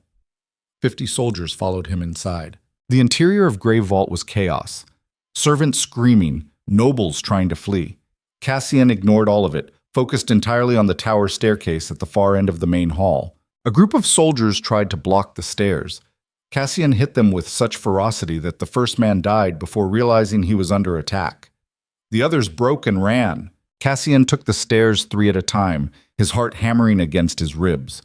Speaker 1: 50 soldiers followed him inside. The interior of Grave Vault was chaos. Servants screaming, nobles trying to flee. Cassian ignored all of it, focused entirely on the tower staircase at the far end of the main hall. A group of soldiers tried to block the stairs. Cassian hit them with such ferocity that the first man died before realizing he was under attack. The others broke and ran. Cassian took the stairs 3 at a time, his heart hammering against his ribs.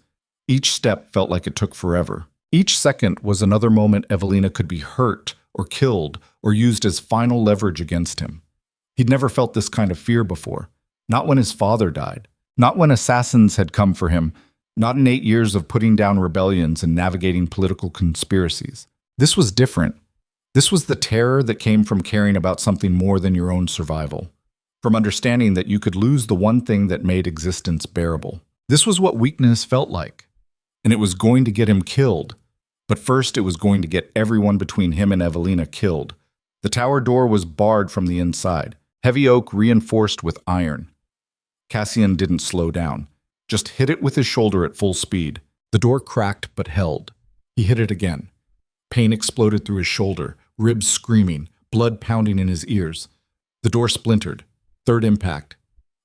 Speaker 1: Each step felt like it took forever. Each second was another moment Evelina could be hurt or killed or used as final leverage against him. He'd never felt this kind of fear before. Not when his father died. Not when assassins had come for him. Not in 8 years of putting down rebellions and navigating political conspiracies. This was different. This was the terror that came from caring about something more than your own survival. From understanding that you could lose the one thing that made existence bearable. This was what weakness felt like. And it was going to get him killed. But first it was going to get everyone between him and Evelina killed. The tower door was barred from the inside. Heavy oak reinforced with iron. Cassian didn't slow down. Just hit it with his shoulder at full speed. The door cracked but held. He hit it again. Pain exploded through his shoulder, ribs screaming, blood pounding in his ears. The door splintered. Third impact.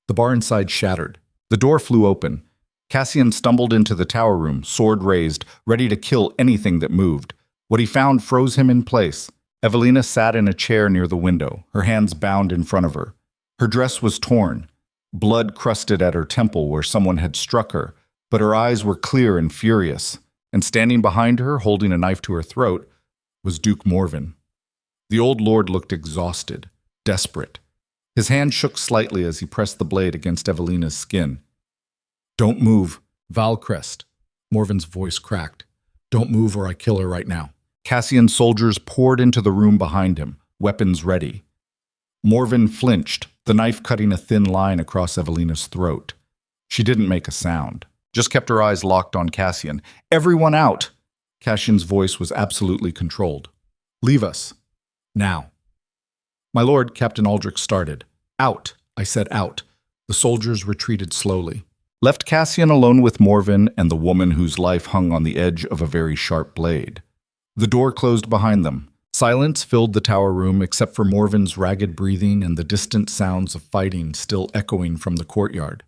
Speaker 1: The bar inside shattered. The door flew open. Cassian stumbled into the tower room, sword raised, ready to kill anything that moved. What he found froze him in place. Evelina sat in a chair near the window, her hands bound in front of her. Her dress was torn. Blood crusted at her temple where someone had struck her, but her eyes were clear and furious. And standing behind her, holding a knife to her throat, was Duke Morven. The old lord looked exhausted, desperate. His hand shook slightly as he pressed the blade against Evelina's skin. "Don't move, Valcrest." Morven's voice cracked. "Don't move or I kill her right now." Cassian's soldiers poured into the room behind him, weapons ready. Morven flinched, the knife cutting a thin line across Evelina's throat. She didn't make a sound, just kept her eyes locked on Cassian. "Everyone out!" Cassian's voice was absolutely controlled. "Leave us. Now." "My lord," Captain Aldrich started. "Out," I said, "out." The soldiers retreated slowly. Left Cassian alone with Morven and the woman whose life hung on the edge of a very sharp blade. The door closed behind them. Silence filled the tower room except for Morven's ragged breathing and the distant sounds of fighting still echoing from the courtyard.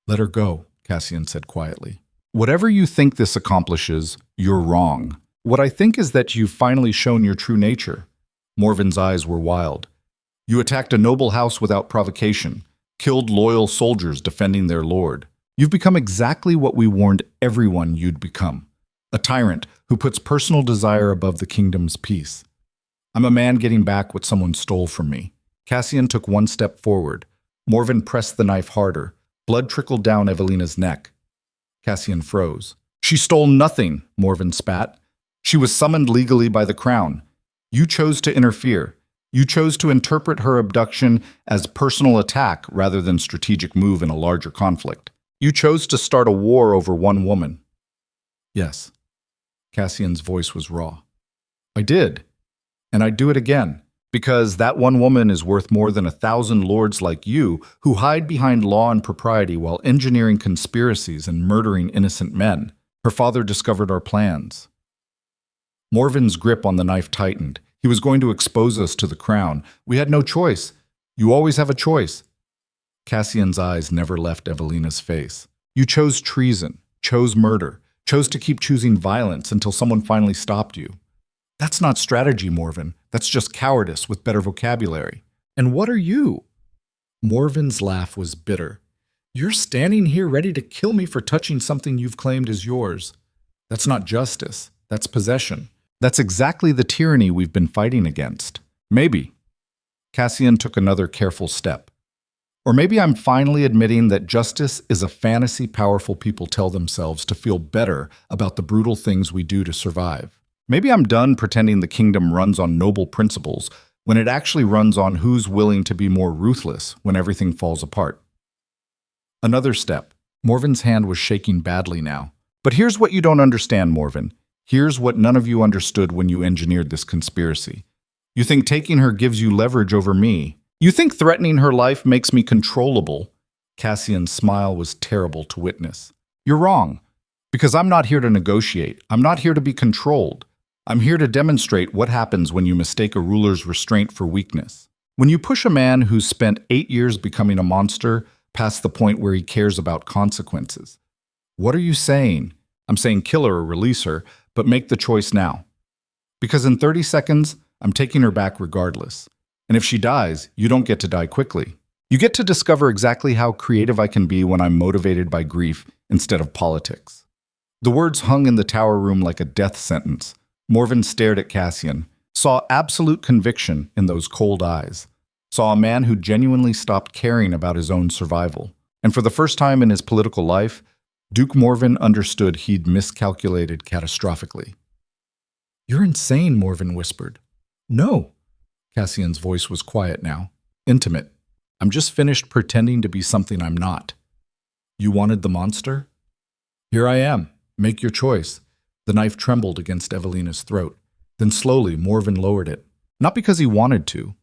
Speaker 1: "Let her go," Cassian said quietly. "Whatever you think this accomplishes, you're wrong. What I think is that you've finally shown your true nature." Morven's eyes were wild. "You attacked a noble house without provocation, killed loyal soldiers defending their lord. You've become exactly what we warned everyone you'd become. A tyrant who puts personal desire above the kingdom's peace. I'm a man getting back what someone stole from me." Cassian took one step forward. Morven pressed the knife harder. Blood trickled down Evelina's neck. Cassian froze. "She stole nothing," Morven spat. "She was summoned legally by the crown. You chose to interfere. You chose to interpret her abduction as personal attack rather than strategic move in a larger conflict. You chose to start a war over one woman. Yes, Cassian's voice was raw. I did, and I'd do it again, because that one woman is worth more than 1,000 lords like you who hide behind law and propriety while engineering conspiracies and murdering innocent men. Her father discovered our plans. Morven's grip on the knife tightened. He was going to expose us to the crown. We had no choice. You always have a choice. Cassian's eyes never left Evelina's face. You chose treason, chose murder, chose to keep choosing violence until someone finally stopped you. That's not strategy, Morven. That's just cowardice with better vocabulary. And what are you? Morven's laugh was bitter. You're standing here ready to kill me for touching something you've claimed is yours. That's not justice. That's possession. That's exactly the tyranny we've been fighting against. Maybe. Cassian took another careful step. Or maybe I'm finally admitting that justice is a fantasy powerful people tell themselves to feel better about the brutal things we do to survive. Maybe I'm done pretending the kingdom runs on noble principles when it actually runs on who's willing to be more ruthless when everything falls apart. Another step. Morven's hand was shaking badly now. But here's what you don't understand, Morven. Here's what none of you understood when you engineered this conspiracy. You think taking her gives you leverage over me. You think threatening her life makes me controllable. Cassian's smile was terrible to witness. You're wrong. Because I'm not here to negotiate. I'm not here to be controlled. I'm here to demonstrate what happens when you mistake a ruler's restraint for weakness. When you push a man who's spent 8 years becoming a monster past the point where he cares about consequences. What are you saying? I'm saying kill her or release her, but make the choice now. Because in 30 seconds, I'm taking her back regardless. And if she dies, you don't get to die quickly. You get to discover exactly how creative I can be when I'm motivated by grief instead of politics. The words hung in the tower room like a death sentence. Morven stared at Cassian, saw absolute conviction in those cold eyes, saw a man who genuinely stopped caring about his own survival. And for the first time in his political life, Duke Morven understood he'd miscalculated catastrophically. You're insane, Morven whispered. No. Cassian's voice was quiet now, intimate. I'm just finished pretending to be something I'm not. You wanted the monster? Here I am. Make your choice. The knife trembled against Evelina's throat. Then slowly, Morven lowered it. Not because he wanted to.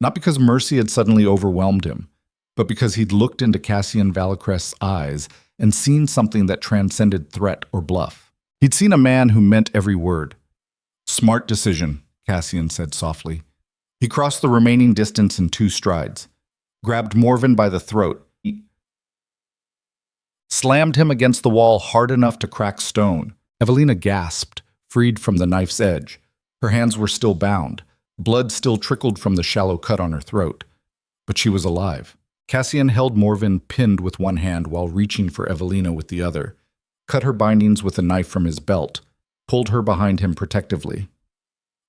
Speaker 1: Not because mercy had suddenly overwhelmed him, but because he'd looked into Cassian Valicrest's eyes and seen something that transcended threat or bluff. He'd seen a man who meant every word. Smart decision, Cassian said softly. He crossed the remaining distance in 2 strides, grabbed Morven by the throat, slammed him against the wall hard enough to crack stone. Evelina gasped, freed from the knife's edge. Her hands were still bound. Blood still trickled from the shallow cut on her throat. But she was alive. Cassian held Morven pinned with one hand while reaching for Evelina with the other, cut her bindings with a knife from his belt, pulled her behind him protectively.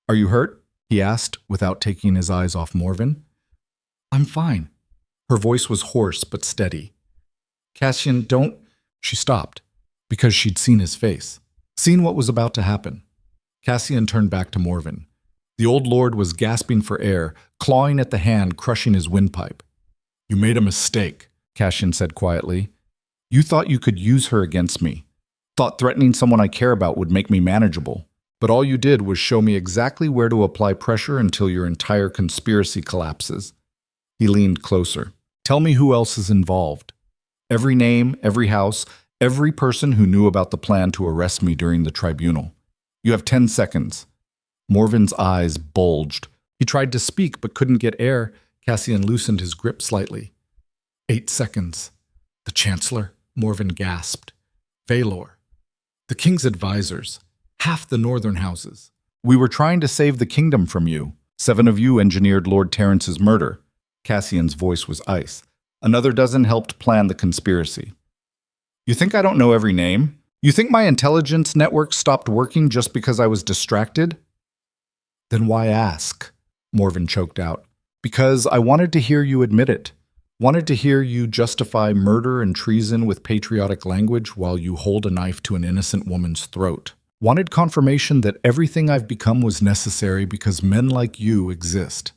Speaker 1: Are you hurt? He asked, without taking his eyes off Morven. I'm fine. Her voice was hoarse but steady. Cassian, don't... She stopped, because she'd seen his face, seen what was about to happen. Cassian turned back to Morven. The old lord was gasping for air, clawing at the hand, crushing his windpipe. You made a mistake, Cassian said quietly. You thought you could use her against me. Thought threatening someone I care about would make me manageable. But all you did was show me exactly where to apply pressure until your entire conspiracy collapses. He leaned closer. Tell me who else is involved. Every name, every house, every person who knew about the plan to arrest me during the tribunal. You have 10 seconds. Morven's eyes bulged. He tried to speak but couldn't get air. Cassian loosened his grip slightly. 8 seconds. The Chancellor, Morven gasped. Valor. The king's advisors. Half the northern houses. We were trying to save the kingdom from you. 7 of you engineered Lord Terrence's murder. Cassian's voice was ice. Another dozen helped plan the conspiracy. You think I don't know every name? You think my intelligence network stopped working just because I was distracted? Then why ask? Morven choked out. Because I wanted to hear you admit it. Wanted to hear you justify murder and treason with patriotic language while you hold a knife to an innocent woman's throat. Wanted confirmation that everything I've become was necessary because men like you exist.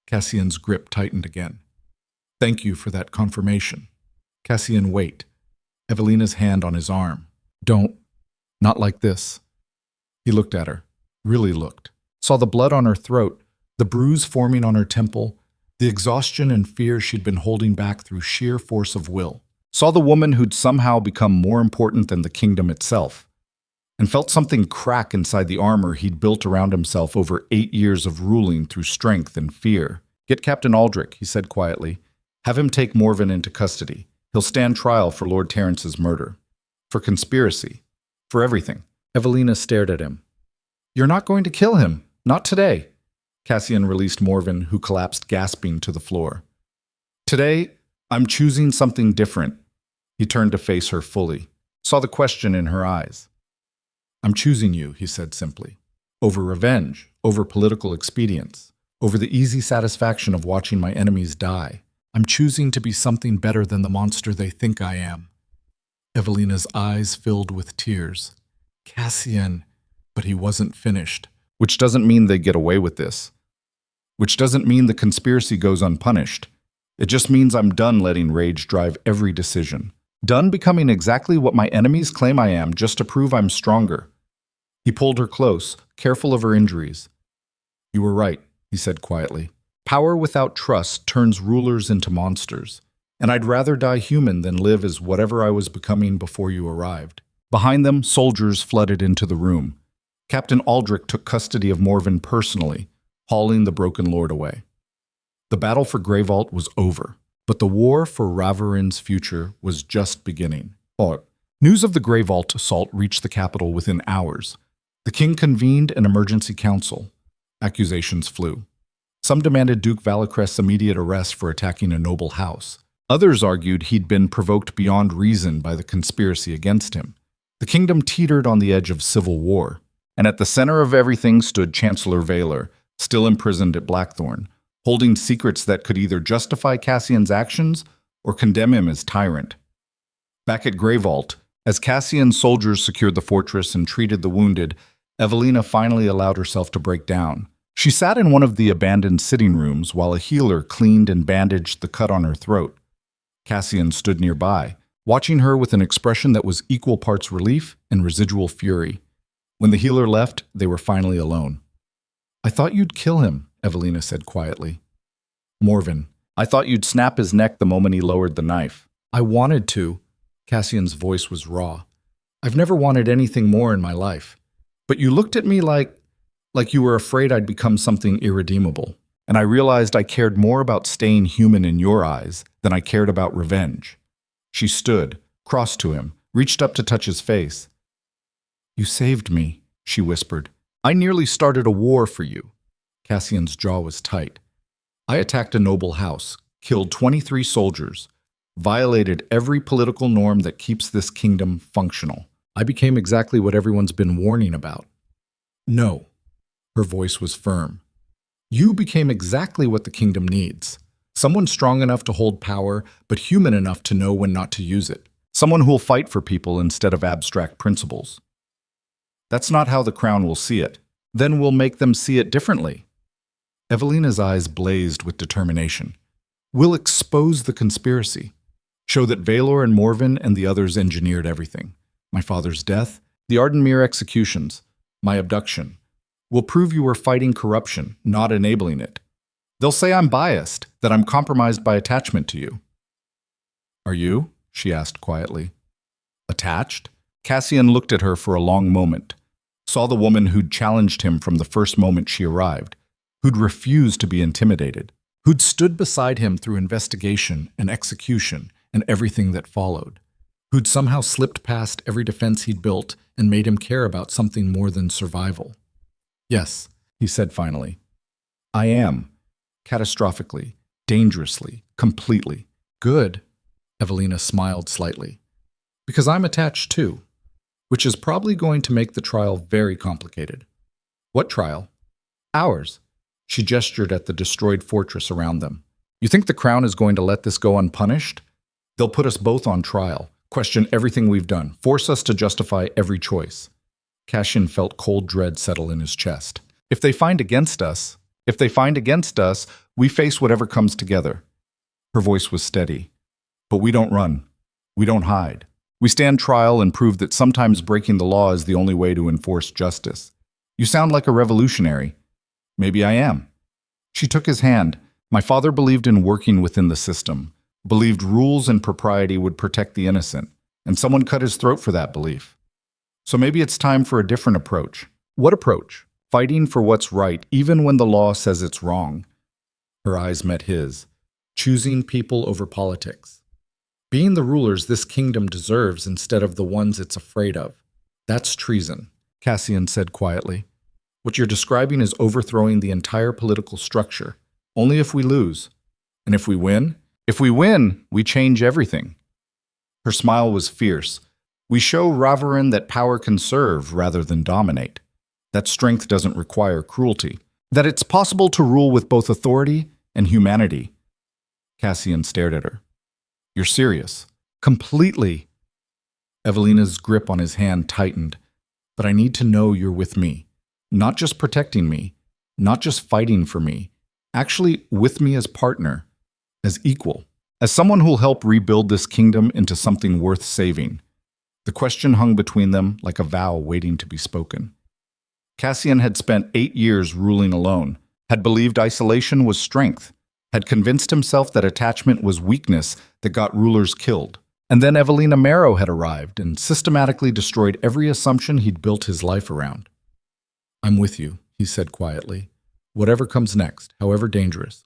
Speaker 1: Cassian's grip tightened again. Thank you for that confirmation. Cassian, wait. Evelina's hand on his arm. Don't. Not like this. He looked at her. Really looked. Saw the blood on her throat, the bruise forming on her temple, the exhaustion and fear she'd been holding back through sheer force of will. Saw the woman who'd somehow become more important than the kingdom itself, and felt something crack inside the armor he'd built around himself over 8 years of ruling through strength and fear. Get Captain Aldrich, he said quietly. Have him take Morven into custody. He'll stand trial for Lord Terrence's murder. For conspiracy. For everything. Evelina stared at him. You're not going to kill him. Not today. Cassian released Morven, who collapsed gasping to the floor. Today, I'm choosing something different. He turned to face her fully. Saw the question in her eyes. I'm choosing you, he said simply. Over revenge. Over political expedience. Over the easy satisfaction of watching my enemies die. I'm choosing to be something better than the monster they think I am. Evelina's eyes filled with tears. Cassian, but he wasn't finished. Which doesn't mean they get away with this. Which doesn't mean the conspiracy goes unpunished. It just means I'm done letting rage drive every decision. Done becoming exactly what my enemies claim I am just to prove I'm stronger. He pulled her close, careful of her injuries. You were right, he said quietly. Power without trust turns rulers into monsters, and I'd rather die human than live as whatever I was becoming before you arrived. Behind them, soldiers flooded into the room. Captain Aldrich took custody of Morven personally, hauling the Broken Lord away. The battle for Grey Vault was over, but the war for Ravarin's future was just beginning. News of the Grey Vault assault reached the capital within hours. The king convened an emergency council. Accusations flew. Some demanded Duke Valicrest's immediate arrest for attacking a noble house. Others argued he'd been provoked beyond reason by the conspiracy against him. The kingdom teetered on the edge of civil war, and at the center of everything stood Chancellor Vaylor, still imprisoned at Blackthorn, holding secrets that could either justify Cassian's actions or condemn him as tyrant. Back at Grey Vault, as Cassian's soldiers secured the fortress and treated the wounded, Evelina finally allowed herself to break down. She sat in one of the abandoned sitting rooms while a healer cleaned and bandaged the cut on her throat. Cassian stood nearby, watching her with an expression that was equal parts relief and residual fury. When the healer left, they were finally alone. I thought you'd kill him, Evelina said quietly. Morven, I thought you'd snap his neck the moment he lowered the knife. I wanted to. Cassian's voice was raw. I've never wanted anything more in my life. But you looked at me like you were afraid I'd become something irredeemable. And I realized I cared more about staying human in your eyes than I cared about revenge. She stood, crossed to him, reached up to touch his face. You saved me, she whispered. I nearly started a war for you. Cassian's jaw was tight. I attacked a noble house, killed 23 soldiers, violated every political norm that keeps this kingdom functional. I became exactly what everyone's been warning about. No. Her voice was firm. You became exactly what the kingdom needs. Someone strong enough to hold power, but human enough to know when not to use it. Someone who'll fight for people instead of abstract principles. That's not how the crown will see it. Then we'll make them see it differently. Evelina's eyes blazed with determination. We'll expose the conspiracy. Show that Vaylor and Morven and the others engineered everything. My father's death, the Ardenmere executions, my abduction. We'll prove you were fighting corruption, not enabling it. They'll say I'm biased, that I'm compromised by attachment to you. Are you? She asked quietly. Attached? Cassian looked at her for a long moment, saw the woman who'd challenged him from the first moment she arrived, who'd refused to be intimidated, who'd stood beside him through investigation and execution and everything that followed, who'd somehow slipped past every defense he'd built and made him care about something more than survival. Yes, he said finally. I am. Catastrophically, dangerously, completely. Good. Evelina smiled slightly. Because I'm attached too, which is probably going to make the trial very complicated. What trial? Ours. She gestured at the destroyed fortress around them. You think the crown is going to let this go unpunished? They'll put us both on trial, question everything we've done, force us to justify every choice. Cassian felt cold dread settle in his chest. If they find against us, If they find against us, we face whatever comes together. Her voice was steady. But we don't run. We don't hide. We stand trial and prove that sometimes breaking the law is the only way to enforce justice. You sound like a revolutionary. Maybe I am. She took his hand. My father believed in working within the system, believed rules and propriety would protect the innocent, and someone cut his throat for that belief. So maybe it's time for a different approach. What approach? Fighting for what's right, even when the law says it's wrong. Her eyes met his. Choosing people over politics. Being the rulers this kingdom deserves instead of the ones it's afraid of. That's treason, Cassian said quietly. What you're describing is overthrowing the entire political structure. Only if we lose. And if we win? If we win, we change everything. Her smile was fierce. We show Ravaran that power can serve rather than dominate. That strength doesn't require cruelty. That it's possible to rule with both authority and humanity. Cassian stared at her. You're serious. Completely. Evelina's grip on his hand tightened. But I need to know you're with me. Not just protecting me. Not just fighting for me. Actually, with me as partner. As equal. As someone who'll help rebuild this kingdom into something worth saving. The question hung between them like a vow waiting to be spoken. Cassian had spent 8 years ruling alone, had believed isolation was strength, had convinced himself that attachment was weakness that got rulers killed. And then Evelina Marrow had arrived and systematically destroyed every assumption he'd built his life around. I'm with you, he said quietly. Whatever comes next, however dangerous,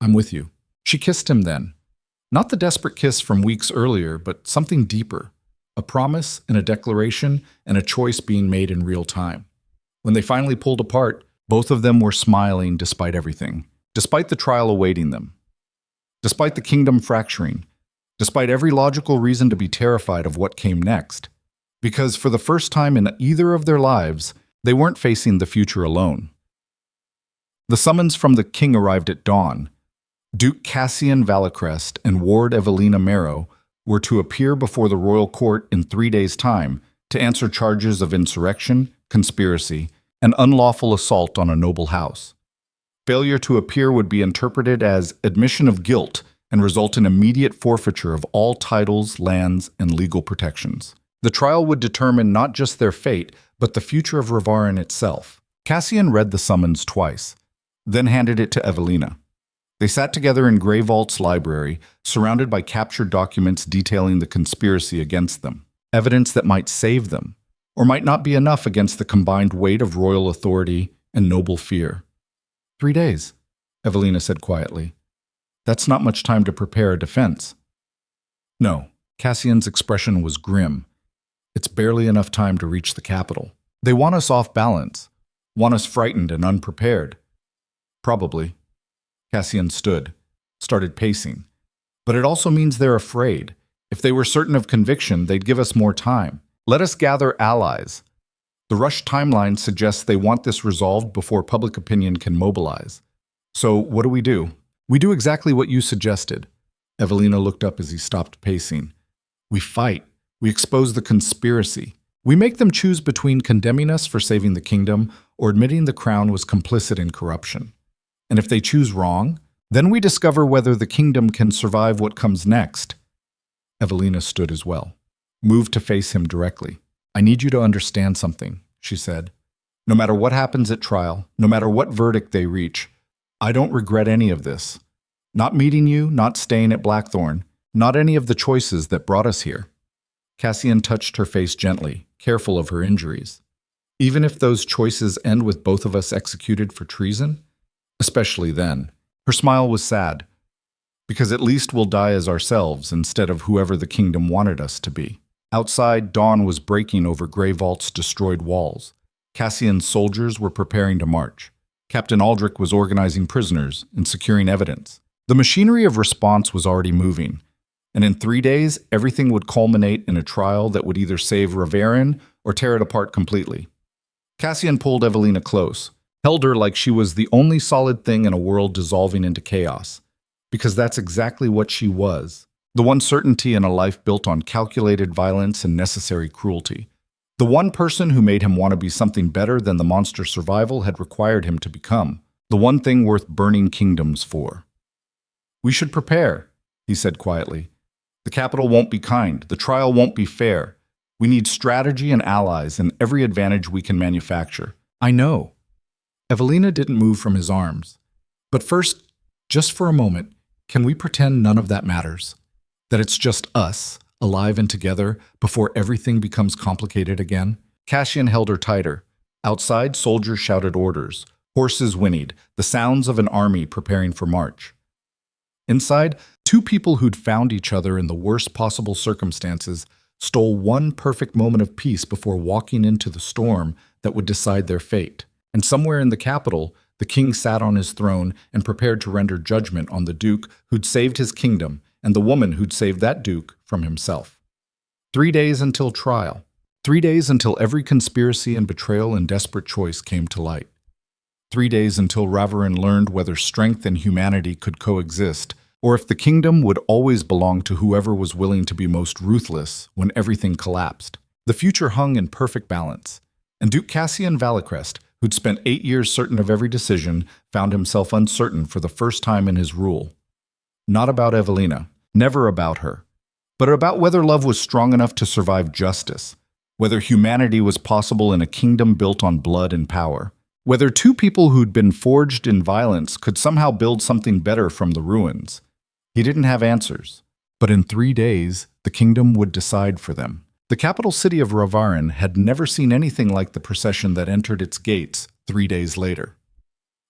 Speaker 1: I'm with you. She kissed him then. Not the desperate kiss from weeks earlier, but something deeper. A promise and a declaration and a choice being made in real time. When they finally pulled apart, both of them were smiling despite everything. Despite the trial awaiting them. Despite the kingdom fracturing. Despite every logical reason to be terrified of what came next. Because for the first time in either of their lives, they weren't facing the future alone. The summons from the king arrived at dawn. Duke Cassian Valacrest and Ward Evelina Marrow were to appear before the royal court in 3 days' time to answer charges of insurrection, conspiracy, and unlawful assault on a noble house. Failure to appear would be interpreted as admission of guilt and result in immediate forfeiture of all titles, lands, and legal protections. The trial would determine not just their fate, but the future of Ravaran itself. Cassian read the summons twice, then handed it to Evelina. They sat together in Grey Vault's library, surrounded by captured documents detailing the conspiracy against them, evidence that might save them, or might not be enough against the combined weight of royal authority and noble fear. 3 days, Evelina said quietly. That's not much time to prepare a defense. No, Cassian's expression was grim. It's barely enough time to reach the capital. They want us off balance, want us frightened and unprepared. Probably. Cassian stood, started pacing. But it also means they're afraid. If they were certain of conviction, they'd give us more time. Let us gather allies. The rushed timeline suggests they want this resolved before public opinion can mobilize. So what do? We do exactly what you suggested. Evelina looked up as he stopped pacing. We fight. We expose the conspiracy. We make them choose between condemning us for saving the kingdom or admitting the crown was complicit in corruption. And if they choose wrong, then we discover whether the kingdom can survive what comes next. Evelina stood as well, moved to face him directly. I need you to understand something, she said. No matter what happens at trial, no matter what verdict they reach, I don't regret any of this. Not meeting you, not staying at Blackthorn, not any of the choices that brought us here. Cassian touched her face gently, careful of her injuries. Even if those choices end with both of us executed for treason? Especially then. Her smile was sad, because at least we'll die as ourselves instead of whoever the kingdom wanted us to be. Outside, dawn was breaking over Grey Vault's destroyed walls. Cassian's soldiers were preparing to march. Captain Aldrich was organizing prisoners and securing evidence. The machinery of response was already moving, and in 3 days, everything would culminate in a trial that would either save Ravaran or tear it apart completely. Cassian pulled Evelina close, held her like she was the only solid thing in a world dissolving into chaos, because that's exactly what she was. The one certainty in a life built on calculated violence and necessary cruelty. The one person who made him want to be something better than the monster survival had required him to become. The one thing worth burning kingdoms for. "We should prepare," he said quietly. "The capital won't be kind. The trial won't be fair. We need strategy and allies and every advantage we can manufacture." "I know." Evelina didn't move from his arms. "But first, just for a moment, can we pretend none of that matters? That it's just us, alive and together, before everything becomes complicated again?" Cassian held her tighter. Outside, soldiers shouted orders. Horses whinnied, the sounds of an army preparing for march. Inside, two people who'd found each other in the worst possible circumstances stole one perfect moment of peace before walking into the storm that would decide their fate. And somewhere in the capital, the king sat on his throne and prepared to render judgment on the duke who'd saved his kingdom and the woman who'd saved that duke from himself. 3 days until trial. 3 days until every conspiracy and betrayal and desperate choice came to light. 3 days until Ravarin learned whether strength and humanity could coexist, or if the kingdom would always belong to whoever was willing to be most ruthless when everything collapsed. The future hung in perfect balance, and Duke Cassian Valicrest, who'd spent 8 years certain of every decision, found himself uncertain for the first time in his rule. Not about Evelina, never about her, but about whether love was strong enough to survive justice, whether humanity was possible in a kingdom built on blood and power, whether two people who'd been forged in violence could somehow build something better from the ruins. He didn't have answers, but in 3 days, the kingdom would decide for them. The capital city of Ravarin had never seen anything like the procession that entered its gates 3 days later.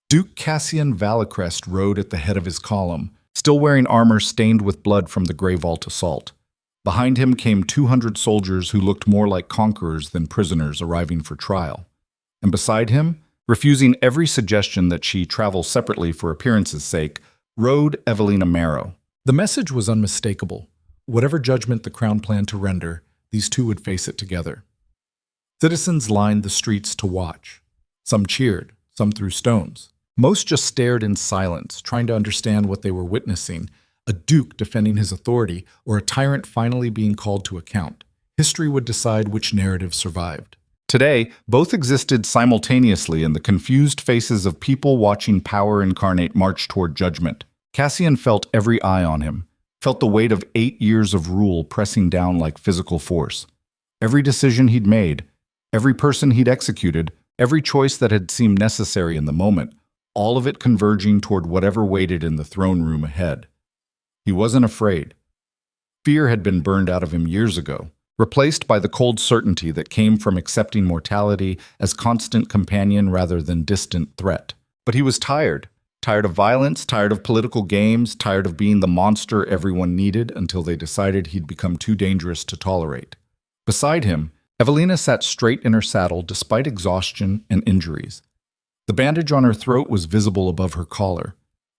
Speaker 1: Duke Cassian Valicrest rode at the head of his column, still wearing armor stained with blood from the Grey Vault assault. Behind him came 200 soldiers who looked more like conquerors than prisoners arriving for trial. And beside him, refusing every suggestion that she travel separately for appearance's sake, rode Evelina Marrow. The message was unmistakable. Whatever judgment the crown planned to render, these two would face it together. Citizens lined the streets to watch. Some cheered, some threw stones. Most just stared in silence, trying to understand what they were witnessing, a duke defending his authority or a tyrant finally being called to account. History would decide which narrative survived. Today, both existed simultaneously in the confused faces of people watching power incarnate march toward judgment. Cassian felt every eye on him, felt the weight of 8 years of rule pressing down like physical force. Every decision he'd made, every person he'd executed, every choice that had seemed necessary in the moment, all of it converging toward whatever waited in the throne room ahead. He wasn't afraid. Fear had been burned out of him years ago, replaced by the cold certainty that came from accepting mortality as constant companion rather than distant threat. But he was tired of violence, tired of political games, tired of being the monster everyone needed until they decided he'd become too dangerous to tolerate. Beside him, Evelina sat straight in her saddle despite exhaustion and injuries. The bandage on her throat was visible above her collar.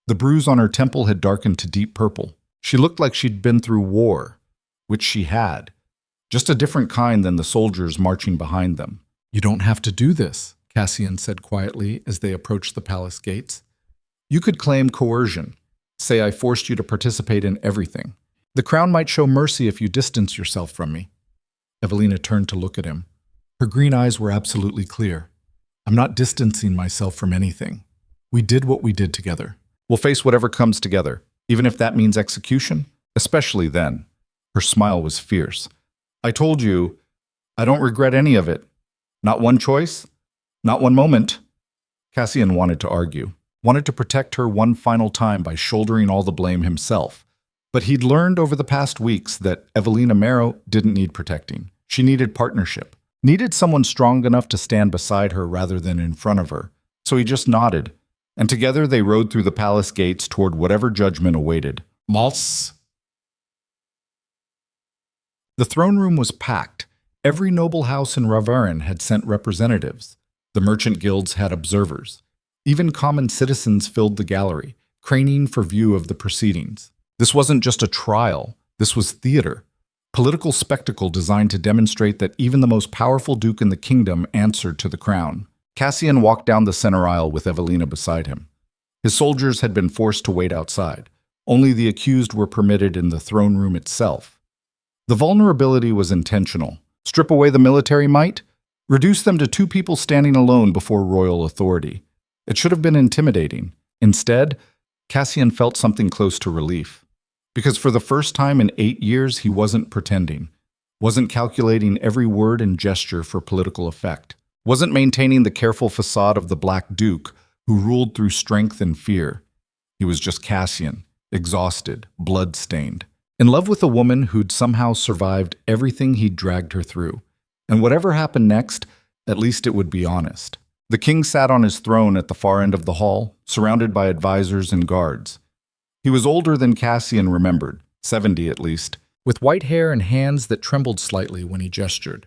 Speaker 1: The bruise on her temple had darkened to deep purple. She looked like she'd been through war, which she had. Just a different kind than the soldiers marching behind them. "You don't have to do this," Cassian said quietly as they approached the palace gates. "You could claim coercion. Say I forced you to participate in everything. The crown might show mercy if you distance yourself from me." Evelina turned to look at him. Her green eyes were absolutely clear. "I'm not distancing myself from anything. We did what we did together. We'll face whatever comes together, even if that means execution, especially then." Her smile was fierce. "I told you, I don't regret any of it. Not one choice, not one moment." Cassian wanted to argue, wanted to protect her one final time by shouldering all the blame himself. But he'd learned over the past weeks that Evelina Marrow didn't need protecting. She needed partnership, needed someone strong enough to stand beside her rather than in front of her. So he just nodded, and together they rode through the palace gates toward whatever judgment awaited. Maltz. The throne room was packed. Every noble house in Ravarin had sent representatives. The merchant guilds had observers. Even common citizens filled the gallery, craning for view of the proceedings. This wasn't just a trial. This was theater. Political spectacle designed to demonstrate that even the most powerful duke in the kingdom answered to the crown. Cassian walked down the center aisle with Evelina beside him. His soldiers had been forced to wait outside. Only the accused were permitted in the throne room itself. The vulnerability was intentional. Strip away the military might, reduce them to two people standing alone before royal authority. It should have been intimidating. Instead, Cassian felt something close to relief. Because for the first time in 8 years, he wasn't pretending, wasn't calculating every word and gesture for political effect, wasn't maintaining the careful facade of the Black Duke who ruled through strength and fear. He was just Cassian, exhausted, blood-stained, in love with a woman who'd somehow survived everything he'd dragged her through. And whatever happened next, at least it would be honest. The king sat on his throne at the far end of the hall, surrounded by advisors and guards. He was older than Cassian remembered, 70 at least, with white hair and hands that trembled slightly when he gestured.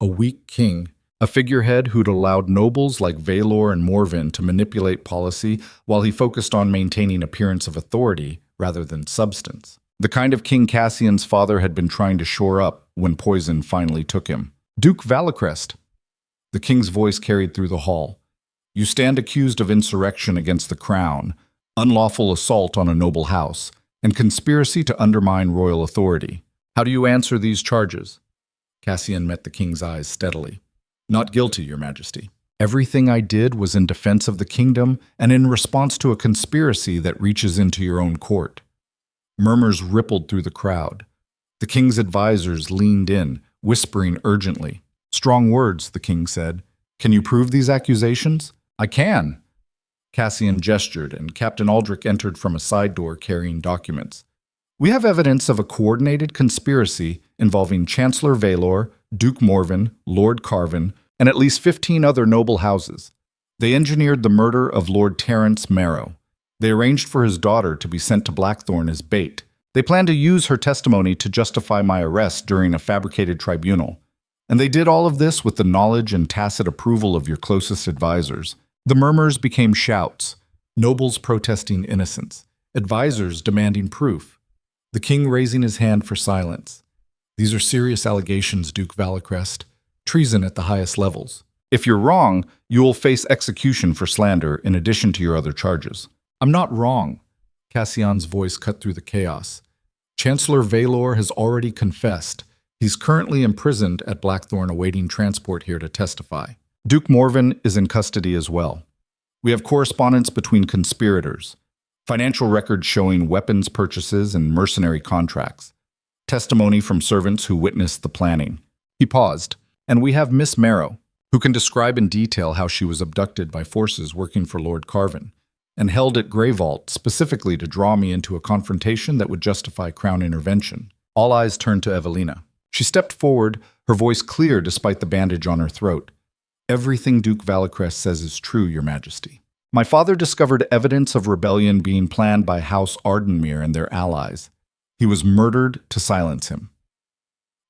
Speaker 1: A weak king, a figurehead who'd allowed nobles like Valor and Morven to manipulate policy while he focused on maintaining appearance of authority rather than substance. The kind of king Cassian's father had been trying to shore up when poison finally took him. Duke Valicrest. The king's voice carried through the hall. You stand accused of insurrection against the crown, unlawful assault on a noble house, and conspiracy to undermine royal authority. How do you answer these charges? Cassian met the king's eyes steadily. Not guilty, Your Majesty. Everything I did was in defense of the kingdom and in response to a conspiracy that reaches into your own court. Murmurs rippled through the crowd. The king's advisors leaned in, whispering urgently. Strong words, the king said. Can you prove these accusations? I can. Cassian gestured, and Captain Aldrich entered from a side door carrying documents. We have evidence of a coordinated conspiracy involving Chancellor Valor, Duke Morven, Lord Carven, and at least 15 other noble houses. They engineered the murder of Lord Terence Marrow. They arranged for his daughter to be sent to Blackthorn as bait. They planned to use her testimony to justify my arrest during a fabricated tribunal. And they did all of this with the knowledge and tacit approval of your closest advisors. The murmurs became shouts, nobles protesting innocence, advisors demanding proof, the king raising his hand for silence. These are serious allegations, Duke Valicrest. Treason at the highest levels. If you're wrong, you will face execution for slander in addition to your other charges. I'm not wrong. Cassian's voice cut through the chaos. Chancellor Valor has already confessed. He's currently imprisoned at Blackthorn awaiting transport here to testify. Duke Morven is in custody as well. We have correspondence between conspirators, financial records showing weapons purchases and mercenary contracts, testimony from servants who witnessed the planning. He paused. And we have Miss Marrow, who can describe in detail how she was abducted by forces working for Lord Carven and held at Grey Vault specifically to draw me into a confrontation that would justify crown intervention. All eyes turned to Evelina. She stepped forward, her voice clear despite the bandage on her throat. Everything Duke Valicrest says is true, Your Majesty. My father discovered evidence of rebellion being planned by House Ardenmere and their allies. He was murdered to silence him.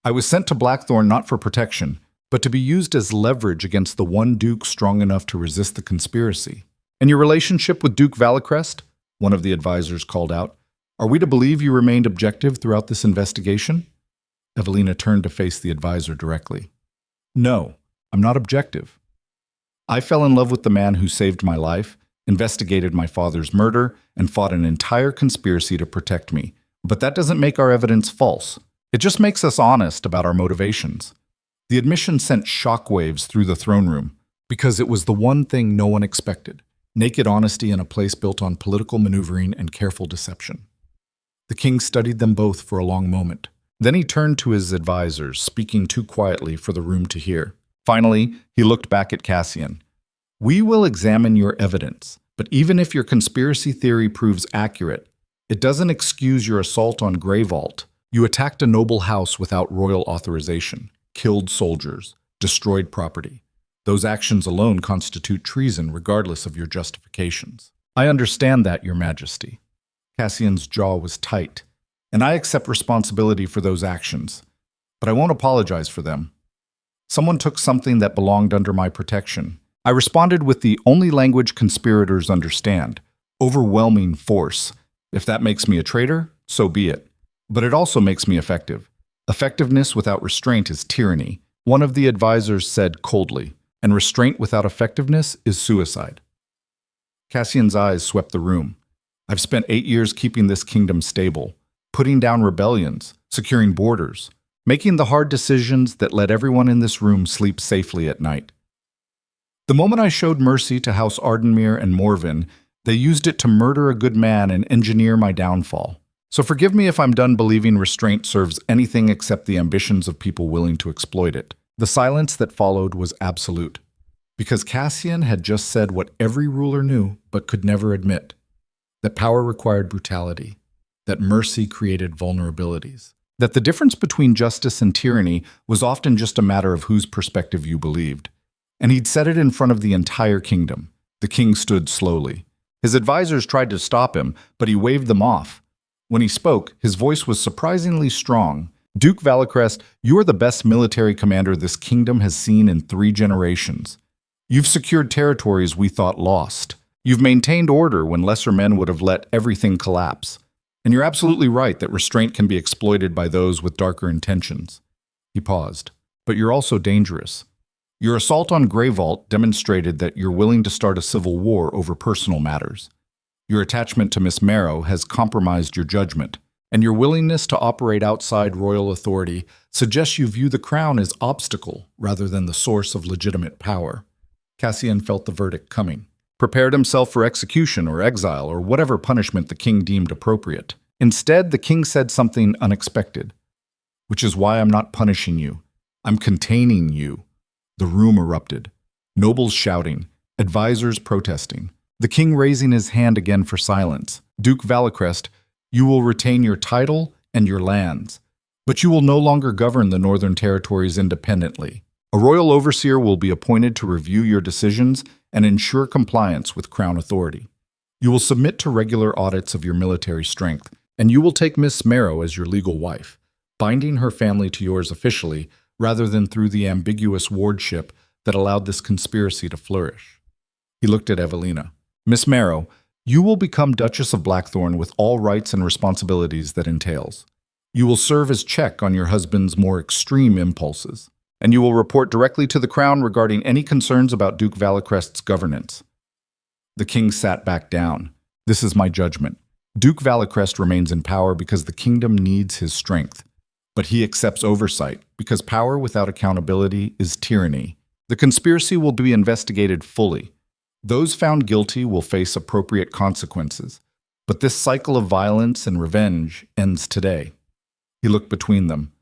Speaker 1: I was sent to Blackthorn not for protection, but to be used as leverage against the one Duke strong enough to resist the conspiracy. And your relationship with Duke Valicrest? One of the advisors called out. Are we to believe you remained objective throughout this investigation? Evelina turned to face the advisor directly. No, I'm not objective. I fell in love with the man who saved my life, investigated my father's murder, and fought an entire conspiracy to protect me. But that doesn't make our evidence false. It just makes us honest about our motivations. The admission sent shockwaves through the throne room because it was the one thing no one expected. Naked honesty in a place built on political maneuvering and careful deception. The king studied them both for a long moment. Then he turned to his advisors, speaking too quietly for the room to hear. Finally, he looked back at Cassian. We will examine your evidence, but even if your conspiracy theory proves accurate, it doesn't excuse your assault on Grey Vault. You attacked a noble house without royal authorization, killed soldiers, destroyed property. Those actions alone constitute treason regardless of your justifications. I understand that, Your Majesty. Cassian's jaw was tight, and I accept responsibility for those actions, but I won't apologize for them. Someone took something that belonged under my protection. I responded with the only language conspirators understand, overwhelming force. If that makes me a traitor, so be it. But it also makes me effective. Effectiveness without restraint is tyranny, one of the advisors said coldly, and restraint without effectiveness is suicide. Cassian's eyes swept the room. I've spent 8 years keeping this kingdom stable, putting down rebellions, securing borders, making the hard decisions that let everyone in this room sleep safely at night. The moment I showed mercy to House Ardenmere and Morven, they used it to murder a good man and engineer my downfall. So forgive me if I'm done believing restraint serves anything except the ambitions of people willing to exploit it. The silence that followed was absolute, because Cassian had just said what every ruler knew but could never admit, that power required brutality, that mercy created vulnerabilities, that the difference between justice and tyranny was often just a matter of whose perspective you believed. And he'd said it in front of the entire kingdom. The king stood slowly. His advisors tried to stop him, but he waved them off. When he spoke, his voice was surprisingly strong. Duke Valacrest, you are the best military commander this kingdom has seen in 3 generations. You've secured territories we thought lost. You've maintained order when lesser men would have let everything collapse. And you're absolutely right that restraint can be exploited by those with darker intentions. He paused. But you're also dangerous. Your assault on Greyvault demonstrated that you're willing to start a civil war over personal matters. Your attachment to Miss Marrow has compromised your judgment, and your willingness to operate outside royal authority suggests you view the crown as obstacle rather than the source of legitimate power. Cassian felt the verdict coming, prepared himself for execution or exile or whatever punishment the king deemed appropriate. Instead, the king said something unexpected, which is why I'm not punishing you. I'm containing you. The room erupted. Nobles shouting, advisors protesting. The king raising his hand again for silence. Duke Valacrest, you will retain your title and your lands, but you will no longer govern the northern territories independently. A royal overseer will be appointed to review your decisions and ensure compliance with crown authority. You will submit to regular audits of your military strength, and you will take Miss Marrow as your legal wife, binding her family to yours officially rather than through the ambiguous wardship that allowed this conspiracy to flourish. He looked at Evelina. Miss Marrow, you will become Duchess of Blackthorn with all rights and responsibilities that entails. You will serve as check on your husband's more extreme impulses, and you will report directly to the crown regarding any concerns about Duke Valacrest's governance. The king sat back down. This is my judgment. Duke Valacrest remains in power because the kingdom needs his strength, but he accepts oversight because power without accountability is tyranny. The conspiracy will be investigated fully. Those found guilty will face appropriate consequences, but this cycle of violence and revenge ends today. He looked between them.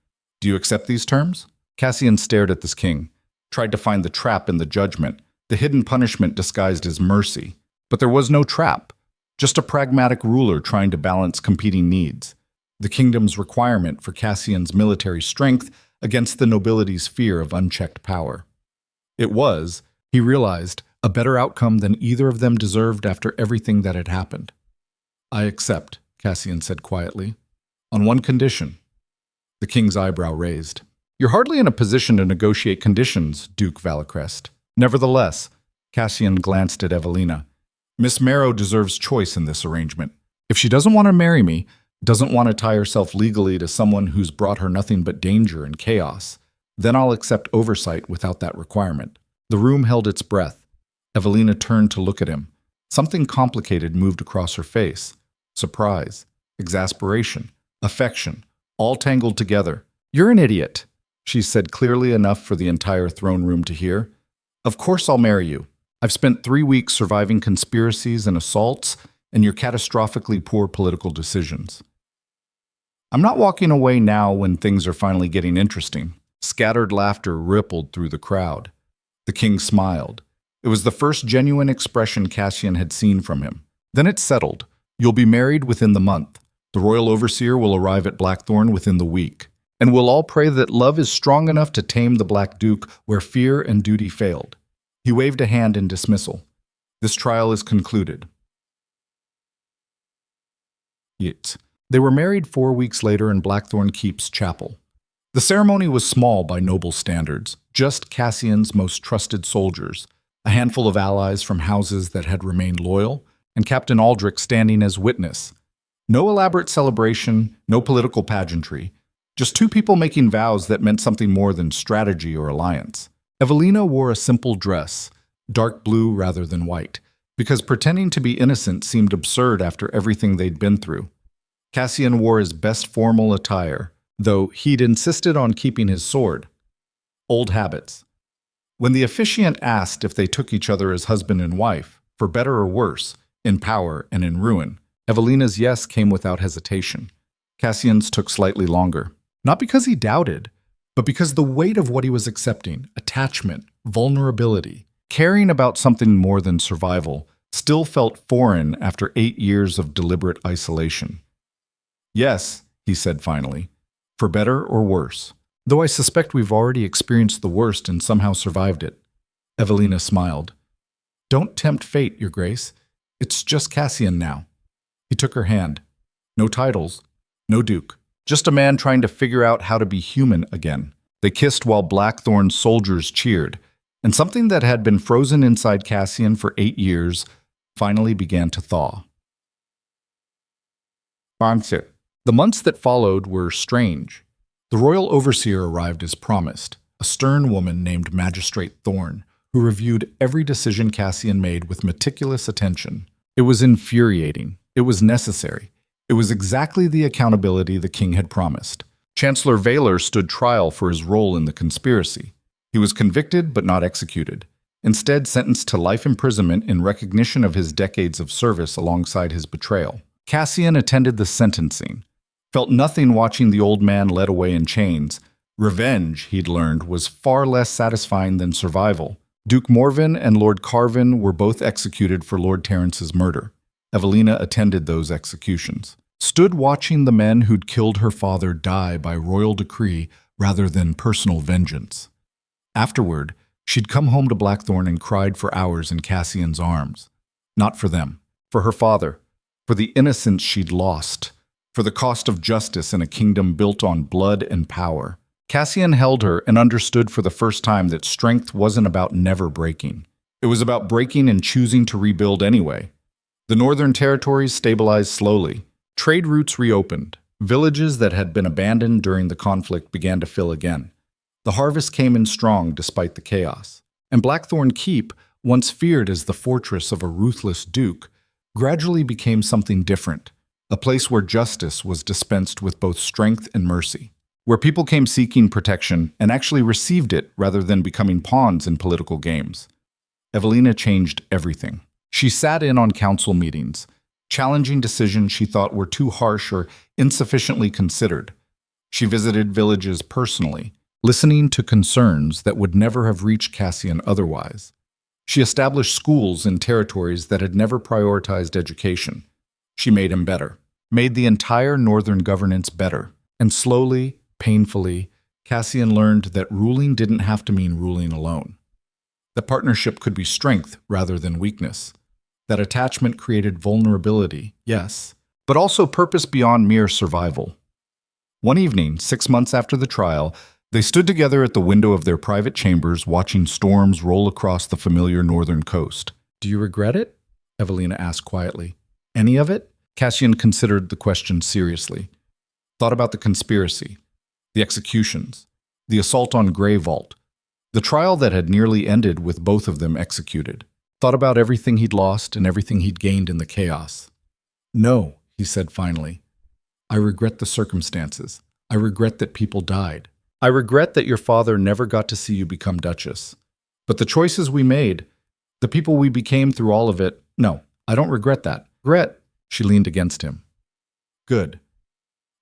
Speaker 1: Do you accept these terms? Cassian stared at this king, tried to find the trap in the judgment, the hidden punishment disguised as mercy. But there was no trap, just a pragmatic ruler trying to balance competing needs. The kingdom's requirement for Cassian's military strength against the nobility's fear of unchecked power. It was, he realized, a better outcome than either of them deserved after everything that had happened. I accept, Cassian said quietly, on one condition. The king's eyebrow raised. You're hardly in a position to negotiate conditions, Duke Valacrest. Nevertheless, Cassian glanced at Evelina. Miss Marrow deserves choice in this arrangement. If she doesn't want to marry me, doesn't want to tie herself legally to someone who's brought her nothing but danger and chaos, then I'll accept oversight without that requirement. The room held its breath. Evelina turned to look at him. Something complicated moved across her face. Surprise, exasperation, affection, all tangled together. You're an idiot, she said clearly enough for the entire throne room to hear. Of course I'll marry you. I've spent 3 weeks surviving conspiracies and assaults and your catastrophically poor political decisions. I'm not walking away now when things are finally getting interesting. Scattered laughter rippled through the crowd. The king smiled. It was the first genuine expression Cassian had seen from him. Then it settled. You'll be married within the month. The royal overseer will arrive at Blackthorn within the week. And we'll all pray that love is strong enough to tame the Black Duke where fear and duty failed. He waved a hand in dismissal. This trial is concluded. They were married 4 weeks later in Blackthorn Keep's chapel. The ceremony was small by noble standards, just Cassian's most trusted soldiers, a handful of allies from houses that had remained loyal, and Captain Aldrich standing as witness. No elaborate celebration, no political pageantry, just 2 people making vows that meant something more than strategy or alliance. Evelina wore a simple dress, dark blue rather than white, because pretending to be innocent seemed absurd after everything they'd been through. Cassian wore his best formal attire, though he'd insisted on keeping his sword. Old habits. When the officiant asked if they took each other as husband and wife, for better or worse, in power and in ruin, Evelina's yes came without hesitation. Cassian's took slightly longer. Not because he doubted, but because the weight of what he was accepting, attachment, vulnerability, caring about something more than survival, still felt foreign after 8 years of deliberate isolation. Yes, he said finally, for better or worse. Though I suspect we've already experienced the worst and somehow survived it. Evelina smiled. Don't tempt fate, Your Grace. It's just Cassian now. He took her hand. No titles, no duke. Just a man trying to figure out how to be human again. They kissed while Blackthorn's soldiers cheered, and something that had been frozen inside Cassian for 8 years finally began to thaw. The months that followed were strange. The royal overseer arrived as promised, a stern woman named Magistrate Thorn, who reviewed every decision Cassian made with meticulous attention. It was infuriating. It was necessary. It was exactly the accountability the king had promised. Chancellor Vaylor stood trial for his role in the conspiracy. He was convicted but not executed, instead sentenced to life imprisonment in recognition of his decades of service alongside his betrayal. Cassian attended the sentencing, felt nothing watching the old man led away in chains. Revenge, he'd learned, was far less satisfying than survival. Duke Morven and Lord Carvin were both executed for Lord Terrence's murder. Evelina attended those executions, stood watching the men who'd killed her father die by royal decree rather than personal vengeance. Afterward, she'd come home to Blackthorn and cried for hours in Cassian's arms. Not for them, for her father, for the innocence she'd lost, for the cost of justice in a kingdom built on blood and power. Cassian held her and understood for the first time that strength wasn't about never breaking. It was about breaking and choosing to rebuild anyway. The northern territories stabilized slowly. Trade routes reopened. Villages that had been abandoned during the conflict began to fill again. The harvest came in strong despite the chaos. And Blackthorn Keep, once feared as the fortress of a ruthless duke, gradually became something different, a place where justice was dispensed with both strength and mercy, where people came seeking protection and actually received it rather than becoming pawns in political games. Evelina changed everything. She sat in on council meetings, challenging decisions she thought were too harsh or insufficiently considered. She visited villages personally, listening to concerns that would never have reached Cassian otherwise. She established schools in territories that had never prioritized education. She made him better, made the entire northern governance better. And slowly, painfully, Cassian learned that ruling didn't have to mean ruling alone. That partnership could be strength rather than weakness. That attachment created vulnerability, yes, but also purpose beyond mere survival. One evening, 6 months after the trial, they stood together at the window of their private chambers watching storms roll across the familiar northern coast. Do you regret it? Evelina asked quietly. Any of it? Cassian considered the question seriously. Thought about the conspiracy, the executions, the assault on Grey Vault, the trial that had nearly ended with both of them executed. Thought about everything he'd lost and everything he'd gained in the chaos. No, he said finally. I regret the circumstances. I regret that people died. I regret that your father never got to see you become Duchess. But the choices we made, the people we became through all of it, no, I don't regret that. Regret, she leaned against him. Good.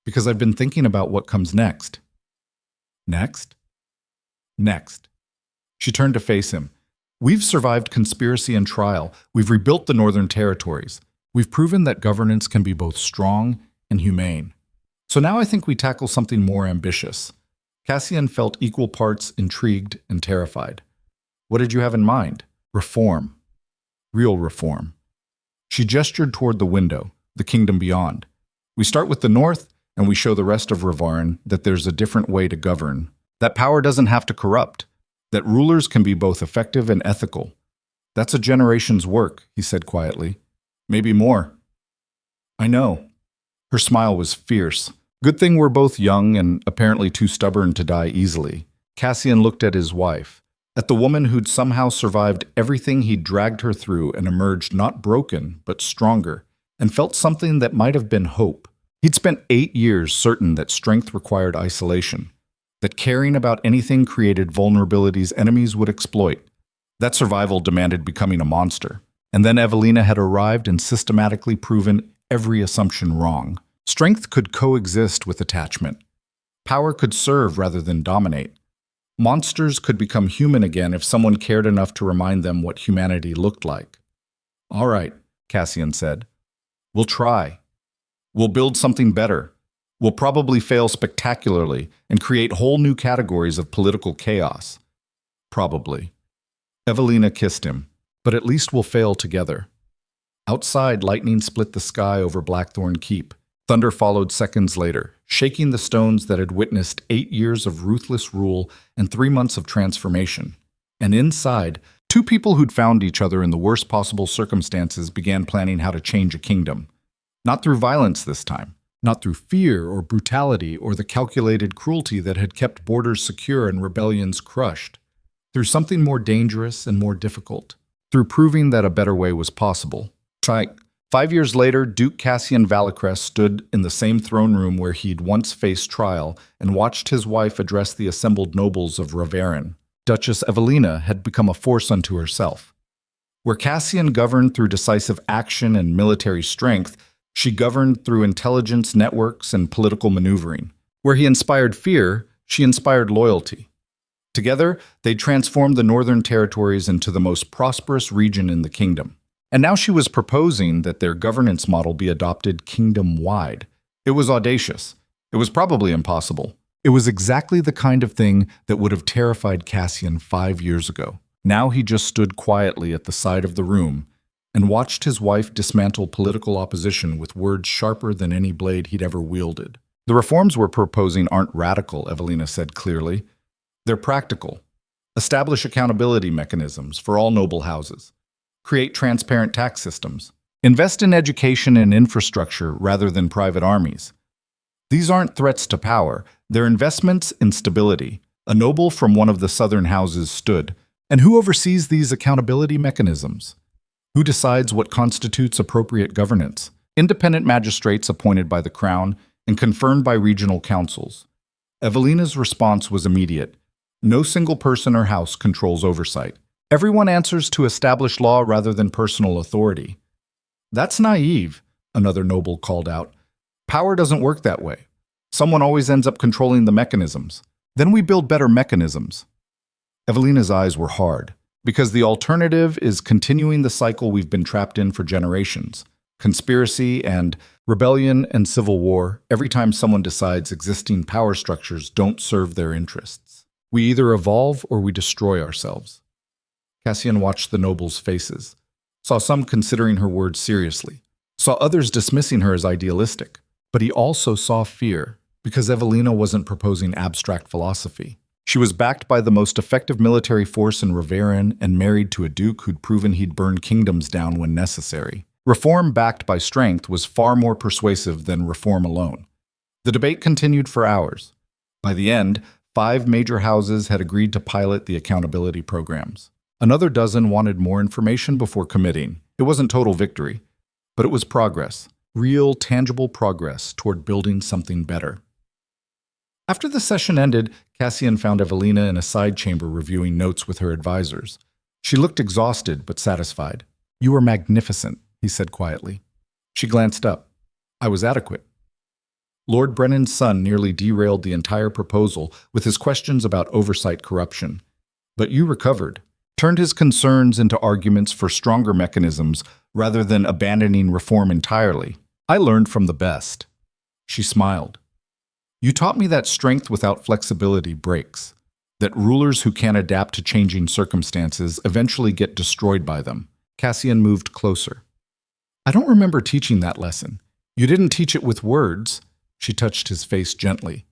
Speaker 1: Because I've been thinking about what comes next. Next? Next. She turned to face him. We've survived conspiracy and trial. We've rebuilt the northern territories. We've proven that governance can be both strong and humane. So now I think we tackle something more ambitious. Cassian felt equal parts intrigued and terrified. What did you have in mind? Reform. Real reform. She gestured toward the window, the kingdom beyond. We start with the north, and we show the rest of Revarn that there's a different way to govern. That power doesn't have to corrupt. That rulers can be both effective and ethical. That's a generation's work, he said quietly. Maybe more. I know. Her smile was fierce. Good thing we're both young and apparently too stubborn to die easily. Cassian looked at his wife, at the woman who'd somehow survived everything he'd dragged her through and emerged not broken, but stronger, and felt something that might have been hope. He'd spent 8 years certain that strength required isolation, that caring about anything created vulnerabilities enemies would exploit. That survival demanded becoming a monster. And then Evelina had arrived and systematically proven every assumption wrong. Strength could coexist with attachment. Power could serve rather than dominate. Monsters could become human again if someone cared enough to remind them what humanity looked like. "All right," Cassian said. "We'll try. We'll build something better. We'll probably fail spectacularly and create whole new categories of political chaos. Probably." Evelina kissed him. "But at least we'll fail together." Outside, lightning split the sky over Blackthorn Keep. Thunder followed seconds later, shaking the stones that had witnessed 8 years of ruthless rule and 3 months of transformation. And inside, two people who'd found each other in the worst possible circumstances began planning how to change a kingdom. Not through violence this time, not through fear or brutality or the calculated cruelty that had kept borders secure and rebellions crushed. Through something more dangerous and more difficult. Through proving that a better way was possible. 5 years later, Duke Cassian Valicrest stood in the same throne room where he'd once faced trial and watched his wife address the assembled nobles of Raverin. Duchess Evelina had become a force unto herself. Where Cassian governed through decisive action and military strength, she governed through intelligence networks and political maneuvering. Where he inspired fear, she inspired loyalty. Together, they transformed the northern territories into the most prosperous region in the kingdom. And now she was proposing that their governance model be adopted kingdom-wide. It was audacious. It was probably impossible. It was exactly the kind of thing that would have terrified Cassian 5 years ago. Now he just stood quietly at the side of the room and watched his wife dismantle political opposition with words sharper than any blade he'd ever wielded. "The reforms we're proposing aren't radical," Evelina said clearly. "They're practical. Establish accountability mechanisms for all noble houses. Create transparent tax systems. Invest in education and infrastructure rather than private armies. These aren't threats to power, they're investments in stability." A noble from one of the southern houses stood. "And who oversees these accountability mechanisms? Who decides what constitutes appropriate governance?" "Independent magistrates appointed by the crown and confirmed by regional councils." Evelina's response was immediate. "No single person or house controls oversight. Everyone answers to established law rather than personal authority." "That's naive," another noble called out. "Power doesn't work that way. Someone always ends up controlling the mechanisms. Then we build better mechanisms." Evelina's eyes were hard, because the alternative is continuing the cycle we've been trapped in for generations. Conspiracy and rebellion and civil war every time someone decides existing power structures don't serve their interests. We either evolve or we destroy ourselves. Cassian watched the nobles' faces, saw some considering her words seriously, saw others dismissing her as idealistic. But he also saw fear, because Evelina wasn't proposing abstract philosophy. She was backed by the most effective military force in Raverin and married to a duke who'd proven he'd burn kingdoms down when necessary. Reform backed by strength was far more persuasive than reform alone. The debate continued for hours. By the end, 5 major houses had agreed to pilot the accountability programs. Another dozen wanted more information before committing. It wasn't total victory, but it was progress. Real, tangible progress toward building something better. After the session ended, Cassian found Evelina in a side chamber reviewing notes with her advisors. She looked exhausted but satisfied. "You were magnificent," he said quietly. She glanced up. "I was adequate." Lord Brennan's son nearly derailed the entire proposal with his questions about oversight corruption. "But you recovered." Turned his concerns into arguments for stronger mechanisms rather than abandoning reform entirely. "I learned from the best." She smiled. "You taught me that strength without flexibility breaks, that rulers who can't adapt to changing circumstances eventually get destroyed by them." Cassian moved closer. "I don't remember teaching that lesson. You didn't teach it with words." She touched his face gently.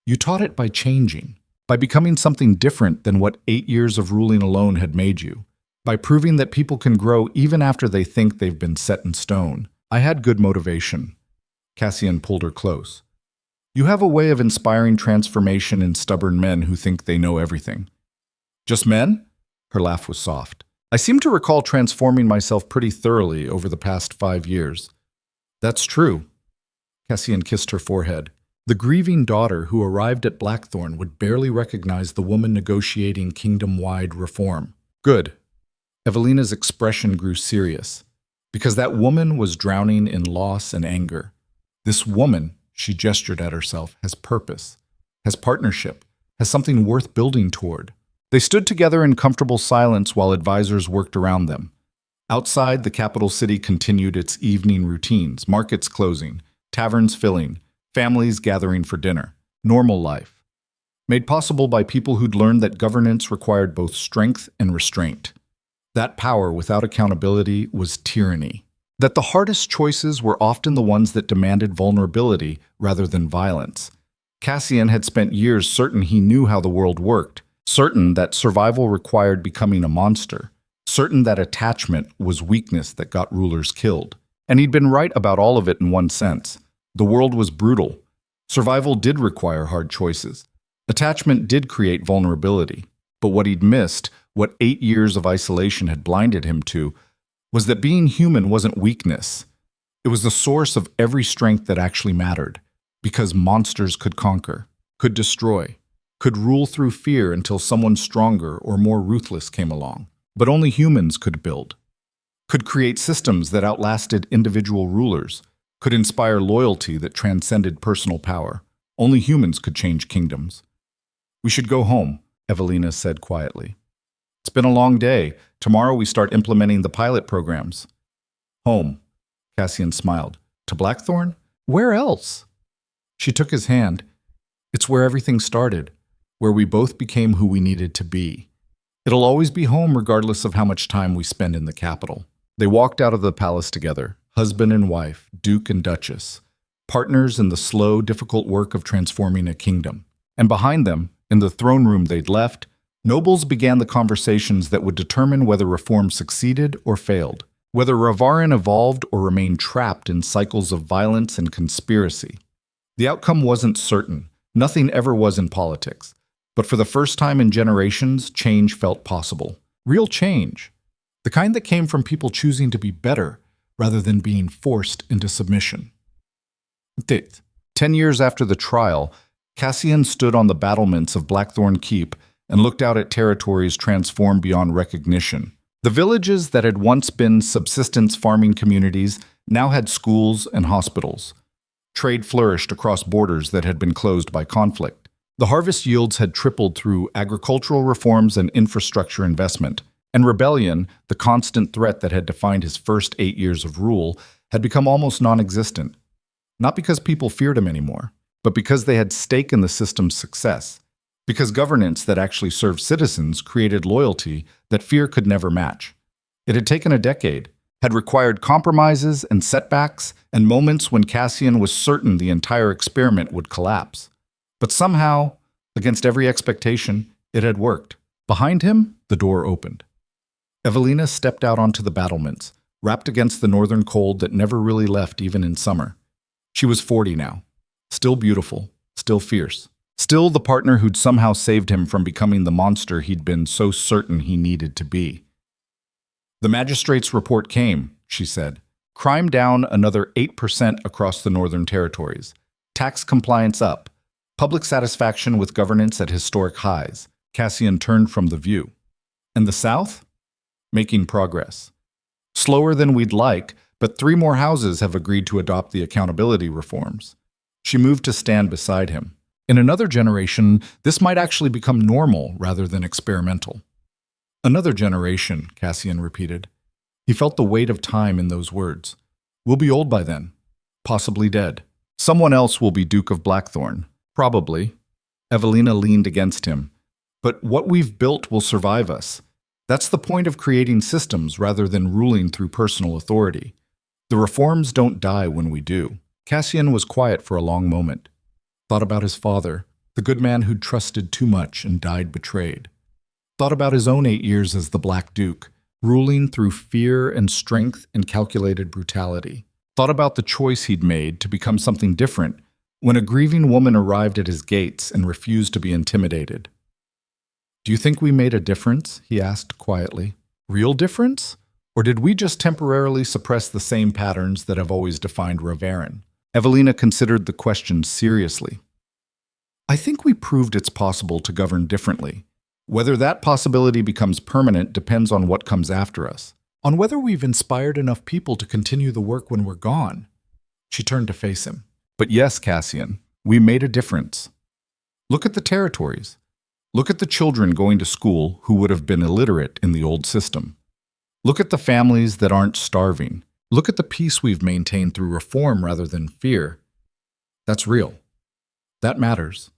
Speaker 1: "You taught it by changing. By becoming something different than what 8 years of ruling alone had made you. By proving that people can grow even after they think they've been set in stone. I had good motivation." Cassian pulled her close. "You have a way of inspiring transformation in stubborn men who think they know everything." "Just men?" Her laugh was soft. "I seem to recall transforming myself pretty thoroughly over the past 5 years." "That's true." Cassian kissed her forehead. The grieving daughter who arrived at Blackthorn would barely recognize the woman negotiating kingdom-wide reform. Good. Evelina's expression grew serious, because that woman was drowning in loss and anger. This woman, she gestured at herself, has purpose, has partnership, has something worth building toward. They stood together in comfortable silence while advisors worked around them. Outside, the capital city continued its evening routines, markets closing, taverns filling, families gathering for dinner. Normal life, made possible by people who'd learned that governance required both strength and restraint. That power without accountability was tyranny. That the hardest choices were often the ones that demanded vulnerability rather than violence. Cassian had spent years certain he knew how the world worked, certain that survival required becoming a monster, certain that attachment was weakness that got rulers killed. And he'd been right about all of it in one sense. The world was brutal. Survival did require hard choices. Attachment did create vulnerability. But what he'd missed, what 8 years of isolation had blinded him to, was that being human wasn't weakness. It was the source of every strength that actually mattered, because monsters could conquer, could destroy, could rule through fear until someone stronger or more ruthless came along. But only humans could build, could create systems that outlasted individual rulers, could inspire loyalty that transcended personal power. Only humans could change kingdoms. "We should go home," Evelina said quietly. "It's been a long day. Tomorrow we start implementing the pilot programs." "Home," Cassian smiled. "To Blackthorn? Where else?" She took his hand. "It's where everything started, where we both became who we needed to be. It'll always be home regardless of how much time we spend in the capital." They walked out of the palace together, husband and wife, duke and duchess, partners in the slow, difficult work of transforming a kingdom. And behind them, in the throne room they'd left, nobles began the conversations that would determine whether reform succeeded or failed, whether Ravarin evolved or remained trapped in cycles of violence and conspiracy. The outcome wasn't certain. Nothing ever was in politics. But for the first time in generations, change felt possible. Real change. The kind that came from people choosing to be better rather than being forced into submission. 10 years after the trial, Cassian stood on the battlements of Blackthorn Keep and looked out at territories transformed beyond recognition. The villages that had once been subsistence farming communities now had schools and hospitals. Trade flourished across borders that had been closed by conflict. The harvest yields had tripled through agricultural reforms and infrastructure investment. And rebellion, the constant threat that had defined his first 8 years of rule, had become almost non-existent. Not because people feared him anymore, but because they had stake in the system's success. Because governance that actually served citizens created loyalty that fear could never match. It had taken a decade, had required compromises and setbacks, and moments when Cassian was certain the entire experiment would collapse. But somehow, against every expectation, it had worked. Behind him, the door opened. Evelina stepped out onto the battlements, wrapped against the northern cold that never really left even in summer. She was 40 now, still beautiful, still fierce, still the partner who'd somehow saved him from becoming the monster he'd been so certain he needed to be. "The magistrate's report came," she said. "Crime down another 8% across the northern territories. Tax compliance up. Public satisfaction with governance at historic highs." Cassian turned from the view. "And the south?" "Making progress. Slower than we'd like, but 3 more houses have agreed to adopt the accountability reforms." She moved to stand beside him. "In another generation, this might actually become normal rather than experimental." "Another generation," Cassian repeated. He felt the weight of time in those words. "We'll be old by then. Possibly dead. Someone else will be Duke of Blackthorn. Probably." Evelina leaned against him. "But what we've built will survive us. That's the point of creating systems rather than ruling through personal authority. The reforms don't die when we do." Cassian was quiet for a long moment. Thought about his father, the good man who'd trusted too much and died betrayed. Thought about his own 8 years as the Black Duke, ruling through fear and strength and calculated brutality. Thought about the choice he'd made to become something different when a grieving woman arrived at his gates and refused to be intimidated. "Do you think we made a difference?" he asked quietly. "Real difference? Or did we just temporarily suppress the same patterns that have always defined Ravarin?" Evelina considered the question seriously. I think we proved it's possible to govern differently. Whether that possibility becomes permanent depends on what comes after us, on whether we've inspired enough people to continue the work when we're gone. She turned to face him. But yes, Cassian, we made a difference. Look at the territories. Look at the children going to school who would have been illiterate in the old system. Look at the families that aren't starving. Look at the peace we've maintained through reform rather than fear. That's real. That matters.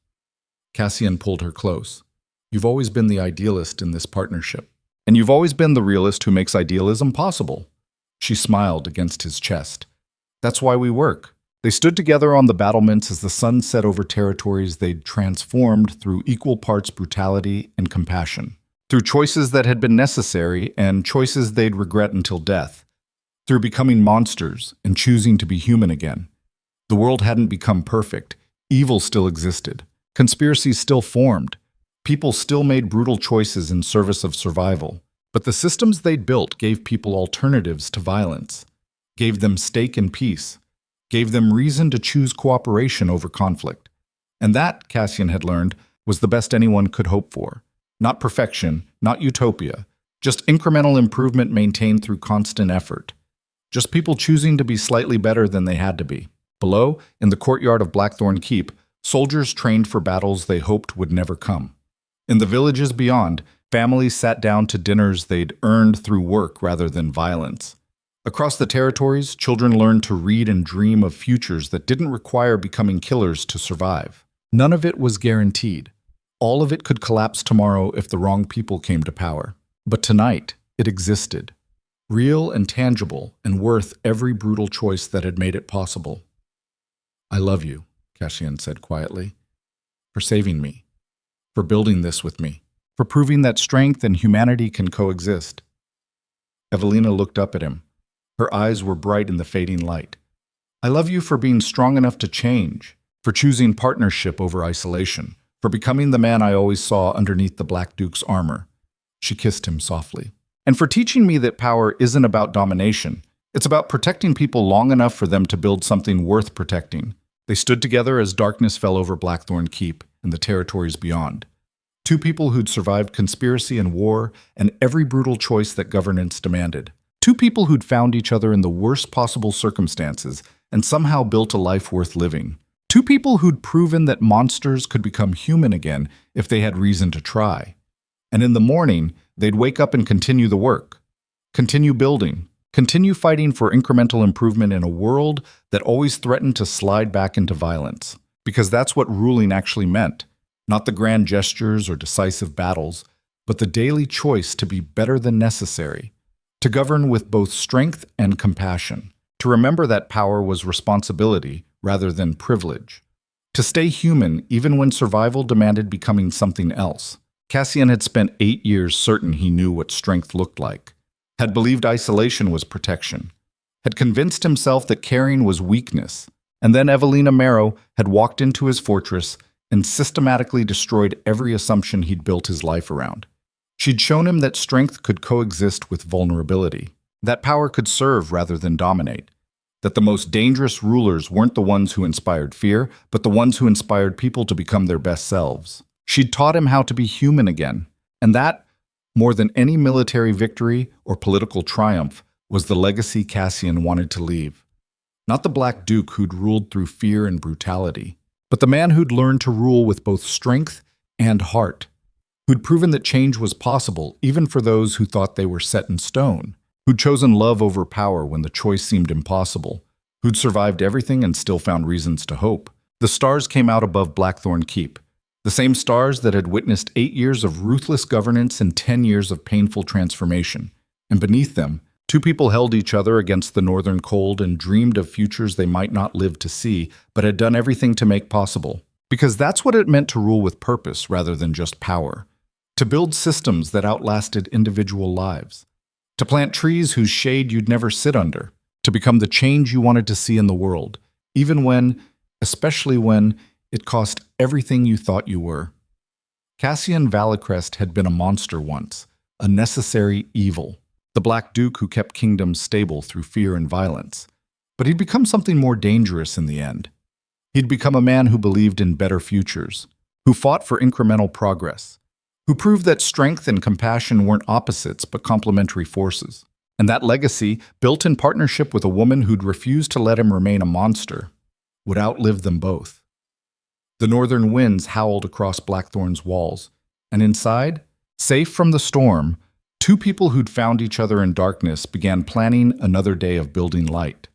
Speaker 1: Cassian pulled her close. You've always been the idealist in this partnership. And you've always been the realist who makes idealism possible. She smiled against his chest. That's why we work. They stood together on the battlements as the sun set over territories they'd transformed through equal parts brutality and compassion, through choices that had been necessary and choices they'd regret until death, through becoming monsters and choosing to be human again. The world hadn't become perfect. Evil still existed. Conspiracies still formed. People still made brutal choices in service of survival. But the systems they'd built gave people alternatives to violence, gave them stake in peace, gave them reason to choose cooperation over conflict. And that, Cassian had learned, was the best anyone could hope for. Not perfection, not utopia, just incremental improvement maintained through constant effort. Just people choosing to be slightly better than they had to be. Below, in the courtyard of Blackthorn Keep, soldiers trained for battles they hoped would never come. In the villages beyond, families sat down to dinners they'd earned through work rather than violence. Across the territories, children learned to read and dream of futures that didn't require becoming killers to survive. None of it was guaranteed. All of it could collapse tomorrow if the wrong people came to power. But tonight, it existed. Real and tangible, and worth every brutal choice that had made it possible. I love you, Cassian said quietly, for saving me, for building this with me, for proving that strength and humanity can coexist. Evelina looked up at him. Her eyes were bright in the fading light. I love you for being strong enough to change, for choosing partnership over isolation, for becoming the man I always saw underneath the Black Duke's armor. She kissed him softly. And for teaching me that power isn't about domination. It's about protecting people long enough for them to build something worth protecting. They stood together as darkness fell over Blackthorn Keep and the territories beyond. Two people who'd survived conspiracy and war and every brutal choice that governance demanded. Two people who'd found each other in the worst possible circumstances and somehow built a life worth living. Two people who'd proven that monsters could become human again if they had reason to try. And in the morning, they'd wake up and continue the work. Continue building. Continue fighting for incremental improvement in a world that always threatened to slide back into violence. Because that's what ruling actually meant. Not the grand gestures or decisive battles, but the daily choice to be better than necessary. To govern with both strength and compassion. To remember that power was responsibility rather than privilege. To stay human even when survival demanded becoming something else. Cassian had spent 8 years certain he knew what strength looked like. Had believed isolation was protection. Had convinced himself that caring was weakness. And then Evelina Marrow had walked into his fortress and systematically destroyed every assumption he'd built his life around. She'd shown him that strength could coexist with vulnerability, that power could serve rather than dominate, that the most dangerous rulers weren't the ones who inspired fear, but the ones who inspired people to become their best selves. She'd taught him how to be human again, and that, more than any military victory or political triumph, was the legacy Cassian wanted to leave. Not the Black Duke who'd ruled through fear and brutality, but the man who'd learned to rule with both strength and heart, who'd proven that change was possible even for those who thought they were set in stone, who'd chosen love over power when the choice seemed impossible, who'd survived everything and still found reasons to hope. The stars came out above Blackthorn Keep, the same stars that had witnessed 8 years of ruthless governance and 10 years of painful transformation. And beneath them, two people held each other against the northern cold and dreamed of futures they might not live to see, but had done everything to make possible. Because that's what it meant to rule with purpose rather than just power. To build systems that outlasted individual lives. To plant trees whose shade you'd never sit under. To become the change you wanted to see in the world, even when, especially when, it cost everything you thought you were. Cassian Valicrest had been a monster once, a necessary evil, the Black Duke who kept kingdoms stable through fear and violence. But he'd become something more dangerous in the end. He'd become a man who believed in better futures, who fought for incremental progress, who proved that strength and compassion weren't opposites but complementary forces. And that legacy, built in partnership with a woman who'd refused to let him remain a monster, would outlive them both. The northern winds howled across Blackthorn's walls, and inside, safe from the storm, two people who'd found each other in darkness began planning another day of building light.